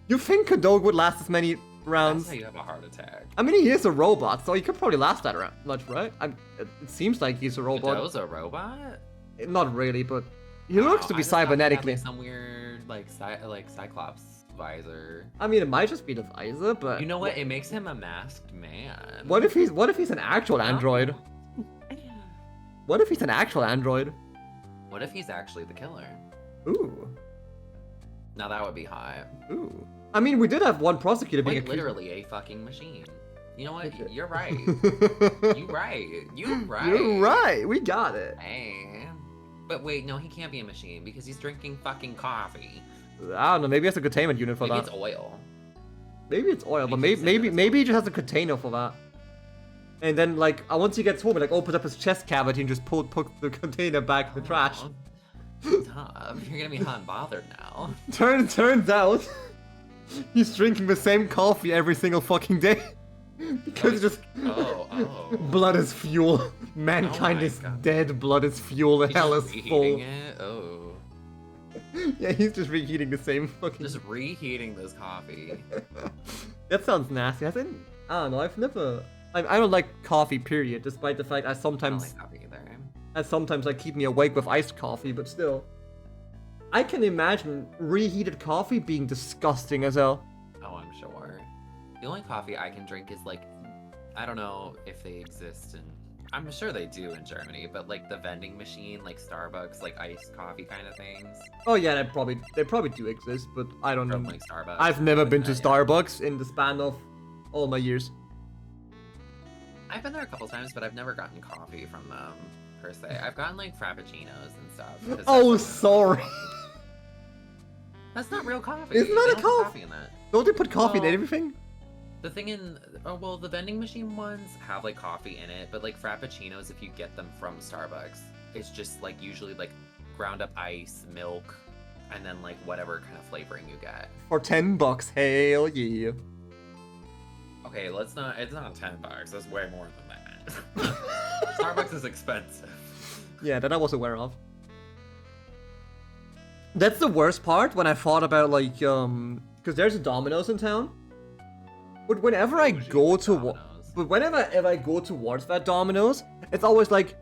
You think Godot would last as many rounds. That's how you have a heart attack. I mean, he is a robot, so he could probably last that much, right? It seems like he's a robot. Godot's a robot? Not really, but he looks to be cybernetically. Like some weird, like Cyclops visor. I mean, it might just be the visor, but you know what? It makes him a masked man. What if he's an actual android? What if he's an actual android? What if he's actually the killer? Ooh. Now that would be hot. Ooh. I mean, we did have one prosecutor being accused. Literally a fucking machine. You know what? You're right. You're right. You're right. You're right. We got it. Hey. But wait, no, he can't be a machine because he's drinking fucking coffee. I don't know. Maybe he has a containment unit for that. Maybe it's oil. Maybe it's oil, but maybe he just has a container for that. And then, like, once he gets home, he like opens up his chest cavity and just puts the container back in the trash. Stop. You're gonna be hot and bothered now. Turns out, he's drinking the same coffee every single fucking day. Because just blood is fuel. Mankind is dead. Blood is fuel. The hell is full. It? Oh. Yeah, he's just reheating the same fucking. Just reheating this coffee. That sounds nasty. I don't know. I've never. I don't like coffee. Period. Despite the fact I sometimes. I don't like coffee either. Sometimes like keep me awake with iced coffee, but still. I can imagine reheated coffee being disgusting as hell. Oh, I'm sure. The only coffee I can drink is like, I don't know if they exist in, I'm sure they do in Germany, but like the vending machine, like Starbucks, like iced coffee kind of things. Oh yeah, they probably do exist, but I don't know. Like Starbucks. I've never been to Starbucks in the span of all my years. I've been there a couple times, but I've never gotten coffee from them per se. I've gotten like frappuccinos and stuff. Oh, sorry. That's not real coffee. It's not a coffee in that. Don't they put coffee in everything? The thing the vending machine ones have like coffee in it, but like frappuccinos, if you get them from Starbucks, it's just like usually like ground up ice, milk, and then like whatever kind of flavoring you get. For $10, hell yeah. Okay, it's not $10. That's way more than that. Starbucks is expensive. Yeah, that I was aware of. That's the worst part when I thought about like because there's a Domino's in town. But whenever I go to whenever I go towards that Domino's, it's always like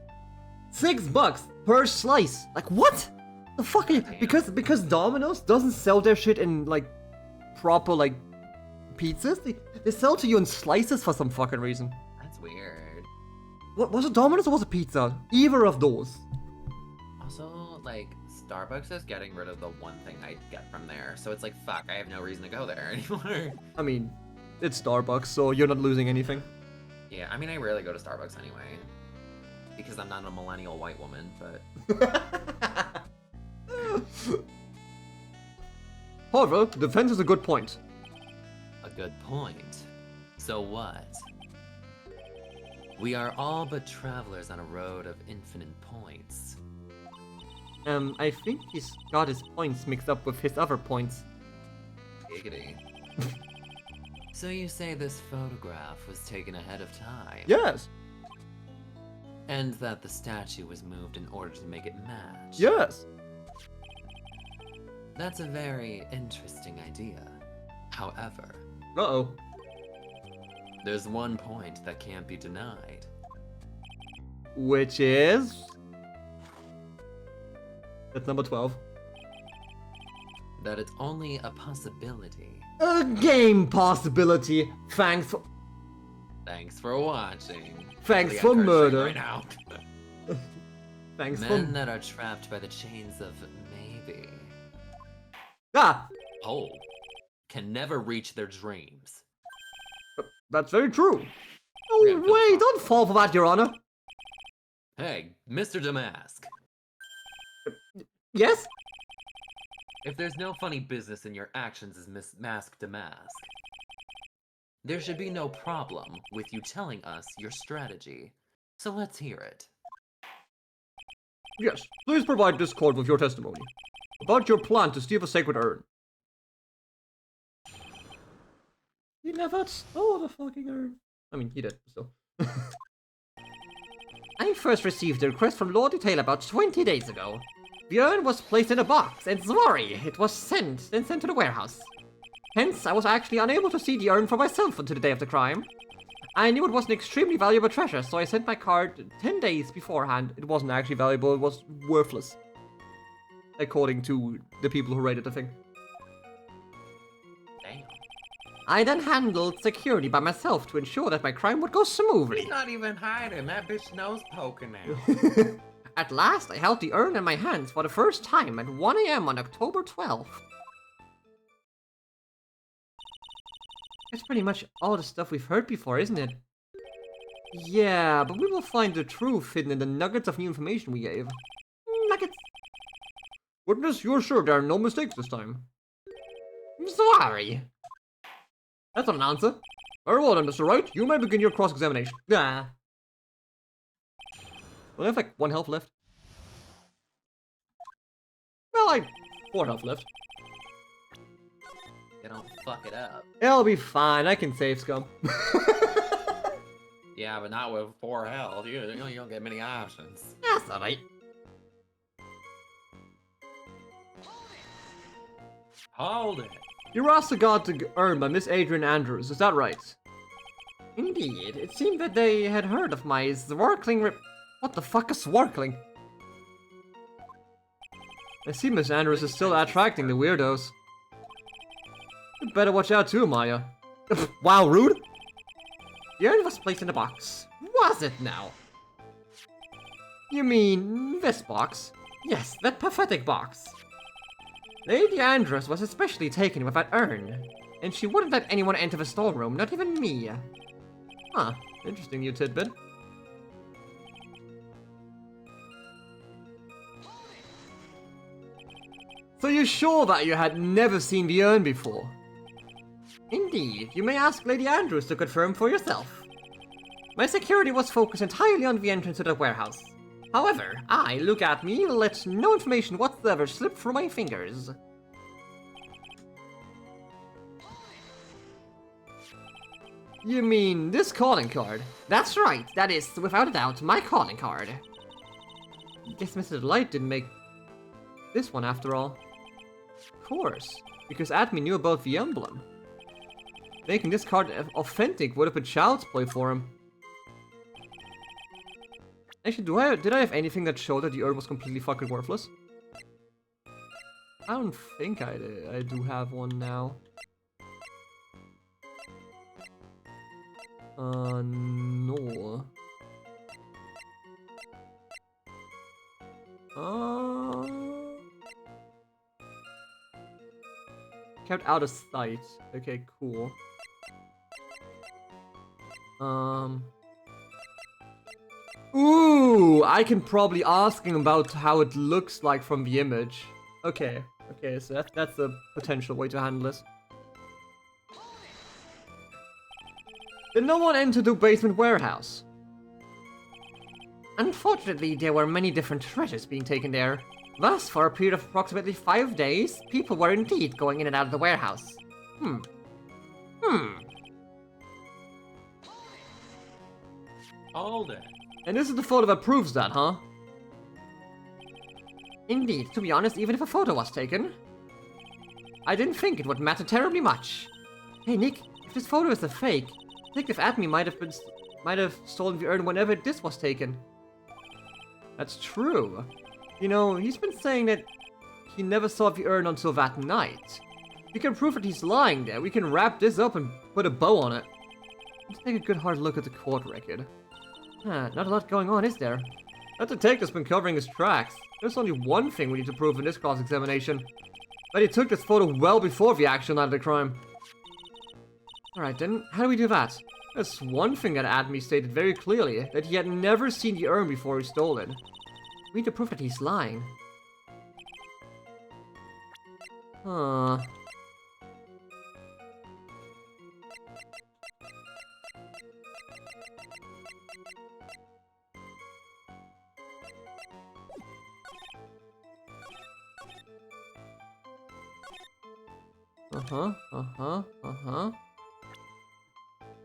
$6 per slice. Like what? The fuck are you? Because Domino's doesn't sell their shit in like proper like pizzas. They sell to you in slices for some fucking reason. That's weird. What was it, Domino's or was it pizza? Either of those. Also, like Starbucks is getting rid of the one thing I get from there, so it's like fuck. I have no reason to go there anymore. I mean. It's Starbucks, so you're not losing anything. Yeah, I mean, I rarely go to Starbucks anyway. Because I'm not a millennial white woman, but... However, the defense is a good point. A good point? So what? We are all but travelers on a road of infinite points. I think he's got his points mixed up with his other points. Giggity. So you say this photograph was taken ahead of time? Yes. And that the statue was moved in order to make it match? Yes. That's a very interesting idea. However... Uh-oh. There's one point that can't be denied. Which is... That's number 12. That it's only a possibility. A game possibility. Thanks for watching. Thanks for murder. Right now. Thanks Men that are trapped by the chains of maybe. Ah! Oh. Can never reach their dreams. That's very true. Oh, wait, don't fall for that, Your Honor. Hey, Mr. Damask. Yes? If there's no funny business in your actions as Miss Mask Damask, there should be no problem with you telling us your strategy. So let's hear it. Yes, please provide Discord with your testimony about your plan to steal the sacred urn. He never stole the fucking urn. I mean, he did, so. I first received a request from Lord Detail about 20 days ago. The urn was placed in a box, and sorry, it was then sent to the warehouse. Hence, I was actually unable to see the urn for myself until the day of the crime. I knew it was an extremely valuable treasure, so I sent my card 10 days beforehand. It wasn't actually valuable, it was worthless. According to the people who rated the thing. Damn. I then handled security by myself to ensure that my crime would go smoothly. He's not even hiding. That bitch nose poking out. At last, I held the urn in my hands for the first time at 1 AM on October 12th. That's pretty much all the stuff we've heard before, isn't it? Yeah, but we will find the truth hidden in the nuggets of new information we gave. Nuggets. Witness, you're sure there are no mistakes this time? Sorry. That's not an answer. Very well then, Mr. Wright. You may begin your cross-examination. Ah. Well, I have like 1 health left. Well, like 4 health left. They don't fuck it up. It'll be fine. I can save scum. Yeah, but not with 4 health. You don't get many options. That's alright. Hold it. You were asked to guard the urn by Miss Adrian Andrews, is that right? Indeed. It seemed that they had heard of my swarkling What the fuck is swarkling? I see Miss Andrews is still attracting the weirdos. You better watch out too, Maya. Wow, rude! The urn was placed in a box. Was it now? You mean this box? Yes, that pathetic box. Lady Andress was especially taken with that urn, and she wouldn't let anyone enter the storeroom, not even me. Huh, interesting new tidbit. So you're sure that you had never seen the urn before? Indeed, you may ask Lady Andrews to confirm for yourself. My security was focused entirely on the entrance to the warehouse. However, look at me, let no information whatsoever slip through my fingers. You mean this calling card? That's right, that is, without a doubt, my calling card. Guess Mr. Light didn't make this one after all. Of course, because Admin knew about the emblem. Making this card authentic would have been child's play for him. Actually, did I have anything that showed that the urn was completely fucking worthless? I don't think I did. I do have one now. No. Kept out of sight. Okay, cool. Ooh, I can probably ask him about how it looks like from the image. Okay, so that's a potential way to handle this. Did no one enter the basement warehouse? Unfortunately, there were many different treasures being taken there. Thus, for a period of approximately 5 days, people were indeed going in and out of the warehouse. Hold it. And this is the photo that proves that, huh? Indeed, to be honest, even if a photo was taken, I didn't think it would matter terribly much. Hey Nick, if this photo is a fake, Detective Admin might have stolen the urn whenever this was taken. That's true. You know, he's been saying that he never saw the urn until that night. We can prove that he's lying there. We can wrap this up and put a bow on it. Let's take a good hard look at the court record. Not a lot going on, is there? That detective's been covering his tracks. There's only one thing we need to prove in this cross-examination. That he took this photo well before the actual night of the crime. Alright then, how do we do that? There's one thing that Admi stated very clearly, that he had never seen the urn before he stole it. We need to prove that he's lying. Huh.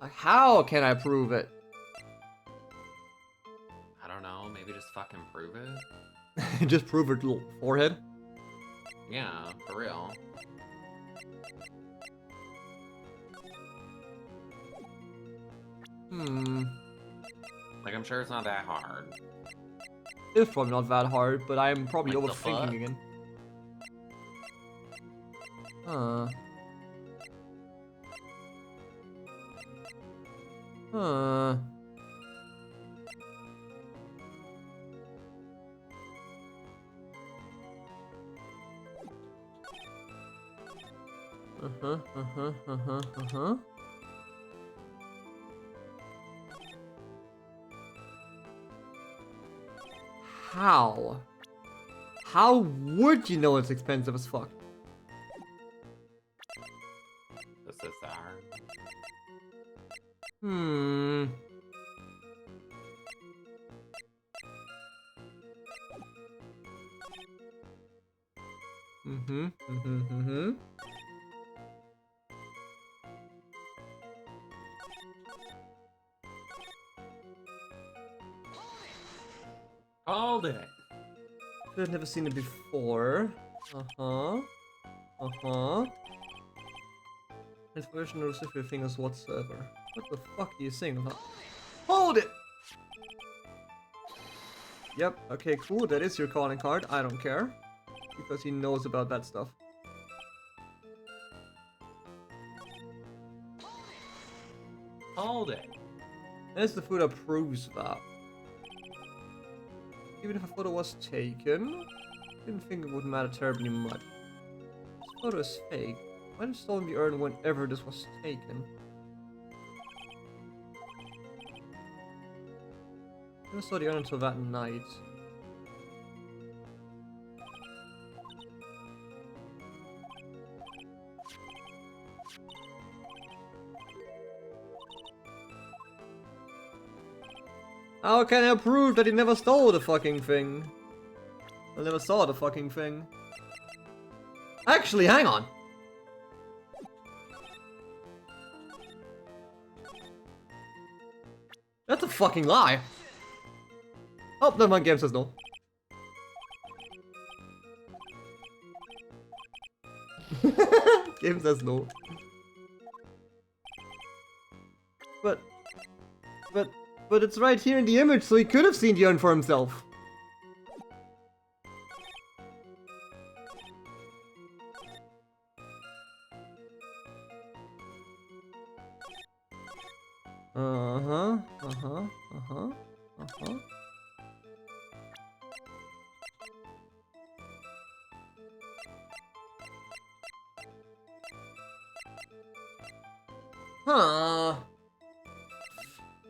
How can I prove it? I don't know, maybe just fucking prove it? Just prove her little forehead? Yeah, for real. Like, I'm sure it's not that hard. It's probably not that hard, but I'm probably Like the overthinking fuck? again. Huh. Huh. How? How would you know it's expensive as fuck? This is sour. Hmm. Mm-hmm. Called it. I've never seen it before. Uh-huh. Uh-huh. Inspiration no specific fingers whatsoever. What the fuck are you saying about? Hold it! Yep, okay, cool. That is your calling card. I don't care. Because he knows about that stuff. Called it. There's the food that proves that. Even if a photo was taken, didn't think it would matter terribly much. This photo is fake. Why did stolen be earned whenever this was taken? I never saw the urn until that night. How can I prove that he never stole the fucking thing? I never saw the fucking thing. Actually, hang on. That's a fucking lie. Oh, never mind, game says no. Game says no. But it's right here in the image, so he could have seen the urn for himself. Uh-huh. Huh.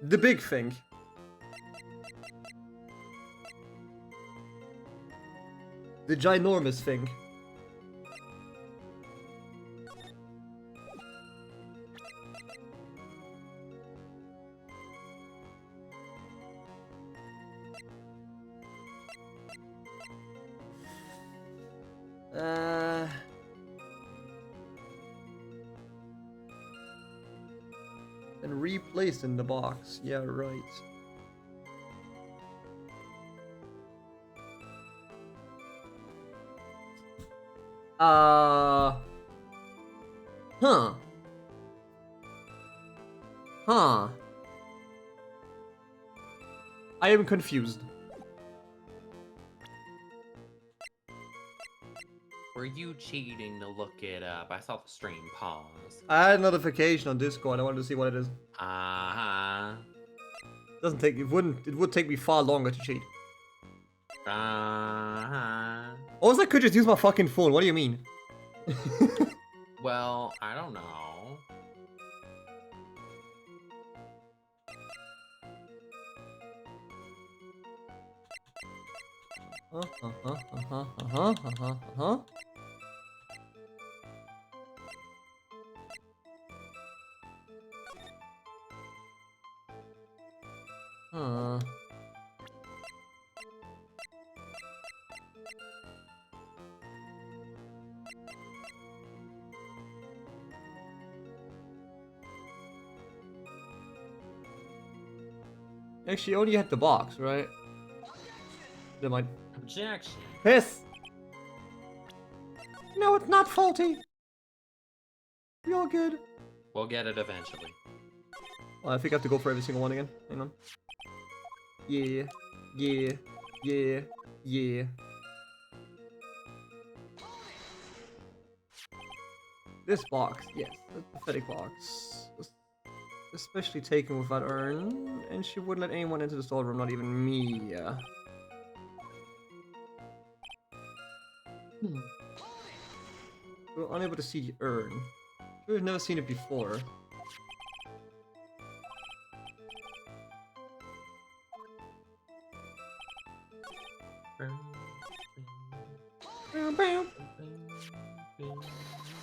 The big thing. The ginormous thing. And replaced in the box. Yeah, right. Huh. Huh. I am confused. Were you cheating to look it up? I saw the stream pause. I had a notification on Discord. I wanted to see what it is. Uh-huh. Doesn't take. It would take me far longer to cheat. Uh-huh. Also, I could just use my fucking phone. What do you mean? Well, I don't know. Huh. Actually, only had the box, right? Never mind. Objection. Piss! No, it's not faulty. You're good. We'll get it eventually. Oh, I think I have to go for every single one again. Hang on. Yeah, yeah, yeah, yeah. This box, yes, the pathetic box. Especially taken with that urn, and she wouldn't let anyone into the storeroom, not even me. We're unable to see the urn. We've never seen it before.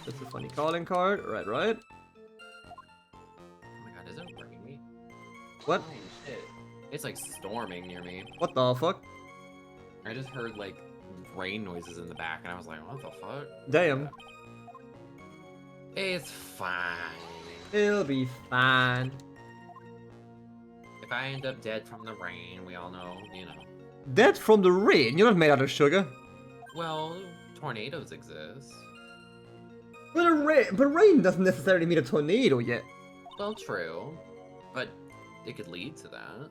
That's a funny calling card. Right, right. Oh my god, is it working me? What? Holy shit. It's like storming near me. What the fuck? I just heard like rain noises in the back and I was like, what the fuck? Damn. It's fine. It'll be fine. If I end up dead from the rain, we all know, you know. Dead from the rain? You're not made out of sugar. Well, tornadoes exist. But rain doesn't necessarily mean a tornado yet. Well, true. But it could lead to that.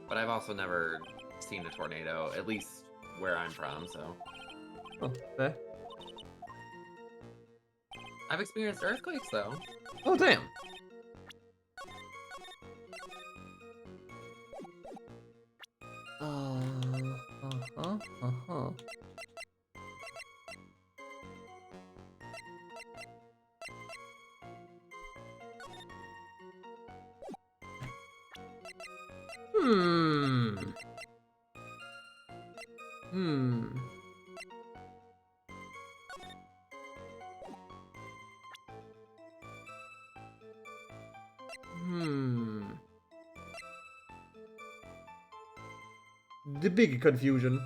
But I've also never seen a tornado, at least where I'm from, so. Oh, there. I've experienced earthquakes, though. Oh, damn. Uh-huh. Hmm. The big confusion.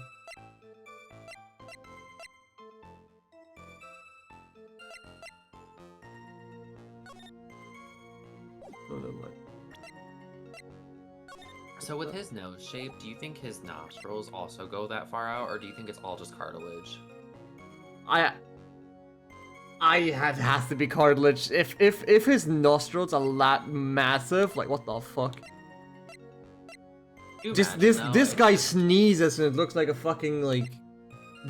No, never mind. So with his nose shape, do you think his nostrils also go that far out, or do you think it's all just cartilage? It has to be cartilage. If his nostrils are that massive, like what the fuck? This guy sneezes and it looks like a fucking like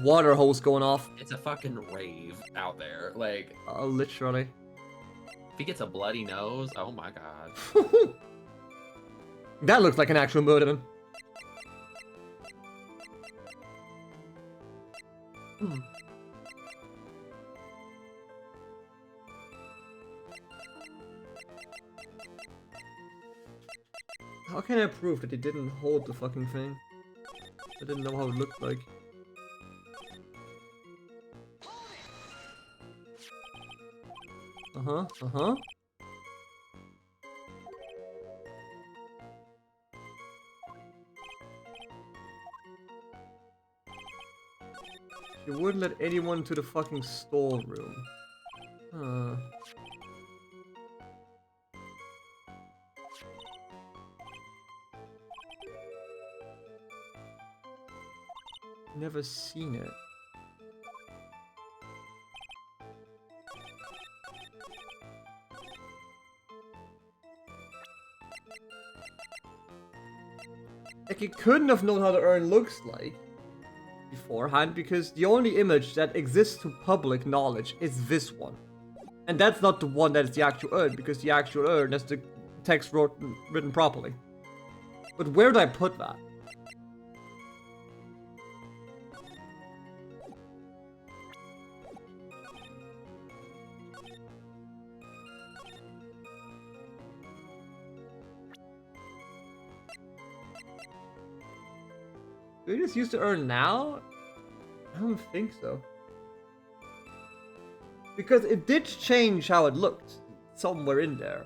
water hose going off. It's a fucking rave out there. Like, literally. if he gets a bloody nose, oh my god. That looks like an actual murder. How can I prove that he didn't hold the fucking thing? I didn't know how it looked like. Uh-huh. She wouldn't let anyone to the fucking storeroom. Huh. Never seen it. Like, he couldn't have known how the urn looks like beforehand, because the only image that exists to public knowledge is this one. And that's not the one that is the actual urn, because the actual urn has the text written properly. But where did I put that? Do we just use the urn now? I don't think so. Because it did change how it looked somewhere in there.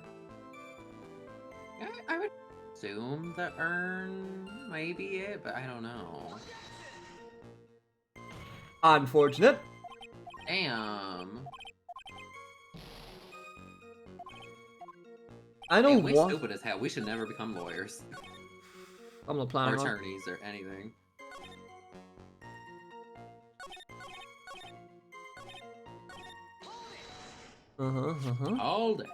I would assume the urn might be it, but I don't know. Unfortunate. Damn. I know We're what. stupid as hell. We should never become lawyers. I'm not Or planning on. attorneys or anything. Hold it.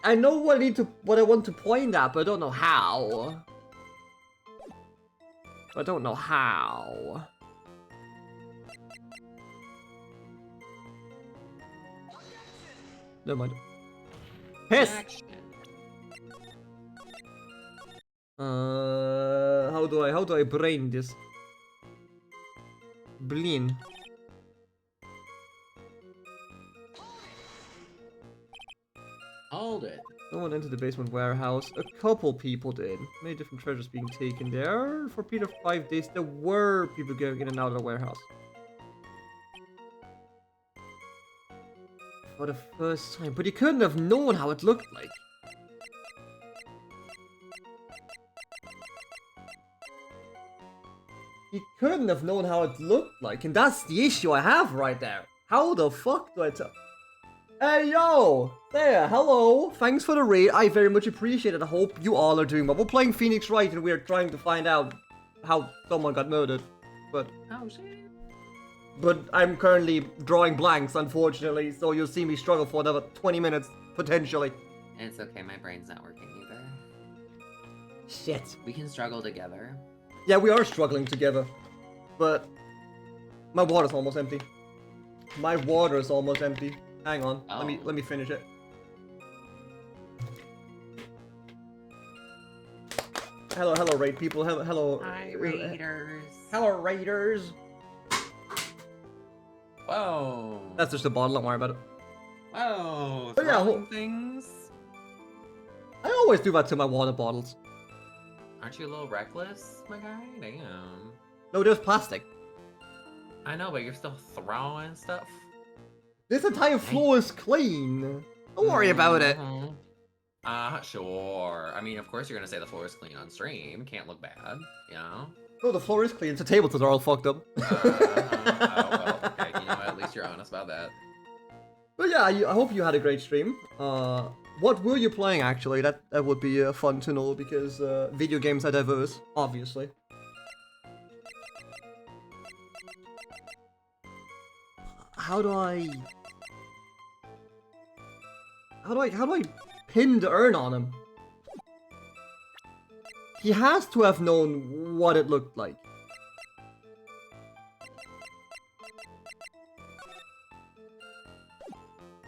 I know what I want to point at, but I don't know how. I don't know how. Never mind. Piss! Action. How do I brain this? Blin. Hold it. No one entered the basement warehouse. A couple people did. Many different treasures being taken there. For a period of 5 days, there were people going in and out of the warehouse. For the first time. But he couldn't have known how it looked like. He couldn't have known how it looked like. And that's the issue I have right there. How the fuck do I tell? Hey yo! There, hello! Thanks for the raid, I very much appreciate it. I hope you all are doing well. We're playing Phoenix Wright and we're trying to find out how someone got murdered. But I'm currently drawing blanks, unfortunately, so you'll see me struggle for another 20 minutes, potentially. It's okay, my brain's not working either. Shit. We can struggle together. Yeah, we are struggling together. But my water's almost empty. My water is almost empty. Hang on, oh. let me finish it. Hello, raid people. Hello. Hi, raiders. Hello, raiders. Whoa. That's just a bottle. Don't worry about it. Whoa. But yeah, throwing things. I always do that to my water bottles. Aren't you a little reckless, my guy? Damn. No, there's plastic. I know, but you're still throwing stuff. This entire floor is clean. Don't worry about it. Sure. I mean, of course you're gonna say the floor is clean on stream. Can't look bad, you know? No, the floor is clean. The tables are all fucked up. Oh, well, okay. You know what? At least you're honest about that. But yeah, I hope you had a great stream. What were you playing, actually? That would be fun to know, because video games are diverse, obviously. How do I pin the urn on him? He has to have known what it looked like.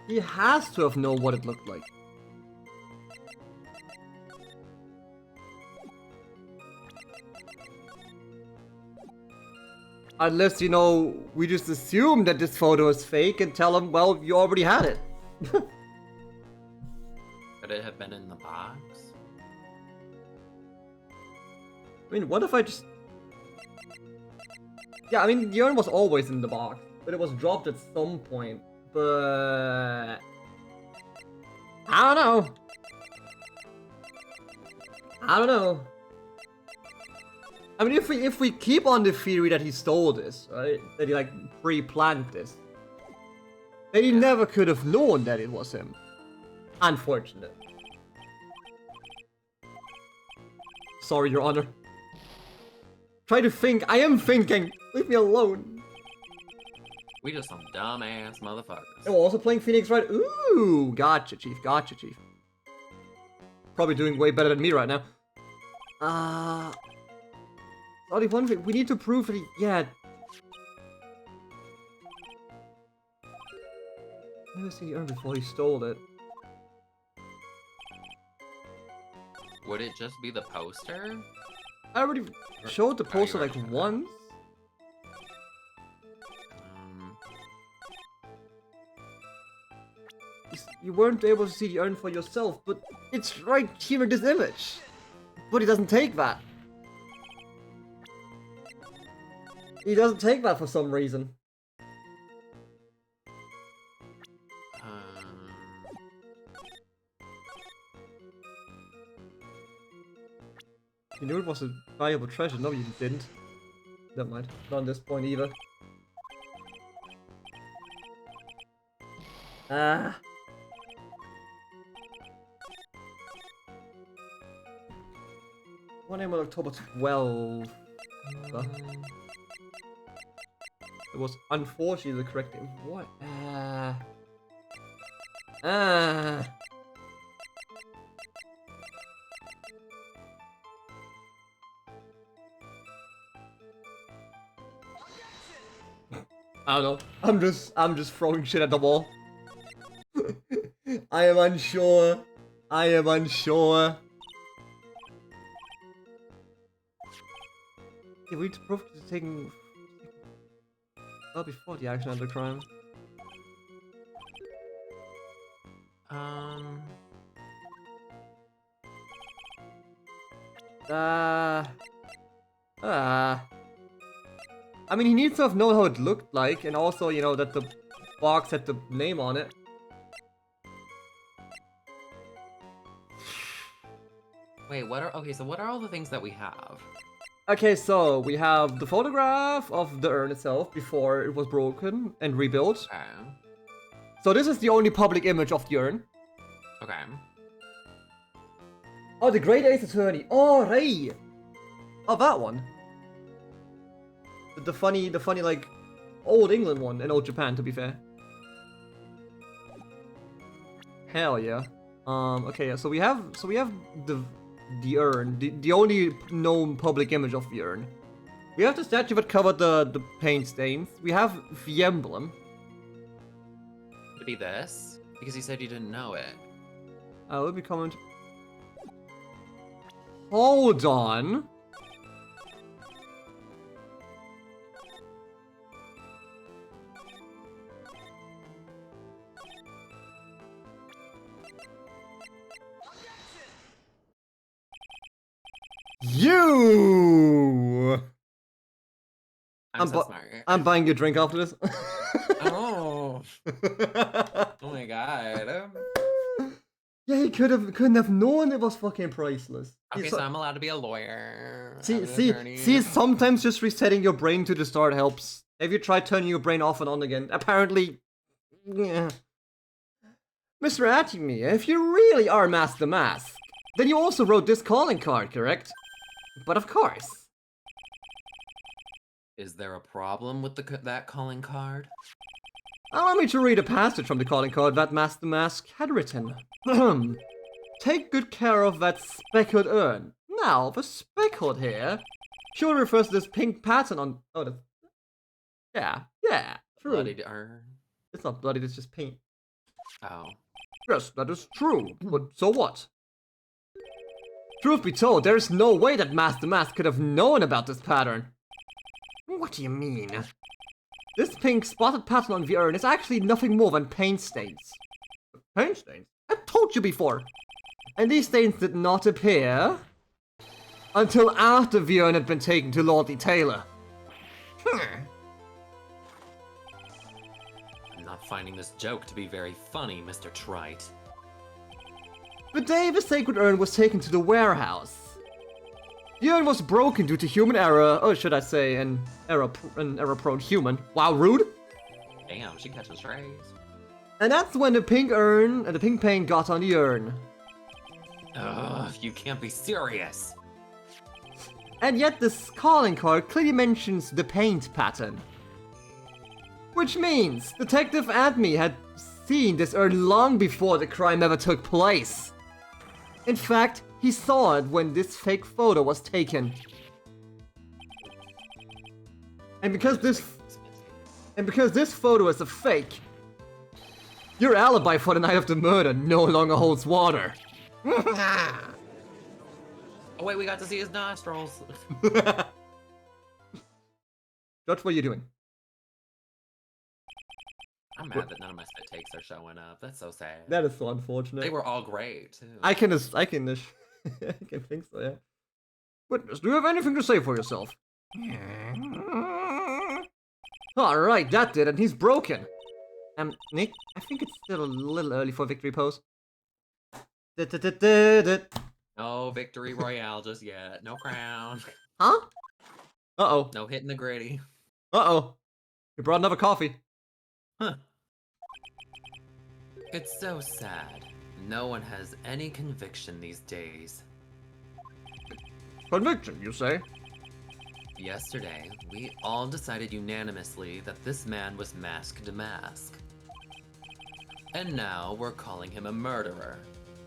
He has to have known what it looked like. Unless, you know, we just assume that this photo is fake and tell him, well, you already had it. Could it have been in the box? I mean, what if I just... Yeah, I mean, the urn was always in the box, but it was dropped at some point. But... I don't know. I don't know. I mean, if we keep on the theory that he stole this, right? That he, like, pre-planned this. Then he never could have known that it was him. Unfortunate. Sorry, Your Honor. Try to think. I am thinking. Leave me alone. We just some dumbass motherfuckers. And we're also playing Phoenix Wright. Ooh, gotcha, Chief. Gotcha, Chief. Probably doing way better than me right now. Only one thing. We need to prove that he... Yeah. Never seen the urn before he stole it. Would it just be the poster? I already showed the poster like already showed once. You weren't able to see the urn for yourself, but it's right here in this image. But he doesn't take that. He doesn't take that for some reason. You knew it was a valuable treasure. No, you didn't. Never mind. Not on this point either. Ah. What name on October 12th? It was unfortunately the correct name. What? I don't know. I'm just throwing shit at the wall. I am unsure. I am unsure. Yeah, we proved taking well before the action of the crime. I mean, he needs to have known how it looked like, and also, you know, that the box had the name on it. Wait, okay, so what are all the things that we have? Okay, so we have the photograph of the urn itself before it was broken and rebuilt. Okay. So this is the only public image of the urn. Okay. Oh, the Great Ace Attorney. Oh, right. Oh, that one. The funny, like, old England one and old Japan, to be fair. Hell yeah. Okay, yeah, so we have the urn, the only known public image of the urn. We have the statue that covered the paint stains. We have the emblem. Could it be this? Because you said you didn't know it. Let me comment. Hold on. You! I'm so smart. I'm buying you a drink after this. Oh. Oh my god. Yeah, he couldn't have known it was fucking priceless. Okay, so I'm allowed to be a lawyer. See, sometimes just resetting your brain to the start helps. Have you tried turning your brain off and on again? Apparently, yeah. Mr. Atimi, if you really are Master Mask, then you also wrote this calling card, correct? But of course. Is there a problem with that calling card? Allow me to read a passage from the calling card that Master Mask had written. Take good care of that speckled urn. Now, the speckled here surely refers to this pink pattern on... Oh, that's... Yeah, true. Bloodied urn. It's not bloodied, it's just paint. Oh. Yes, that is true, but so what? Truth be told, there is no way that Master Mask could have known about this pattern. What do you mean? This pink spotted pattern on the urn is actually nothing more than paint stains. Paint stains? I've told you before! And these stains did not appear until after the urn had been taken to Lordly Taylor. I'm not finding this joke to be very funny, Mr. Trite. The day the sacred urn was taken to the warehouse, the urn was broken due to human error, or should I say, an error-prone human. Wow, rude. Damn, she catches strays. And that's when the pink urn and the pink paint got on the urn. Ugh, you can't be serious. And yet this calling card clearly mentions the paint pattern. Which means Detective Admi had seen this urn long before the crime ever took place. In fact, he saw it when this fake photo was taken. And because this photo is a fake, your alibi for the night of the murder no longer holds water. Oh wait, we got to see his nostrils. Judge, what are you doing? I'm mad that none of my spit takes are showing up. That's so sad. That is so unfortunate. They were all great too. I can think so, yeah. Witness, do you have anything to say for yourself? Alright, that did, and he's broken. Nick, I think it's still a little early for victory pose. No victory royale just yet. No crown. Huh? Uh-oh. No hitting the gritty. Uh-oh. You brought another coffee. Huh. It's so sad. No one has any conviction these days. Conviction, you say? Yesterday, we all decided unanimously that this man was Mask to Mask. And now we're calling him a murderer.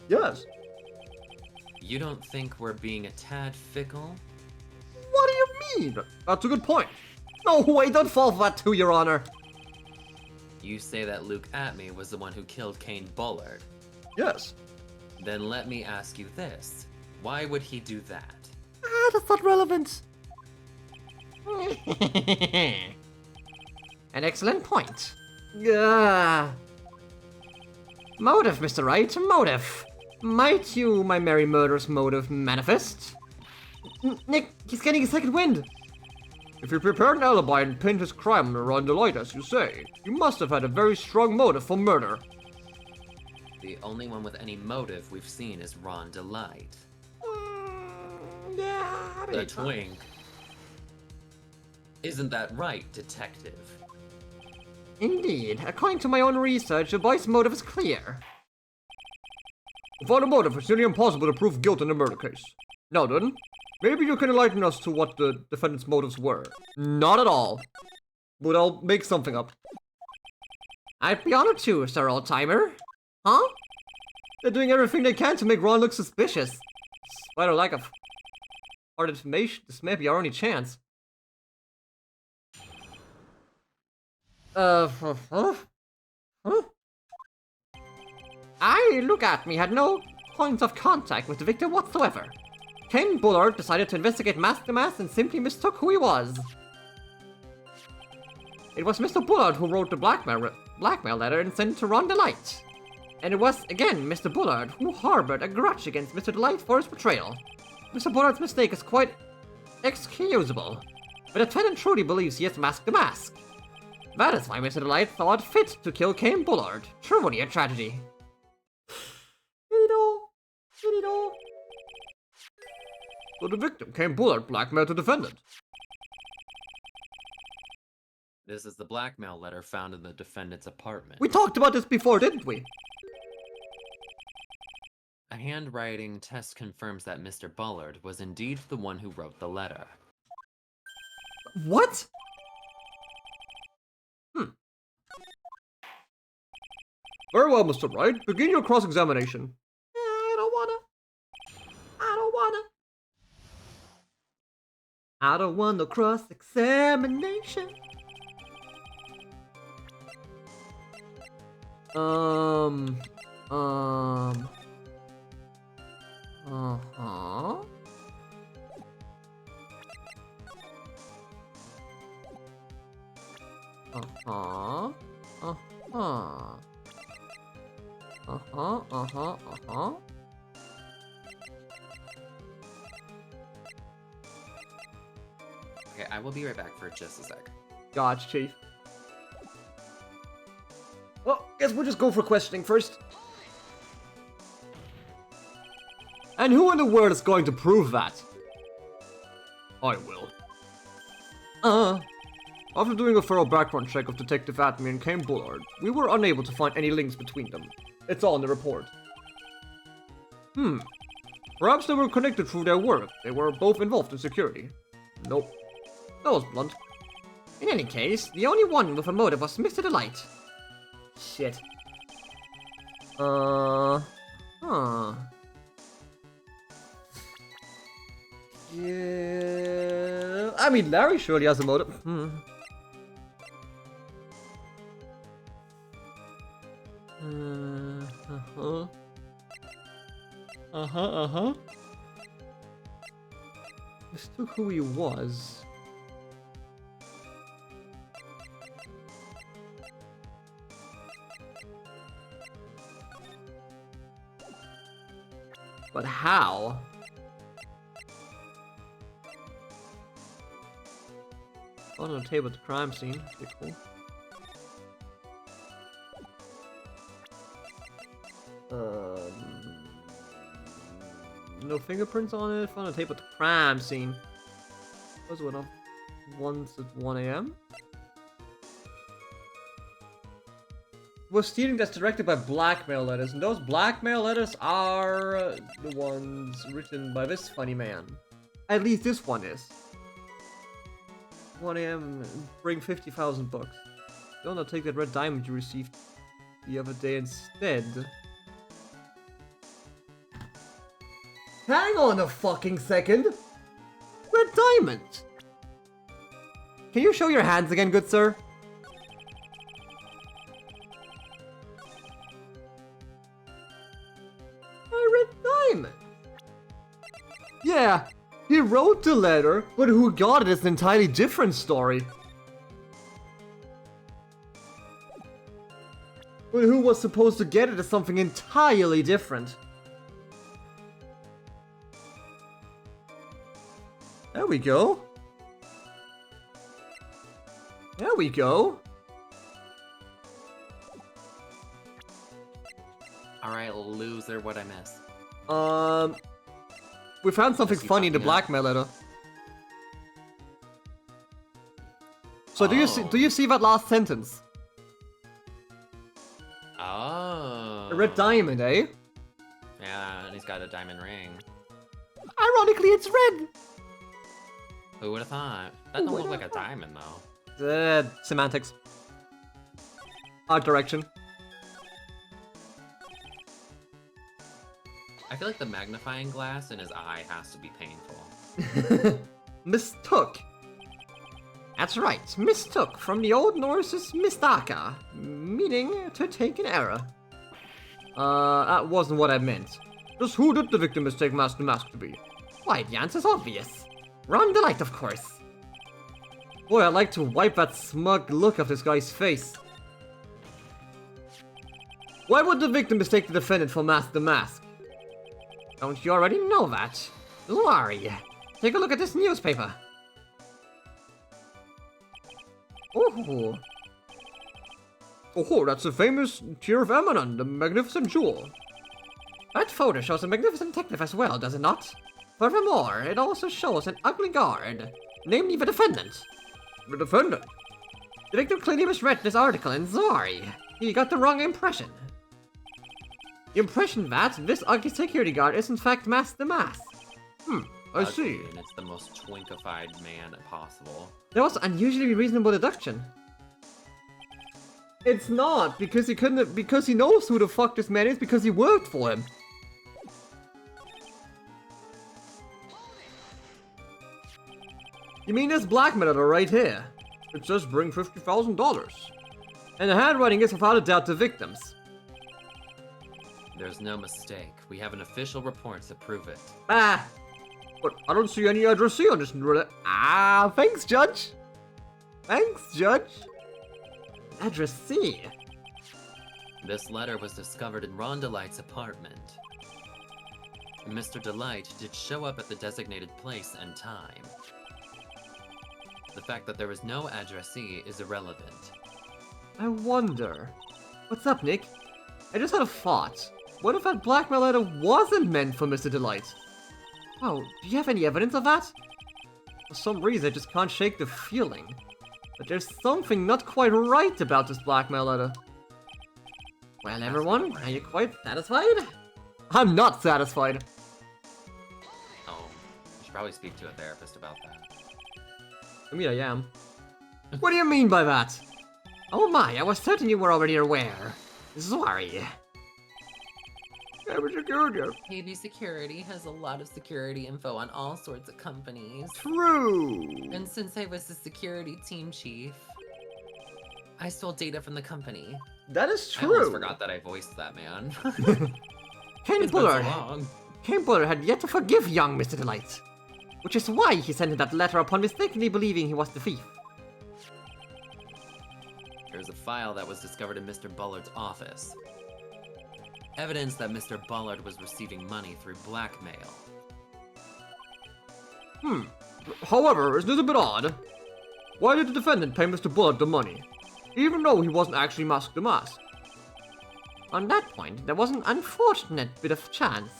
Yes. You don't think we're being a tad fickle? What do you mean? That's a good point. No way, don't fall for that too, Your Honor. You say that Luke Atme was the one who killed Kane Bullard. Yes. Then let me ask you this. Why would he do that? That's not relevant. An excellent point. Motive, Mr. Wright, motive. Might you, my merry murderous motive, manifest? Nick, he's getting a second wind. If you prepared an alibi and pinned his crime around the light, as you say, you must have had a very strong motive for murder. The only one with any motive we've seen is Ron Delight. Yeah, The twink. Isn't that right, detective? Indeed. According to my own research, the boy's motive is clear. Without a motive, it's nearly impossible to prove guilt in a murder case. Now then, maybe you can enlighten us to what the defendant's motives were. Not at all. But I'll make something up. I'd be honored to, Sir Old-Timer. Huh? They're doing everything they can to make Ron look suspicious. Despite our lack of hard information, this may be our only chance. Look at me, had no points of contact with the victim whatsoever. Kane Bullard decided to investigate Mask to Mask and simply mistook who he was. It was Mr. Bullard who wrote the blackmail letter and sent it to Ron Delight. And it was, again, Mr. Bullard who harbored a grudge against Mr. Delight for his betrayal. Mr. Bullard's mistake is quite excusable, but the defendant truly believes he is Mask to Mask. That is why Mr. Delight thought fit to kill Kane Bullard. Truly a tragedy. So the victim, Kane Bullard, blackmailed the defendant. This is the blackmail letter found in the defendant's apartment. We talked about this before, didn't we? A handwriting test confirms that Mr. Bullard was indeed the one who wrote the letter. What? Very well, Mr. Wright. Begin your cross-examination. I don't want no cross-examination. Okay, I will be right back for just a sec. Gotcha, Chief. Well, guess we'll just go for questioning first. And who in the world is going to prove that? I will. After doing a thorough background check of Detective Atme and Kane Bullard, we were unable to find any links between them. It's all in the report. Perhaps they were connected through their work. They were both involved in security. Nope. That was blunt. In any case, the only one with a motive was Mr. Delight. Shit. Yeah. I mean, Larry surely has a motive. Mistook who he was. But how? On the table at the crime scene. Pretty cool. No fingerprints on it. Found a tape at the crime scene. Those went off once at 1 a.m. was stealing that's directed by blackmail letters, and those blackmail letters are the ones written by this funny man. At least this one is. 1 a.m. Bring 50,000 bucks. Don't I take that red diamond you received the other day instead? Hang on a fucking second! Red diamond! Can you show your hands again, good sir? A red diamond! Yeah, he wrote the letter, but who got it is an entirely different story. But who was supposed to get it is something entirely different. There we go. There we go. Alright, loser, what'd I miss? We found something Is he funny in the fucking up? blackmail letter. So do you see that last sentence? Oh. A red diamond, eh? Yeah, and he's got a diamond ring. Ironically, it's red. Who would have thought? That don't look like a diamond, though. Semantics. Art direction. I feel like the magnifying glass in his eye has to be painful. Mistook. That's right, mistook from the Old Norse's mistaka, meaning to take an error. That wasn't what I meant. Just who did the victim mistake Master Mask to be? Why, the answer's obvious. Ron Delight, of course. Boy, I'd like to wipe that smug look off this guy's face. Why would the victim mistake the defendant for Master Mask? Don't you already know that? Don't worry. Take a look at this newspaper. Oh. Oh, that's the famous Tear of Emanon, the magnificent jewel. That photo shows a magnificent detective as well, does it not? Furthermore, it also shows an ugly guard, namely the defendant. The defendant? The victim clearly misread this article and sorry, he got the wrong impression. The impression that this ugly security guard is in fact Master Mask. I see. And it's the most twinkified man possible. That was an unusually reasonable deduction. It's not, because he couldn't have, because he knows who the fuck this man is because he worked for him. You mean this blackmail letter right here? It says bring $50,000. And the handwriting is without a doubt the victim's. There's no mistake. We have an official report to prove it. Ah! But I don't see any addressee on this letter. Ah, thanks, Judge. Thanks, Judge. Addressee? This letter was discovered in Ron Delight's apartment. Mr. Delight did show up at the designated place and time. The fact that there was no addressee is irrelevant. I wonder. What's up, Nick? I just had a thought. What if that blackmail letter wasn't meant for Mr. Delight? Oh, do you have any evidence of that? For some reason, I just can't shake the feeling that there's something not quite right about this blackmail letter. Well, everyone, are you quite satisfied? I'm not satisfied. Oh, you should probably speak to a therapist about that. I mean, I am. What do you mean by that? Oh my, I was certain you were already aware. Sorry. KB Security has a lot of security info on all sorts of companies. True. And since I was the security team chief, I stole data from the company. That is I almost true. forgot that I voiced that man. Ken It's been so Bullard. long. Ken Bullard had yet to forgive young Mr. Delight, which is why he sent him that letter upon mistakenly believing he was the thief. There's a file that was discovered in Mr. Bullard's office. Evidence that Mr. Bullard was receiving money through blackmail. However, isn't it a bit odd? Why did the defendant pay Mr. Bullard the money, even though he wasn't actually Mask the Mask? On that point, there was an unfortunate bit of chance.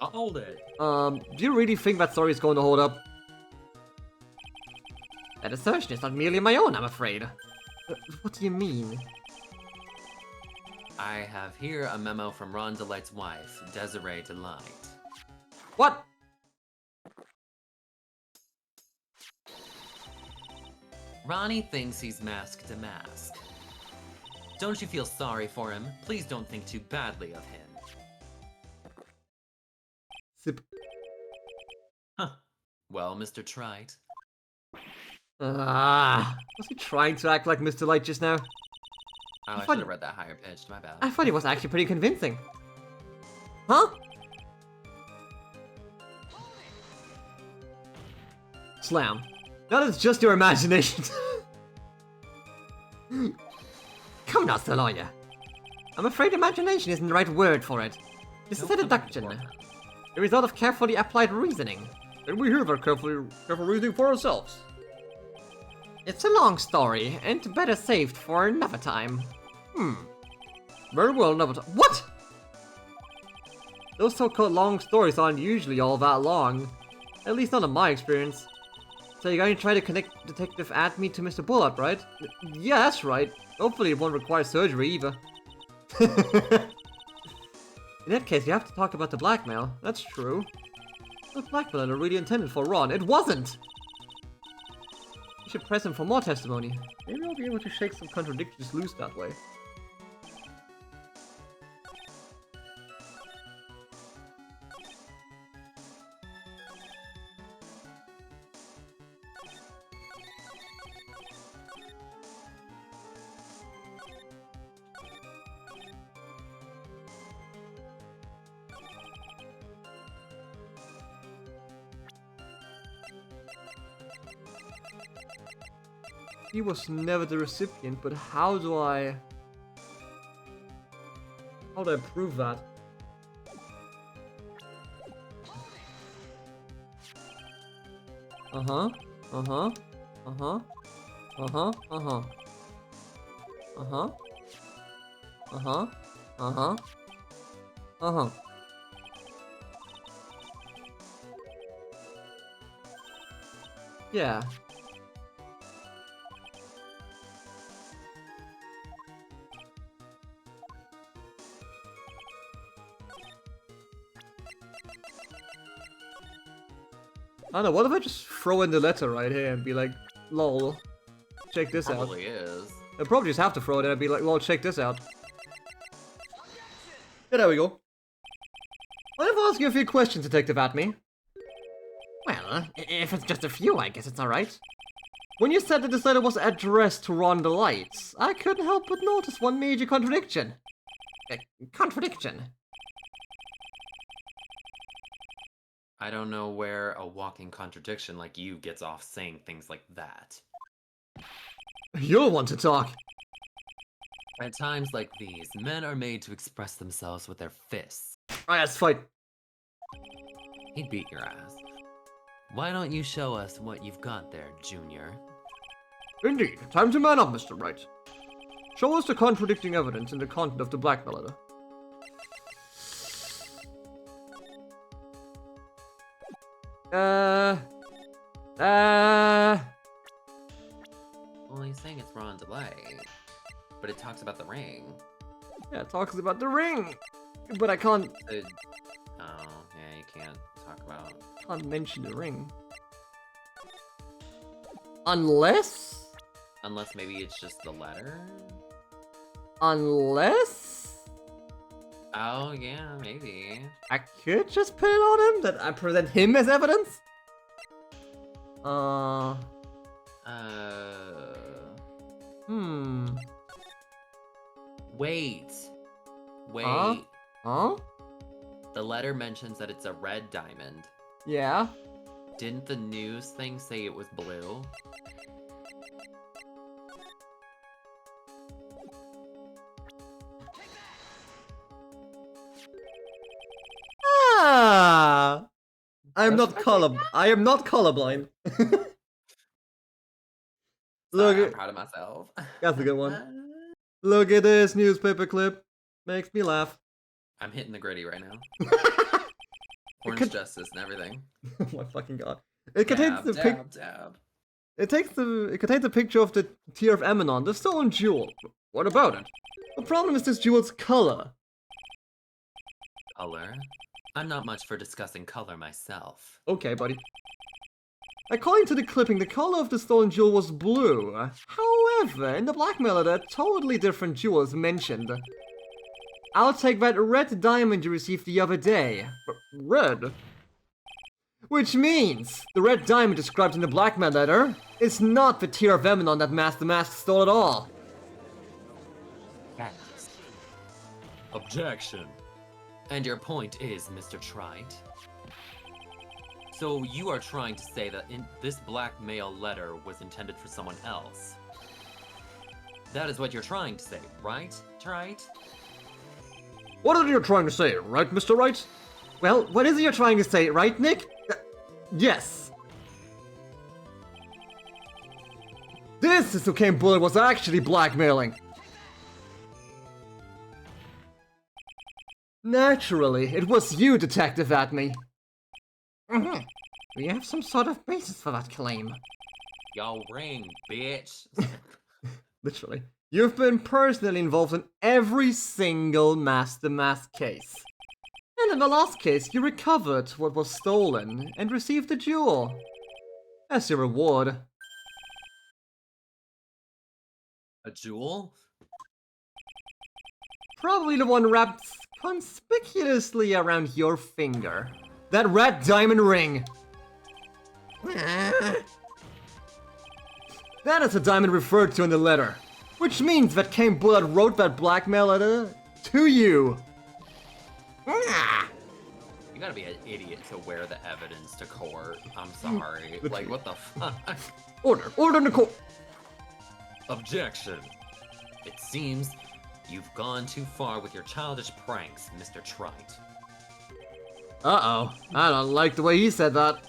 I'll hold it. Do you really think that story is going to hold up? That assertion is not merely my own, I'm afraid. What do you mean? I have here a memo from Ron Delight's wife, Desiree Delight. What? Ronnie thinks he's masked a mask. Don't you feel sorry for him? Please don't think too badly of him. Sip. Huh. Well, Mr. Trite. Was he trying to act like Mr. Light just now? Oh, I should have read that higher pitched, my bad. I thought he was actually pretty convincing. Huh? Slam. That is just your imagination. Come now, Sir Lawyer. I'm afraid imagination isn't the right word for it. This is a deduction. The result of carefully applied reasoning. And we hear that careful reasoning for ourselves. It's a long story, and better saved for another time. Very well, another time. What? Those so-called long stories aren't usually all that long. At least not in my experience. So you're going to try to connect Detective Adme to Mr. Bullard, right? Yeah, that's right. Hopefully it won't require surgery either. In that case, you have to talk about the blackmail. That's true. The blackmail are really intended for Ron. It wasn't! You should press him for more testimony. Maybe I'll be able to shake some contradictions loose that way. He was never the recipient, but how do I prove that? Uh-huh. Uh-huh. Uh-huh. Uh-huh. Uh-huh. Uh-huh. Uh-huh. Uh-huh. Uh-huh. Yeah. I don't know, what if I just throw in the letter right here and be like, lol, check this out. Probably is. I'll probably just have to throw it in and be like, lol, check this out. Yeah, there we go. What if I ask you a few questions, Detective Adme? Well, if it's just a few, I guess it's alright. When you said that this letter was addressed to Ron the Lights, I couldn't help but notice one major contradiction. Contradiction? I don't know where a walking contradiction like you gets off saying things like that. You'll want to talk. At times like these, men are made to express themselves with their fists. Alright, let's fight. He'd beat your ass. Why don't you show us what you've got there, Junior? Indeed. Time to man up, Mr. Wright. Show us the contradicting evidence in the content of the blackmail letter. Well, he's saying it's Ron Delay, but it talks about the ring. Yeah, it talks about the ring, but I can't. Oh, yeah, you can't talk about. Can't mention the ring. Unless Maybe it's just the letter? Unless? Oh, yeah, maybe. I could just put it on him, that I present him as evidence? Wait. Huh? The letter mentions that it's a red diamond. Yeah. Didn't the news thing say it was blue? Ah! I am not colorblind. Look, I'm proud of myself. That's a good one. Look at this newspaper clip. Makes me laugh. I'm hitting the gritty right now. Orange justice and everything. Oh my fucking god. It contains the pic. Dab. It contains a picture of the Tear of Amenon, the stolen jewel. What about it? The problem is this jewel's color. Color? I'm not much for discussing color myself. Okay, buddy. According to the clipping, the color of the stolen jewel was blue. However, in the blackmailer, there are totally different jewels mentioned. I'll take that red diamond you received the other day. Red? Which means the red diamond described in the blackmail letter is not the Tear of Amenon that Master the Mask stole at all. Objection. And your point is, Mr. Wright? So you are trying to say that this blackmail letter was intended for someone else? That is what you're trying to say, right? Right? What are you trying to say, right, Mr. Wright? Well, what is it you're trying to say, right, Nick? Yes. This is who Kane Bullard was actually blackmailing. Naturally, it was you, Detective Atney. We have some sort of basis for that claim. Yo, ring, bitch. Literally. You've been personally involved in every single Master Mask case. And in the last case, you recovered what was stolen and received the jewel. As your reward. A jewel? Probably the one wrapped conspicuously around your finger. That red diamond ring. That is the diamond referred to in the letter. Which means that Kane Bullard wrote that blackmail letter to you. You gotta be an idiot to wear the evidence to court. I'm sorry. Like, what the fuck? Order in the court. Objection. It seems you've gone too far with your childish pranks, Mr. Wright. Uh-oh. I don't like the way he said that.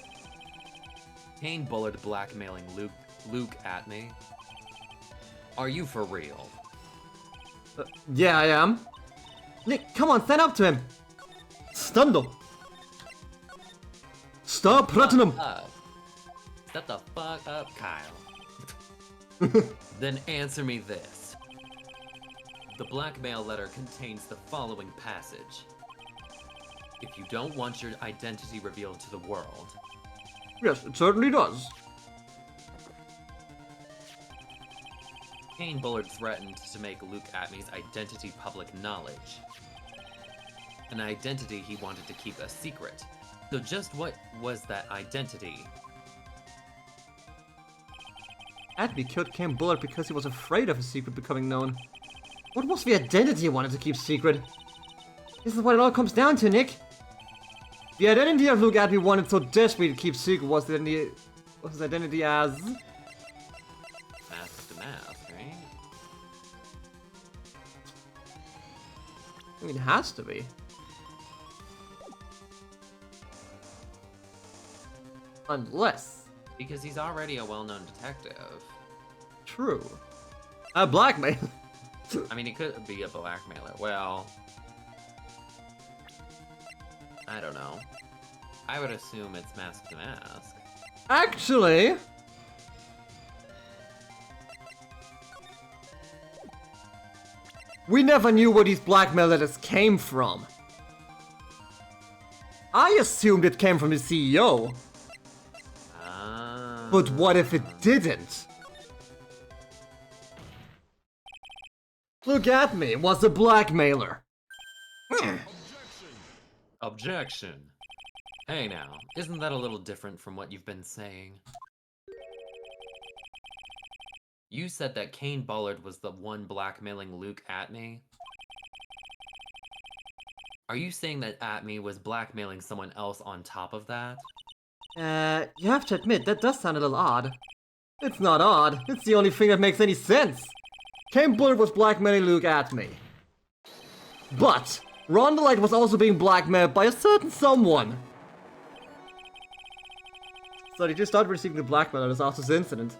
Kane Bullard blackmailing Luke Atney? Are you for real? Yeah, I am. Nick, come on, stand up to him. Stundle. Stop platinum. Shut the fuck up, Kyle. Then answer me this. The blackmail letter contains the following passage. If you don't want your identity revealed to the world. Yes, it certainly does. Kane Bullard threatened to make Luke Atney's identity public knowledge. An identity he wanted to keep a secret. So just what was that identity? Atney killed Kane Bullard because he was afraid of his secret becoming known. What was the identity he wanted to keep secret? This is what it all comes down to, Nick. The identity of Luke Atney wanted so desperately to keep secret was his identity as... Mask to mask, right? I mean, it has to be. Unless... Because he's already a well-known detective. True. A blackmail. I mean, he could be a blackmailer. Well... I don't know. I would assume it's mask to mask. Actually... we never knew where these blackmail letters came from. I assumed it came from the CEO. But what if it didn't? Look at me, was a blackmailer. Objection. Hey now, isn't that a little different from what you've been saying? You said that Kane Bullard was the one blackmailing Luke Atney? Are you saying that Atney was blackmailing someone else on top of that? You have to admit, that does sound a little odd. It's not odd, it's the only thing that makes any sense. Kane Bullard was blackmailing Luke Atney. But, Ron the Light was also being blackmailed by a certain someone. So did you start receiving the blackmail letters after this incident?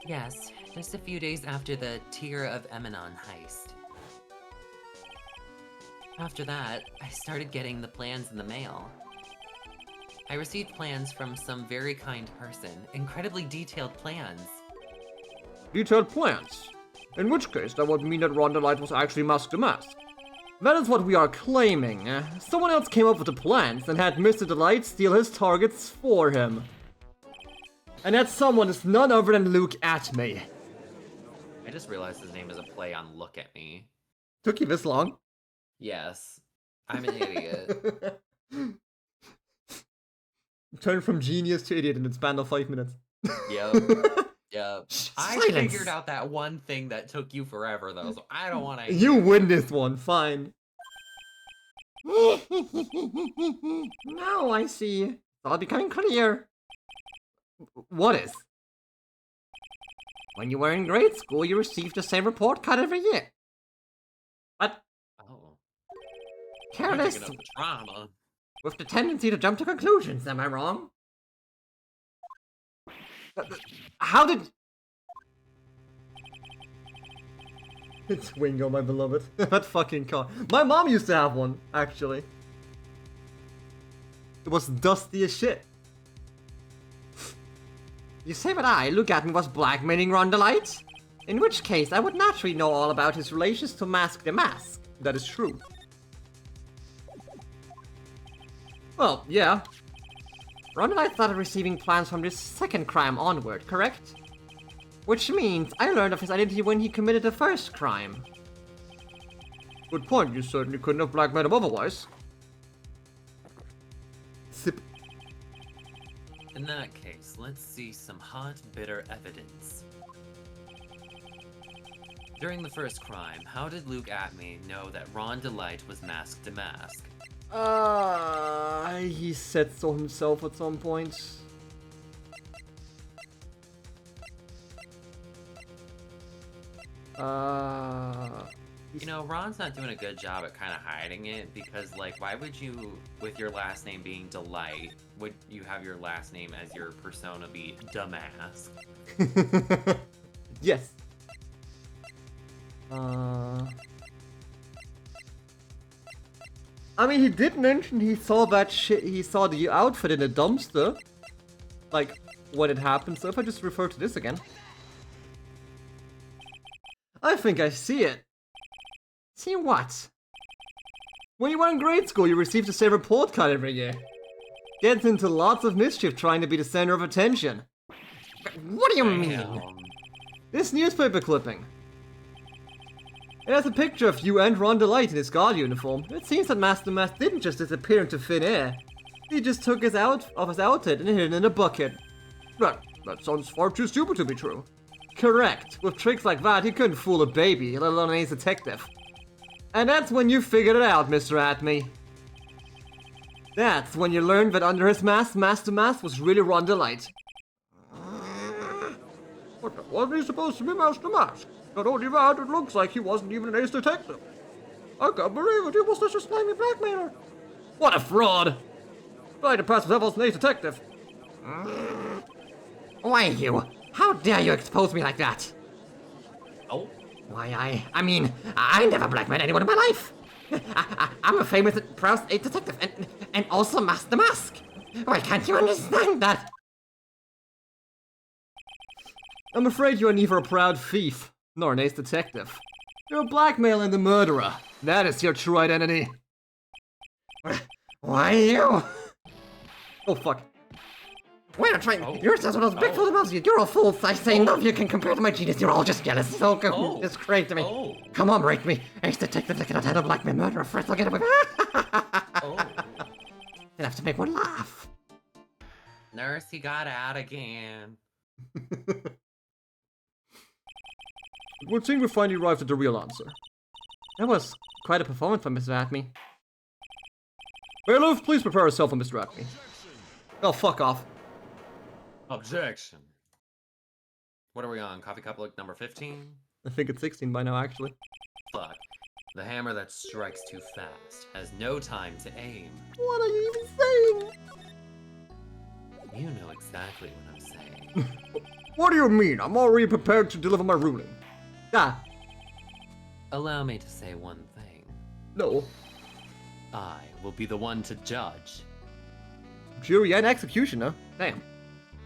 Yes, just a few days after the Tear of Amenon heist. After that, I started getting the plans in the mail. I received plans from some very kind person. Incredibly detailed plans. Detailed plans. In which case, that would mean that Rondelight was actually Mask the Mask. That is what we are claiming. Someone else came up with the plans and had Mr. Delight steal his targets for him. And that someone is none other than Luke Atme. I just realized his name is a play on Look at Me. Took you this long? Yes. I'm an idiot. Turned from genius to idiot in the span of 5 minutes. Yep. Yep. I Silence. figured out that one thing that took you forever, though, so I don't want to. You win this one, fine. Now I see. It's all becoming clear. What is? When you were in grade school, you received the same report card every year. What? Oh. Careless, You're thinking of drama. with the tendency to jump to conclusions, am I wrong? How did... It's Wingo, my beloved. That fucking car. My mom used to have one, actually. It was dusty as shit. You say that I, Look at Me, was blackmailing Rondelight? In which case, I would naturally know all about his relations to Mask the Mask. That is true. Well, yeah. Rondelight started receiving plans from this second crime onward, correct? Which means I learned of his identity when he committed the first crime. Good point, you certainly couldn't have blackmailed him otherwise. Sip. In that case, let's see some hot, bitter evidence. During the first crime, how did Luke Atme know that Ron Delight was Mask to Mask? He said so himself at some point. You know, Ron's not doing a good job at kind of hiding it because, like, why would you, with your last name being Delight, would you have your last name as your persona be Dumbass? Yes. I mean, he did mention he saw that shit. He saw the outfit in the dumpster, like when it happened. So if I just refer to this again, I think I see it. See what? When you were in grade school, you received the same report card every year. Gets into lots of mischief trying to be the center of attention. What do you mean? This newspaper clipping. It has a picture of you and Ron Delight in his guard uniform. It seems that Master Mask didn't just disappear into thin air. He just took his outfit and hid it in a bucket. That sounds far too stupid to be true. Correct. With tricks like that, he couldn't fool a baby, let alone an ace detective. And that's when you figured it out, Mr. Atme. That's when you learned that under his mask, Master Mask was really Ron Delight. But wasn't he supposed to be Master Mask? Not only that, it looks like he wasn't even an ace detective. I can't believe it, he was such a slimy blackmailer. What a fraud! Trying to pass himself as an ace detective. Why, you? How dare you expose me like that? Oh. Why, I mean, I never blackmailed anyone in my life. I'm a famous and proud ace detective, and also Master Mask. Why can't you understand that? I'm afraid you are neither a proud thief nor an ace detective. You're a blackmailer and a murderer. That is your true identity. Why you? Oh fuck. Wait, I'm trying. You're just one of those big fool about you. You're all fools. I say nothing you can compare to my genius. You're all just jealous. So go. It's great to me. Come on, break me. Ace detective that cannot handle blackmail murderer. First, I'll get away. Oh. You'll have to make one laugh. Nurse, he got out again. It would seem we finally arrived at the real answer. That was quite a performance from Mr. Atme. Bailiff, please prepare yourself for Mr. Atme. Oh, fuck off. Objection. What are we on? Coffee cup look number 15? I think it's 16 by now, actually. Fuck. The hammer that strikes too fast has no time to aim. What are you even saying? You know exactly what I'm saying. What do you mean? I'm already prepared to deliver my ruling. Ah. Allow me to say one thing. No. I will be the one to judge. Jury and executioner. Damn.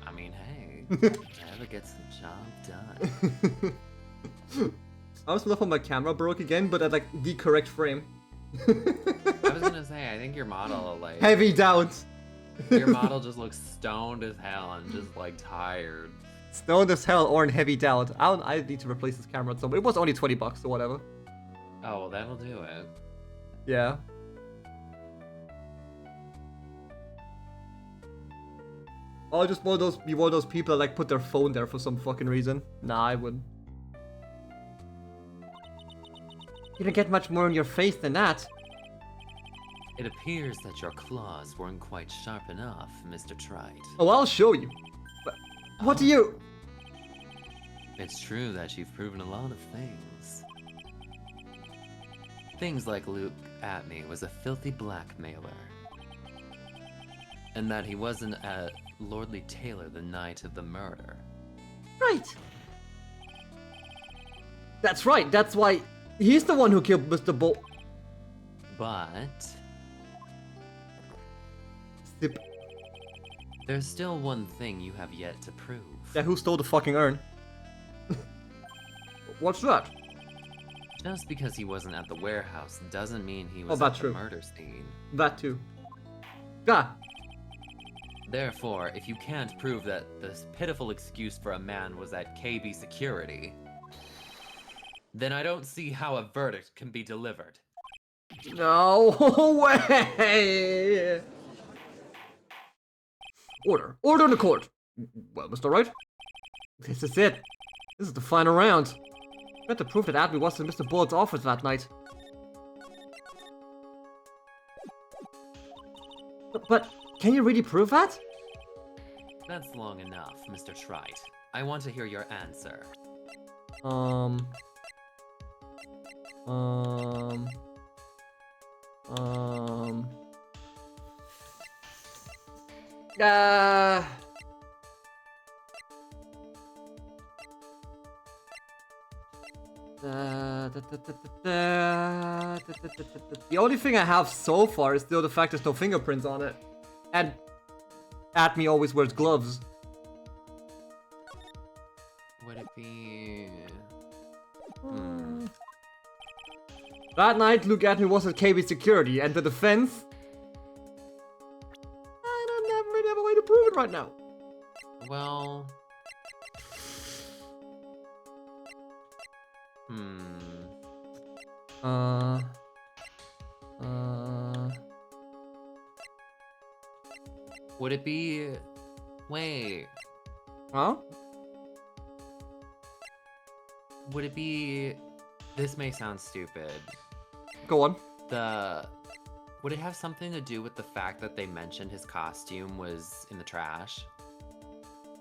I mean, hey, whoever gets the job done. I was looking my camera broke again, but at like the correct frame. I was gonna say, I think your model, like, Heavy doubt. your model just looks stoned as hell and just like tired. Stoned as hell or in heavy doubt. I need to replace this camera at some. It was only $20 or whatever. Oh, well, that'll do it. Yeah. Oh, just be one of those people that like put their phone there for some fucking reason. Nah, I wouldn't. You don't get much more in your face than that. It appears that your claws weren't quite sharp enough, Mr. Wright. Oh, I'll show you. But what do you? It's true that you've proven a lot of things. Things like Luke Atney was a filthy blackmailer. And that he wasn't a Lordly Taylor the night of the murder. Right. That's right. That's why he's the one who killed Mr. Bull. But Zip. there's still one thing you have yet to prove. Yeah, who stole the fucking urn? What's that? Just because he wasn't at the warehouse doesn't mean he was that's at the true. murder scene. That too. God. Therefore, if you can't prove that this pitiful excuse for a man was at KB security, then I don't see how a verdict can be delivered. No way! Order. Order in the court. Well, Mr. Wright, this is it. This is the final round. We have to prove that Abby was in Mr. Bullett's office that night. But can you really prove that? That's long enough, Mr. Wright. I want to hear your answer. The only thing I have so far is still the fact there's no fingerprints on it. And Atme always wears gloves. Would it be... That night, Luke Atme was at KB security, and the defense... I don't really have a way to prove it right now. Well... Would it be... Wait. Huh? Would it be... This may sound stupid. Go on. Would it have something to do with the fact that they mentioned his costume was in the trash?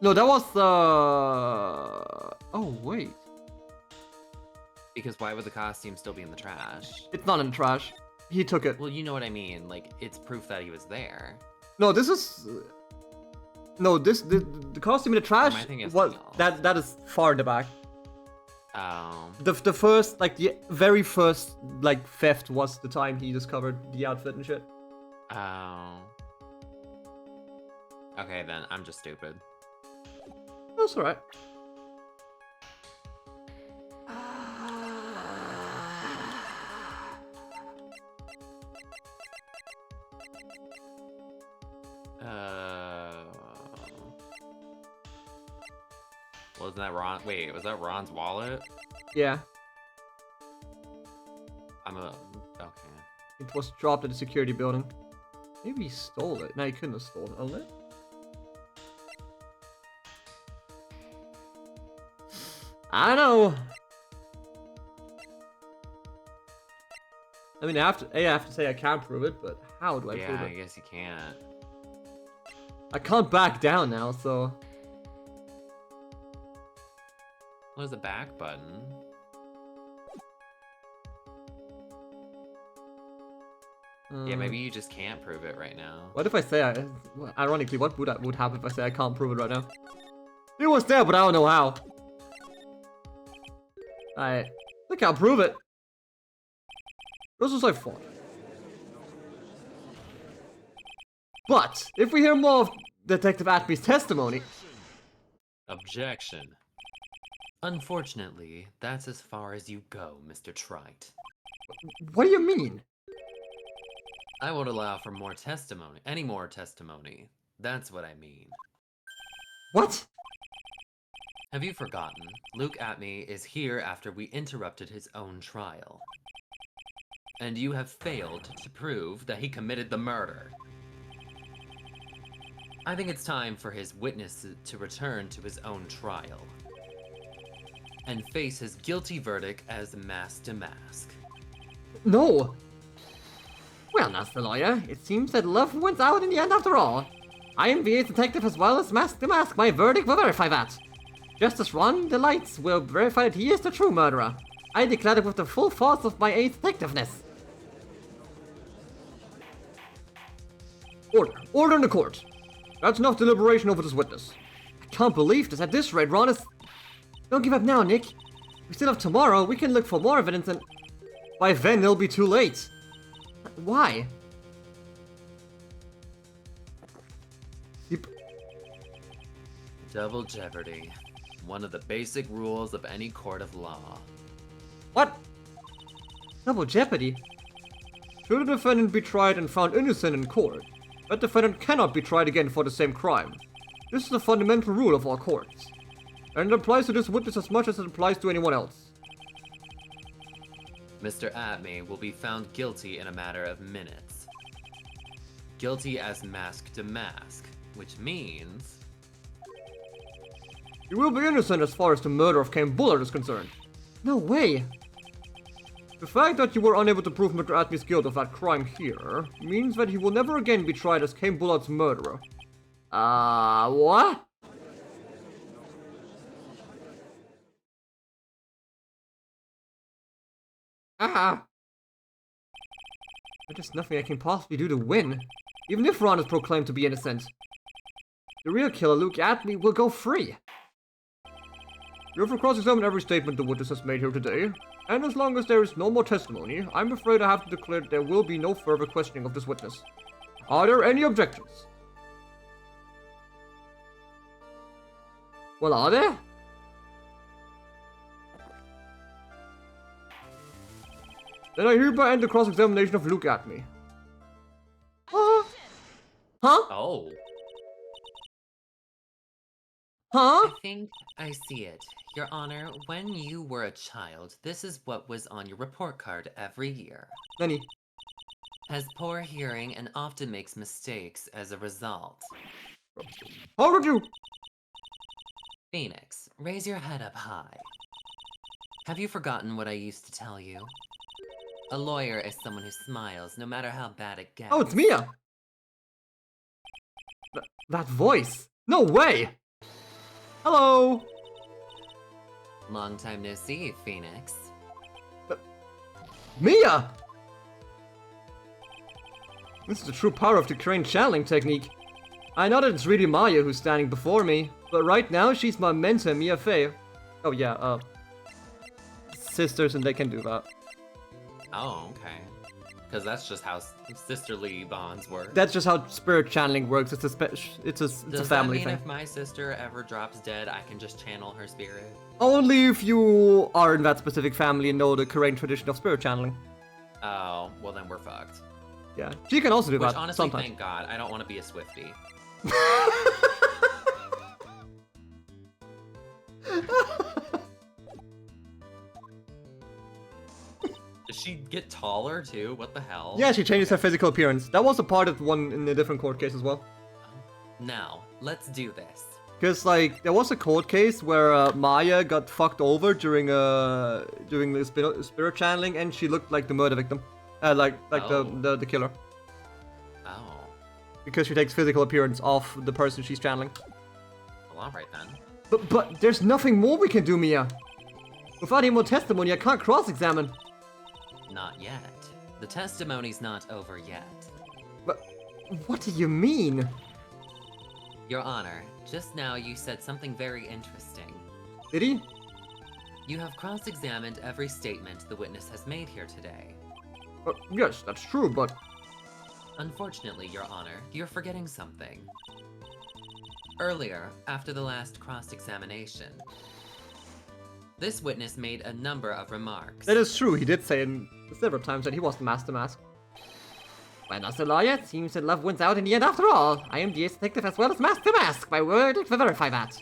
No, that was oh, wait. Because why would the costume still be in the trash? It's not in the trash. He took it. Well, you know what I mean. Like, it's proof that he was there. No, this is... No, the costume in the trash Am I thinking of was... something else? That is far in the back. Oh. The first, like, the very first, like, theft was the time he discovered the outfit and shit. Oh. Okay, then. I'm just stupid. That's alright. Wasn't that Ron? Wait, was that Ron's wallet? Yeah. Okay. It was dropped at the security building. Maybe he stole it. No, he couldn't have stolen it. I don't know. I mean, I have to say I can't prove it, but how do I prove Yeah, it? I guess you can't. I can't back down now, so... What is the back button? Yeah, maybe you just can't prove it right now. What if I say ironically, what would happen if I say I can't prove it right now? It was there, but I don't know how. I can't prove it. This was like fun. But if we hear more of Detective Atme's testimony... Objection. Unfortunately, that's as far as you go, Mr. Trite. What do you mean? I won't allow for more testimony. Any more testimony. That's what I mean. What? Have you forgotten? Luke Atme is here after we interrupted his own trial. And you have failed to prove that he committed the murder. I think it's time for his witness to return to his own trial. And face his guilty verdict as mask to mask. No! Well, Master Lawyer, it seems that love wins out in the end after all. I am VA's detective as well as Mask to Mask. My verdict will verify that. Justice Ron, the lights will verify that he is the true murderer. I declare it with the full force of my A's detectiveness. Order. Order in the court. That's enough deliberation over this witness. I can't believe this. At this rate, Ron is... Don't give up now, Nick. We still have tomorrow. We can look for more evidence and... By then, it'll be too late. Why? Double jeopardy. One of the basic rules of any court of law. What? Double jeopardy? Should a defendant be tried and found innocent in court, that defendant cannot be tried again for the same crime. This is a fundamental rule of our courts. And it applies to this witness as much as it applies to anyone else. Mr. Atme will be found guilty in a matter of minutes. Guilty as mask to mask, which means... You will be innocent as far as the murder of Kane Bullard is concerned. No way! The fact that you were unable to prove Mr. Atme's guilt of that crime here means that he will never again be tried as Kane Bullard's murderer. What? There's nothing I can possibly do to win, even if Ron is proclaimed to be innocent. The real killer, Luke Atme, will go free. You have to cross-examine every statement the witness has made here today, and as long as there is no more testimony, I'm afraid I have to declare that there will be no further questioning of this witness. Are there any objections? Well, are there? Then I hereby end the cross-examination of Luke Atme. Huh? Oh. Huh? I think I see it. Your Honor, when you were a child, this is what was on your report card every year. Lenny. Has poor hearing and often makes mistakes as a result. How did you... Phoenix, raise your head up high. Have you forgotten what I used to tell you? A lawyer is someone who smiles no matter how bad it gets. Oh, it's Mia! That voice! No way! Hello! Long time no see, Phoenix. Mia! This is the true power of the crane channeling technique. I know that it's really Maya who's standing before me, but right now she's my mentor, Mia Fey. Oh yeah, sisters and they can do that. Oh, okay. Because that's just how sisterly bonds work. That's just how spirit channeling works. It's a Does family that mean thing. if my sister ever drops dead, I can just channel her spirit? Only if you are in that specific family and know the Korean tradition of spirit channeling. Oh, well then we're fucked. Yeah, she can also do Which that honestly, sometimes. thank God, I don't want to be a Swiftie. Does she get taller too? What the hell? Yeah, she changes her physical appearance. That was a part of one in a different court case as well. Now, let's do this. Because, like, there was a court case where Maya got fucked over during the spirit channeling, and she looked like the murder victim. Like Oh. the killer. Oh. Because she takes physical appearance of the person she's channeling. Well, alright then. But there's nothing more we can do, Mia. Without any more testimony, I can't cross-examine. Not yet. The testimony's not over yet. But what do you mean? Your Honor, just now you said something very interesting. Did he? You have cross-examined every statement the witness has made here today. Yes, that's true, but... Unfortunately, Your Honor, you're forgetting something. Earlier, after the last cross-examination, this witness made a number of remarks. That is true, he did say several times that he was the Master Mask. Well, Master Lawyer, it seems that love wins out in the end after all. I am the ace detective as well as Master Mask. My word, it will verify that.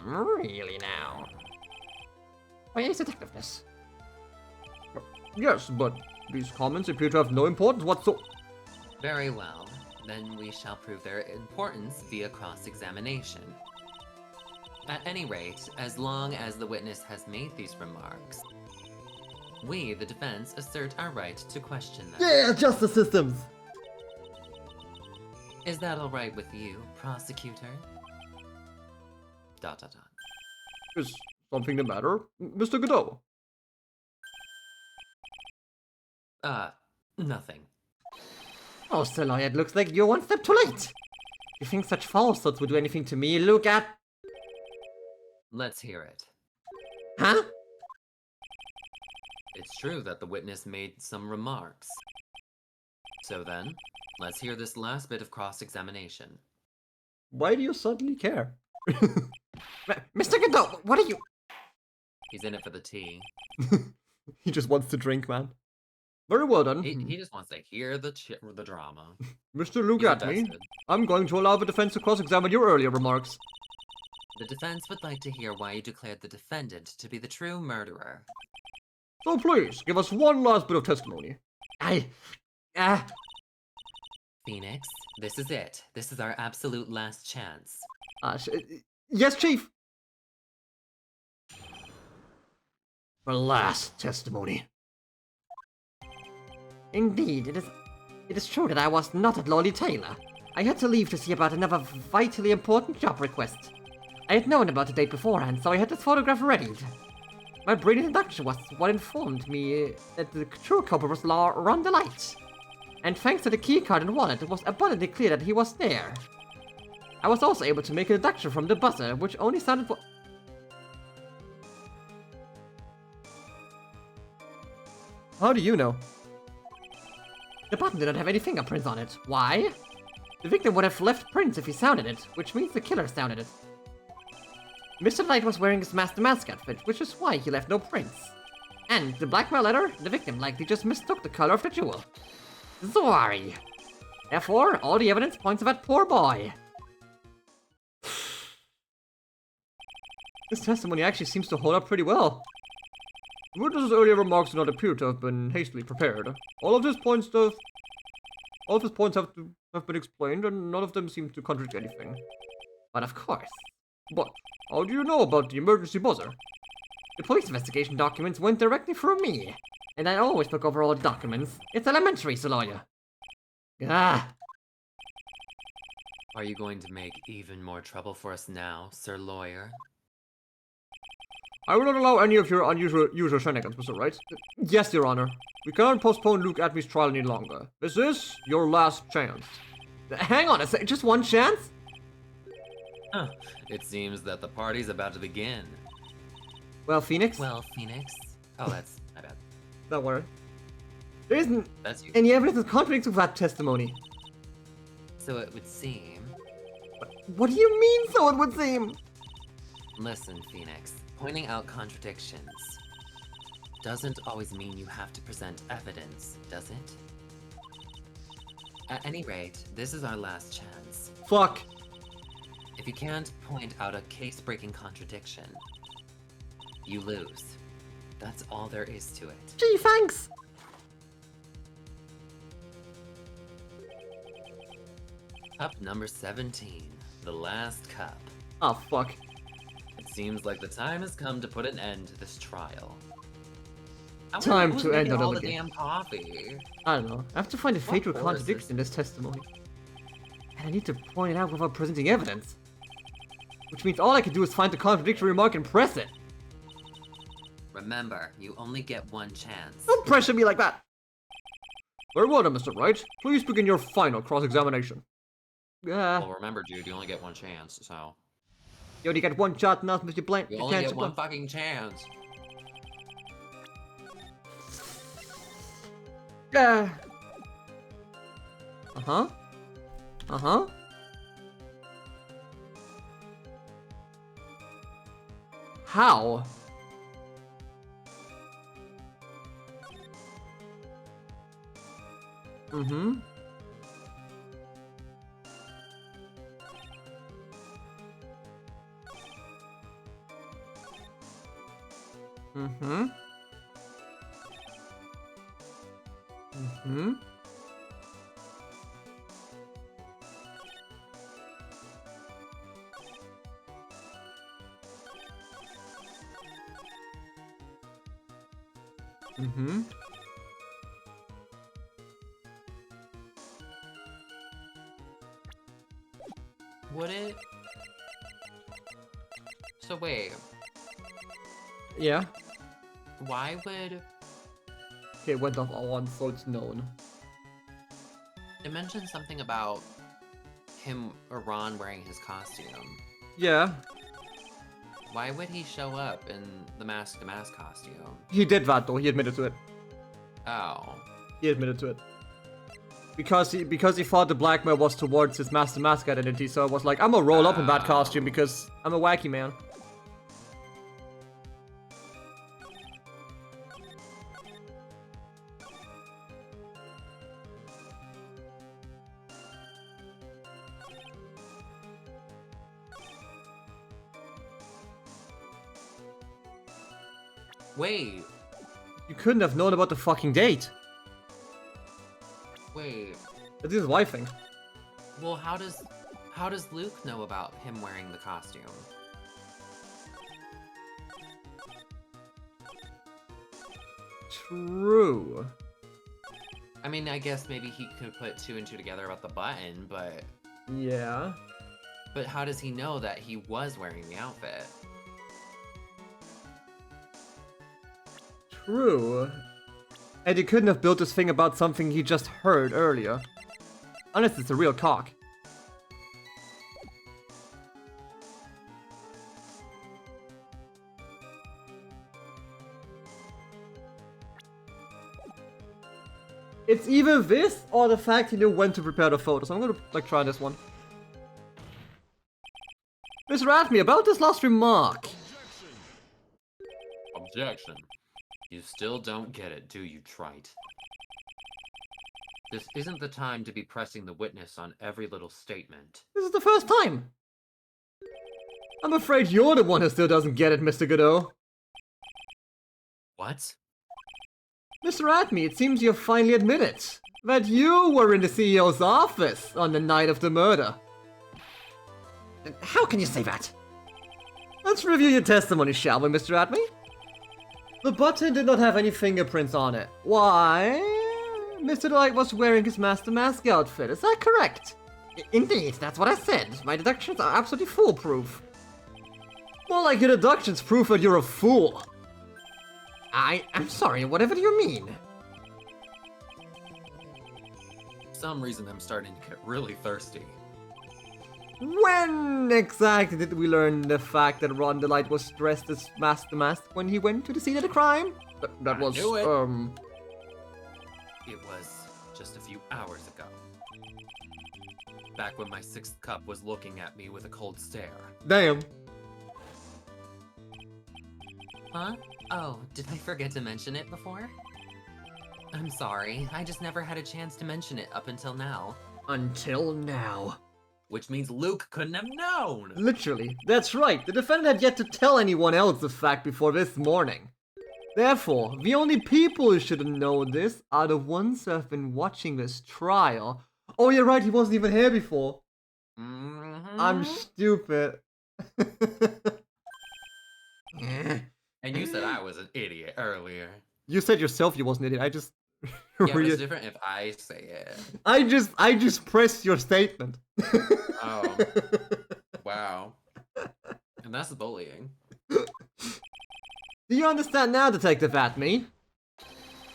Really now? My ace detectiveness. Yes, but these comments appear to have no importance whatsoever. Very well. Then we shall prove their importance via cross-examination. At any rate, as long as the witness has made these remarks, we, the defense, assert our right to question them. Yeah, justice systems! Is that alright with you, prosecutor? ... Is something the matter, Mr. Godot? Nothing. Oh, Sir Lawyer, it looks like you're one step too late. You think such falsehoods would do anything to me? Look at... Let's hear it. Huh? It's true that the witness made some remarks. So then, let's hear this last bit of cross-examination. Why do you suddenly care? Mr. Godot, what are you... He's in it for the tea. He just wants to drink, man. Very well done. He just wants to hear the drama. Mr. Look He's at me. invested. I'm going to allow the defense to cross-examine your earlier remarks. The defense would like to hear why you declared the defendant to be the true murderer. So please, give us one last bit of testimony. Phoenix, this is it. This is our absolute last chance. Yes, Chief. For last testimony. Indeed, it is true that I was not at Lolly Taylor. I had to leave to see about another vitally important job request. I had known about the date beforehand, so I had this photograph readied. My brilliant introduction was what informed me that the true culprit was Ron Light. And thanks to the keycard and wallet, it was abundantly clear that he was there. I was also able to make a deduction from the buzzer, which only sounded for... How do you know? The button did not have any fingerprints on it. Why? The victim would have left prints if he sounded it, which means the killer sounded it. Mr. Light was wearing his Master Mask outfit, which is why he left no prints. And the blackmail letter, the victim likely just mistook the color of the jewel. Sorry. Therefore, all the evidence points to that poor boy. This testimony actually seems to hold up pretty well. The witness's earlier remarks do not appear to have been hastily prepared. All of his points have been explained, and none of them seem to contradict anything. But of course. But how do you know about the emergency buzzer? The police investigation documents went directly through me, and I always look over all documents. It's elementary, Sir Lawyer. Ah. Are you going to make even more trouble for us now, Sir Lawyer? I will not allow any of your unusual shenanigans, Mr. Wright. Yes, Your Honor. We cannot postpone Luke Atmy's trial any longer. This is your last chance. Hang on a sec, just one chance? Huh. It seems that the party's about to begin. Well, Phoenix? Well, Phoenix? Oh, that's my bad. Don't worry. There isn't That's you. any evidence that contradicts that testimony. So it would seem... What do you mean, so it would seem? Listen, Phoenix. Pointing out contradictions doesn't always mean you have to present evidence, does it? At any rate, this is our last chance. Fuck. If you can't point out a case-breaking contradiction, you lose. That's all there is to it. Gee, thanks. Cup number 17, the last cup. Oh, fuck. It seems like the time has come to put an end to this trial. Time to end all another the game. damn coffee. I don't know. I have to find a fatal forces? contradiction in this testimony. And I need to point it out without presenting evidence. Which means all I can do is find the contradictory remark and press it. Remember, you only get one chance. Don't pressure me like that. Very well then, Mr. Wright. Please begin your final cross-examination. Well, remember, dude, you only get one chance, so... You only get one shot now, Mr. Blank. You only get one fucking chance. Uh-huh. Uh-huh. How? Mm-hmm. Mm-hmm. Mm-hmm. Mm-hmm. Would it? So wait, Yeah. why would Okay, went off all on, so it's known. it mention something about him or Ron wearing his costume? Yeah. Why would he show up in the Mask to Mask costume? He did that though, he admitted to it. Oh. He admitted to it. Because he thought the blackmail was towards his Master Mask identity, so I was like, I'm gonna roll up in that costume because I'm a wacky man. Wait, You couldn't have known about the fucking date. wait. It's his wife thing. Well, how does Luke know about him wearing the costume? True. I mean, I guess maybe he could put two and two together about the button, but Yeah. how does he know that he was wearing the outfit? True. And he couldn't have built this thing about something he just heard earlier. Unless it's a real cock. It's either this or the fact he knew when to prepare the photos. I'm gonna like try this one. Mr. Atme, about this last remark. Objection. You still don't get it, do you, Trite? This isn't the time to be pressing the witness on every little statement. This is the first time. I'm afraid you're the one who still doesn't get it, Mr. Godot. What? Mr. Atme, it seems you've finally admitted that you were in the CEO's office on the night of the murder. How can you say that? Let's review your testimony, shall we, Mr. Atme? The button did not have any fingerprints on it. Why? Mr. Light was wearing his Master Mask outfit, is that correct? Indeed, that's what I said. My deductions are absolutely foolproof. More like your deductions prove that you're a fool. I'm sorry, whatever do you mean? For some reason I'm starting to get really thirsty. When exactly did we learn the fact that Ron the Light was dressed as Master Mask when he went to the scene of the crime? That was, knew it. It was just a few hours ago. Back when my sixth cup was looking at me with a cold stare. Damn. Huh? Oh, did I forget to mention it before? I'm sorry, I just never had a chance to mention it up until now. Until now. Which means Luke couldn't have known! Literally, that's right. The defendant had yet to tell anyone else the fact before this morning. Therefore, the only people who should know this are the ones who have been watching this trial. Oh, you're right, he wasn't even here before. Mm-hmm. I'm stupid. And you said I was an idiot earlier. You said yourself you wasn't an idiot. I just... Yeah, but it's different if I say it. I just pressed your statement. Oh. Wow. And that's bullying. Do you understand now, Detective Atme?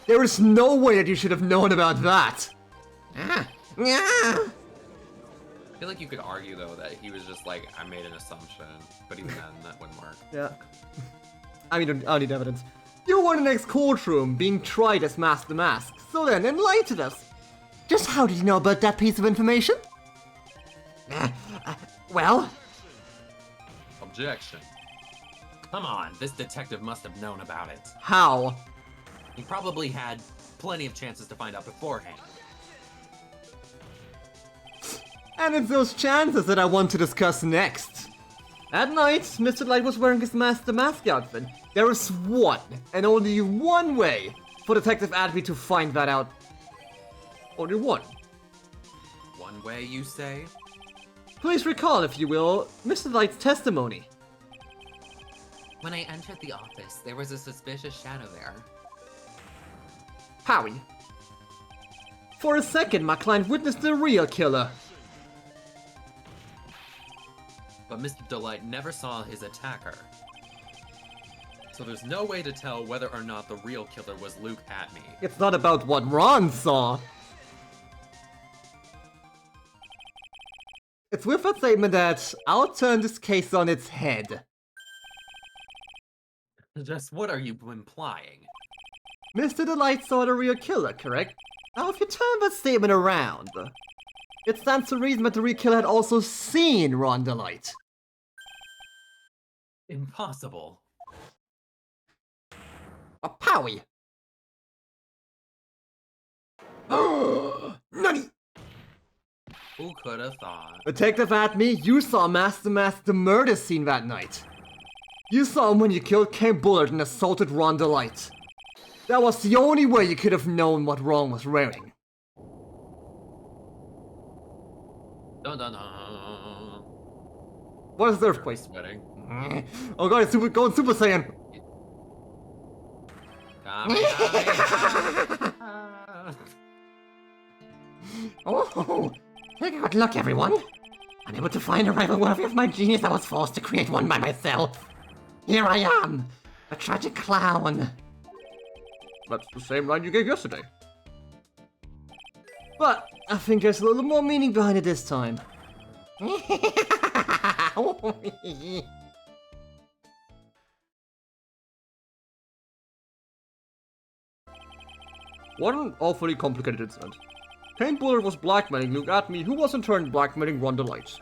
There is no way that you should have known about that. I feel like you could argue, though, that he was just like, I made an assumption. But even then, that wouldn't work. Yeah. I mean, I don't need evidence. You were in the next courtroom being tried as Master Mask, so then enlighten us. Just how did you know about that piece of information? Well? Objection. Come on, this detective must have known about it. How? He probably had plenty of chances to find out beforehand. And it's those chances that I want to discuss next. At night, Mr. Light was wearing his Master Mask outfit. There is one, and only one way, for Detective Adby to find that out. Only one. One way, you say? Please recall, if you will, Mr. Light's testimony. When I entered the office, there was a suspicious shadow there. Howie. For a second, my client witnessed the real killer. But Mr. Delight never saw his attacker. So there's no way to tell whether or not the real killer was Luke Atme. It's not about what Ron saw. It's with that statement that I'll turn this case on its head. Just what are you implying? Mr. Delight saw the real killer, correct? Now if you turn that statement around, it stands to reason that the real killer had also seen Ron Delight. Impossible. A Powie! Nutty! Who could have thought? Detective Atme, you saw Master Mask the murder scene that night. You saw him when you killed Ken Bullard and assaulted Ron Delight. That was the only way you could have known what Ron was wearing. Dun dun dun. What is the earthquake? Sweating. Oh god, it's going Super Saiyan! Oh, good luck, everyone. Unable to find a rival worthy of my genius, I was forced to create one by myself. Here I am, a tragic clown. That's the same line you gave yesterday. But I think there's a little more meaning behind it this time. What an awfully complicated incident. Kane Bullard was blackmailing Luke Atme, who was in turn blackmailing Ron Delight.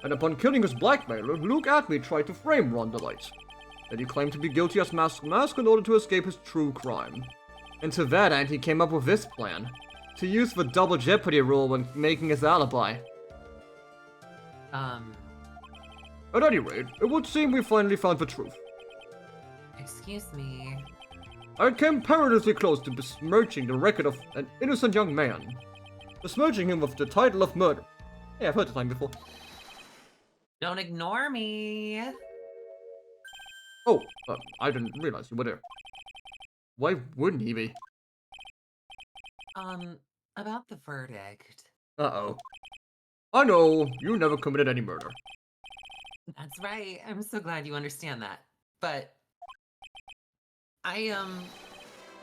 And upon killing his blackmailer, Luke Atme tried to frame Ron Delight. Then he claimed to be guilty as Mask Mask in order to escape his true crime. And to that end, he came up with this plan. To use the double jeopardy rule when making his alibi. At any rate, it would seem we finally found the truth. Excuse me. I came perilously close to besmirching the record of an innocent young man. Besmirching him with the title of murder. Yeah, I've heard the time before. Don't ignore me. Oh, I didn't realize you were there. Why wouldn't he be? About the verdict. Uh-oh. I know, you never committed any murder. That's right. I'm so glad you understand that. But I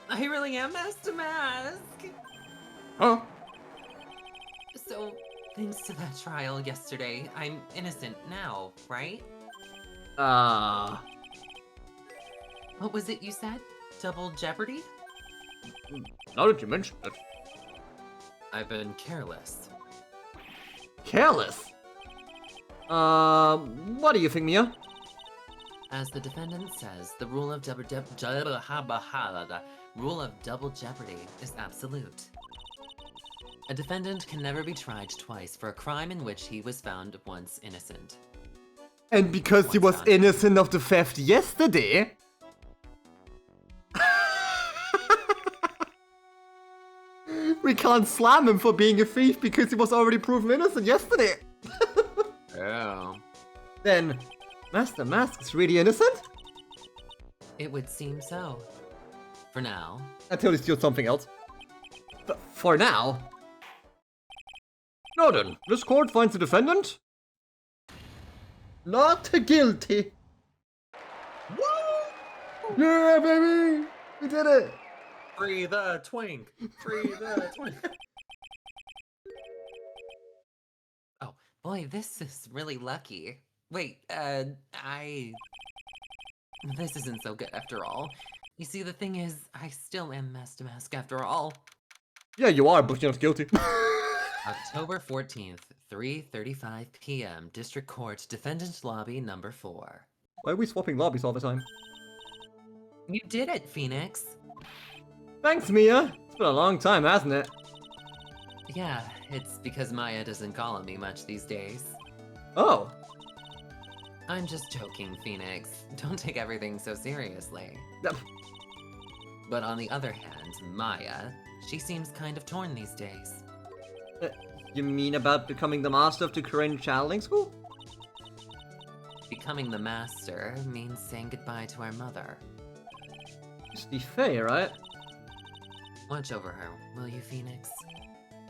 really am Master Mask. Huh? So, thanks to that trial yesterday, I'm innocent now, right? What was it you said? Double jeopardy? Now that you mention it. I've been careless. Careless? What do you think, Mia? As the defendant says, the rule of double jeopardy is absolute. A defendant can never be tried twice for a crime in which he was found once innocent. And because he was innocent of the theft yesterday... we can't slam him for being a thief because he was already proven innocent yesterday. Yeah. Then, Master Mask is really innocent? It would seem so. For now. Until he steals something else. But for now... Now then, this court finds the defendant... not guilty. Woo! Yeah, baby! We did it! Free the twink! Free the twink! Oh, boy, this is really lucky. Wait, this isn't so good after all. You see, the thing is, I still am Master Mask after all. Yeah, you are, but you're not guilty. October 14th, 3:35 p.m. District Court, Defendant Lobby number 4. Why are we swapping lobbies all the time? You did it, Phoenix. Thanks, Mia. It's been a long time, hasn't it? Yeah, it's because Maya doesn't call on me much these days. Oh. I'm just joking, Phoenix. Don't take everything so seriously. Yep. But on the other hand, Maya, she seems kind of torn these days. You mean about becoming the master of the Korean channeling school? Becoming the master means saying goodbye to our mother. Just be fair, right? Watch over her, will you, Phoenix?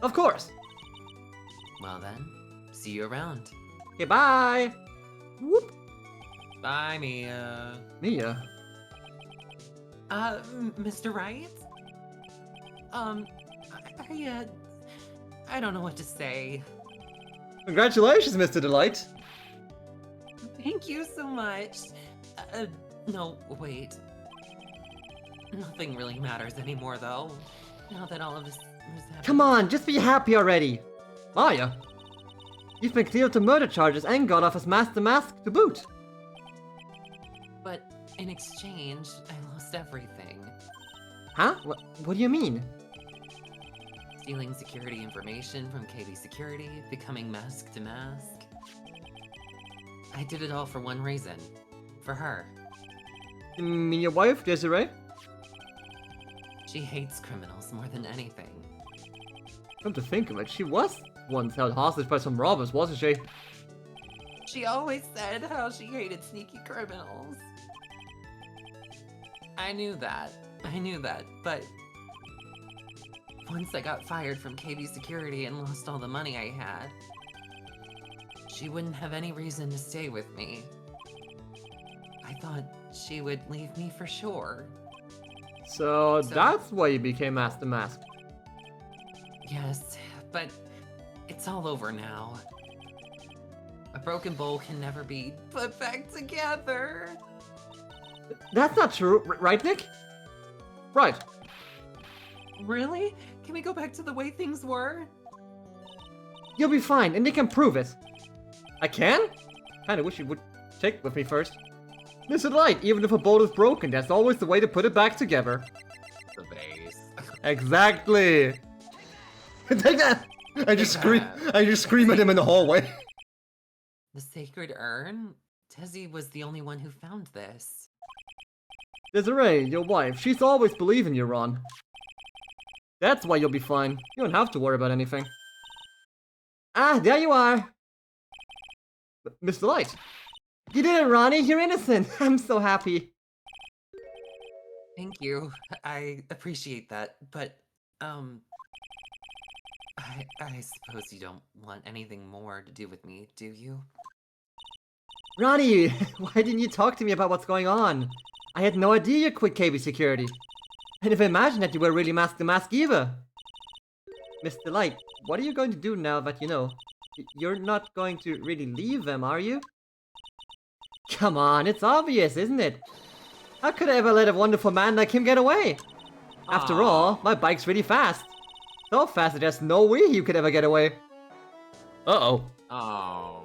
Of course. Well then, see you around. Okay, bye. Whoop. Bye, Mia. Mia. Mr. Wright? I don't know what to say. Congratulations, Mr. Delight. Thank you so much. No, wait. Nothing really matters anymore, though. Now that all of this has happened. Come on, just be happy already. Maya, you've been cleared of murder charges and got off as Master Mask to boot. But in exchange, I lost everything. Huh? What do you mean? Stealing security information from KB Security, becoming mask to mask. I did it all for one reason. For her. You mean your wife, Desiree? She hates criminals more than anything. Come to think of it, she was once held hostage by some robbers, wasn't she? She always said how she hated sneaky criminals. I knew that, but once I got fired from KB Security and lost all the money I had, she wouldn't have any reason to stay with me. I thought she would leave me for sure. So that's why you became Master Mask. Yes, but it's all over now. A broken bowl can never be put back together. That's not true, right, Nick? Right. Really? Can we go back to the way things were? You'll be fine, and Nick can prove it. I can? Kinda wish you would check with me first. Mr. Light, even if a bowl is broken, that's always the way to put it back together. The base. Exactly. Take that! I just scream at him in the hallway. The sacred urn? Tezzy was the only one who found this. Desiree, your wife, she's always believing you, Ron. That's why you'll be fine. You don't have to worry about anything. Ah, there you are. Mr. Light. You did it, Ronnie. You're innocent. I'm so happy. Thank you. I appreciate that, but, I suppose you don't want anything more to do with me, do you? Ronnie, why didn't you talk to me about what's going on? I had no idea you quit KB Security. I never imagined that you were really Mask the Mask either. Mr. Light, what are you going to do now that you know? You're not going to really leave them, are you? Come on, it's obvious, isn't it? How could I ever let a wonderful man like him get away? After all, my bike's really fast. So fast that there's no way you could ever get away. Uh-oh. Oh.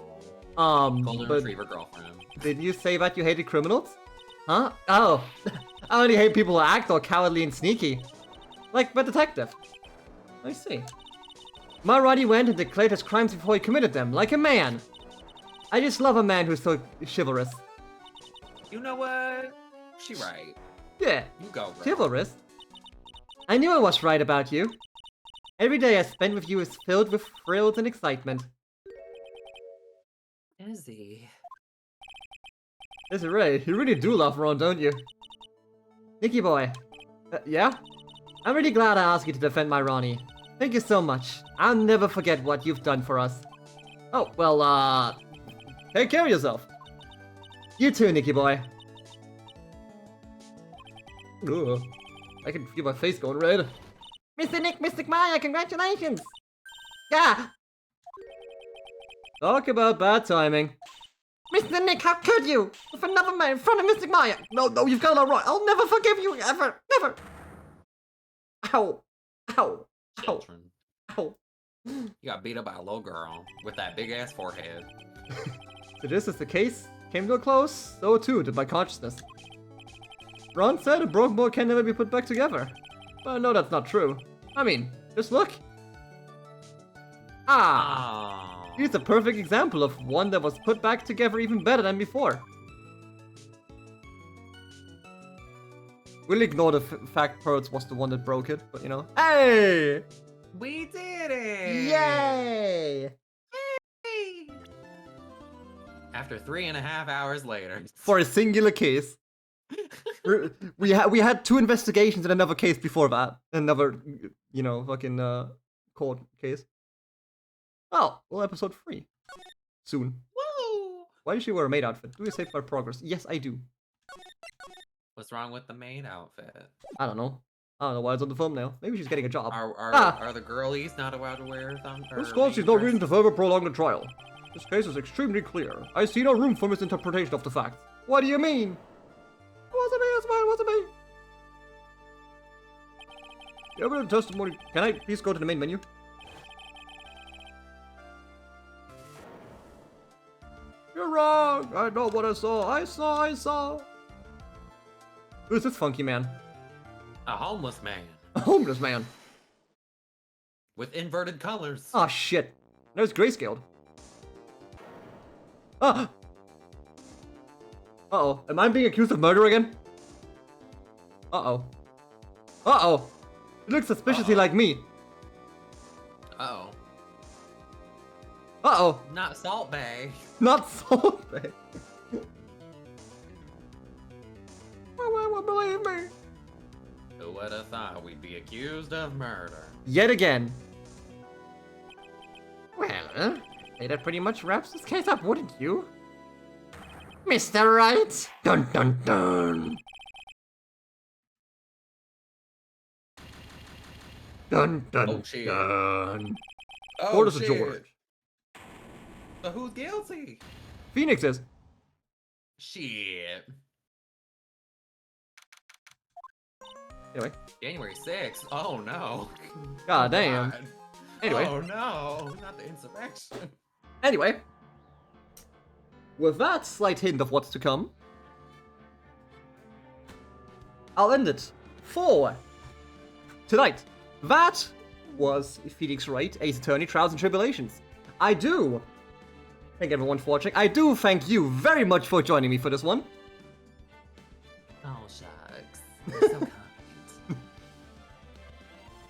Golden But Retriever girlfriend. did you say that you hated criminals? Huh? Oh. I only hate people who act all cowardly and sneaky. Like the detective. I see. My Roddy went and declared his crimes before he committed them, like a man. I just love a man who's so chivalrous. You know what? She right. Yeah, You go, bro. chivalrous. I knew I was right about you. Every day I spent with you is filled with thrills and excitement. Izzy. Desiree, you really do love Ron, don't you? Nicky boy. Yeah? I'm really glad I asked you to defend my Ronnie. Thank you so much. I'll never forget what you've done for us. Oh, well, take care of yourself. You too, Nicky boy. Ugh. I can feel my face going red. Mr. Nick, Mr. Maya, congratulations! Yeah! Talk about bad timing. Mr. Nick, how could you? With another man in front of Mr. Maya. No, you've got it all wrong. I'll never forgive you, ever, never. Ow. Ow. Ow. Children. Ow. You got beat up by a little girl with that big ass forehead. So just as the case came to a close, so too did my consciousness. Ron said a broken boy can never be put back together. Well, no, that's not true. I mean, just look. Ah! Oh. Here's a perfect example of one that was put back together even better than before. We'll ignore the fact Pearls was the one that broke it, but you know. Hey! We did it! Yay! Yay! After 3.5 hours later. For a singular case. we had 2 investigations and another case before that. Another, you know, fucking court case. Well, episode 3. Soon. Woo! Why does she wear a maid outfit? Do we save our progress? Yes, I do. What's wrong with the maid outfit? I don't know. I don't know why it's on the thumbnail. Maybe she's getting a job. Are the girlies not allowed to wear them? This cause is no reason to further prolong the trial. This case is extremely clear. I see no room for misinterpretation of the facts. What do you mean? Wasn't me, it's fine, wasn't me. The evidence testimony. Can I please go to the main menu? You're wrong. I know what I saw. I saw. Who's this funky man? A homeless man. A homeless man. With inverted colors. Oh shit. No, it's grayscaled. Ah! Uh-oh. Am I being accused of murder again? Uh-oh. Uh-oh. It looks suspiciously like me. Uh-oh. Uh-oh. Not Salt Bay. Not Salt Bay. Why would believe me? Who would have thought we'd be accused of murder? Yet again. Well, that pretty much wraps this case up, wouldn't you? Mr. Wright? Dun dun dun. Dun dun Oh, shit. dun. Oh, Orders of shit. George. So who's guilty? Phoenix is. Shit. Anyway. January 6th? Oh no. God damn. God. Anyway. Oh no, not the insurrection. Anyway. With that slight hint of what's to come, I'll end it for tonight. That was Phoenix Wright, Ace Attorney, Trials and Tribulations. I do thank everyone for watching. I do thank you very much for joining me for this one. Oh shucks. You're so kind.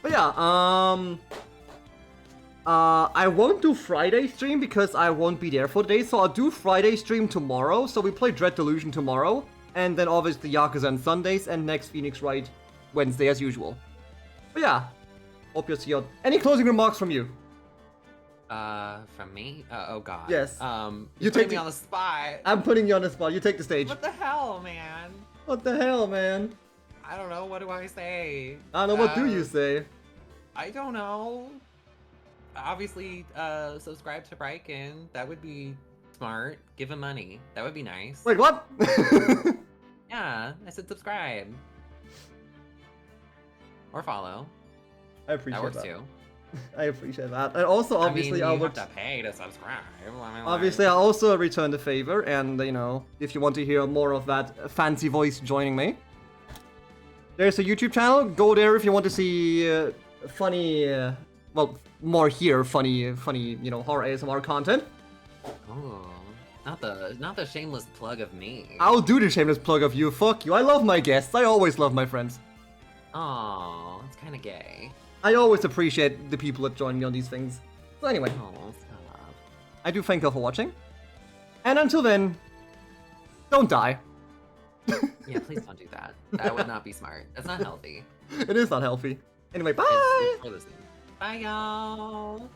But yeah, I won't do Friday stream because I won't be there for the day, so I'll do Friday stream tomorrow. So we play Dread Delusion tomorrow, and then obviously Yakuza on Sundays, and next Phoenix Wright Wednesday as usual. But yeah, hope you'll see you. Any closing remarks from you? From me? Oh god. Yes. You You put take me the- on the spot. I'm putting you on the spot. You take the stage. What the hell, man? What the hell, man? I don't know. What do I say? I don't know. What do you say? I don't know. Obviously, subscribe to Rykan. That would be smart. Give him money. That would be nice. Wait, what? Yeah, I said subscribe. Or follow. I appreciate That works that. too. I appreciate that. And also, obviously, I I mean, you would. have to pay to subscribe. I mean, Obviously, I also return the favor, and you know, if you want to hear more of that fancy voice joining me, there's a YouTube channel. Go there if you want to see funny, well, more here, funny, you know, horror ASMR content. Oh, not the shameless plug of me. I'll do the shameless plug of you. Fuck you. I love my guests. I always love my friends. Oh, it's kind of gay. I always appreciate the people that join me on these things. So anyway, Oh, stop. I do thank you for watching. And until then, don't die. Yeah, please don't do that. That would not be smart. That's not healthy. It is not healthy. Anyway, bye! It's for listening. Bye, y'all.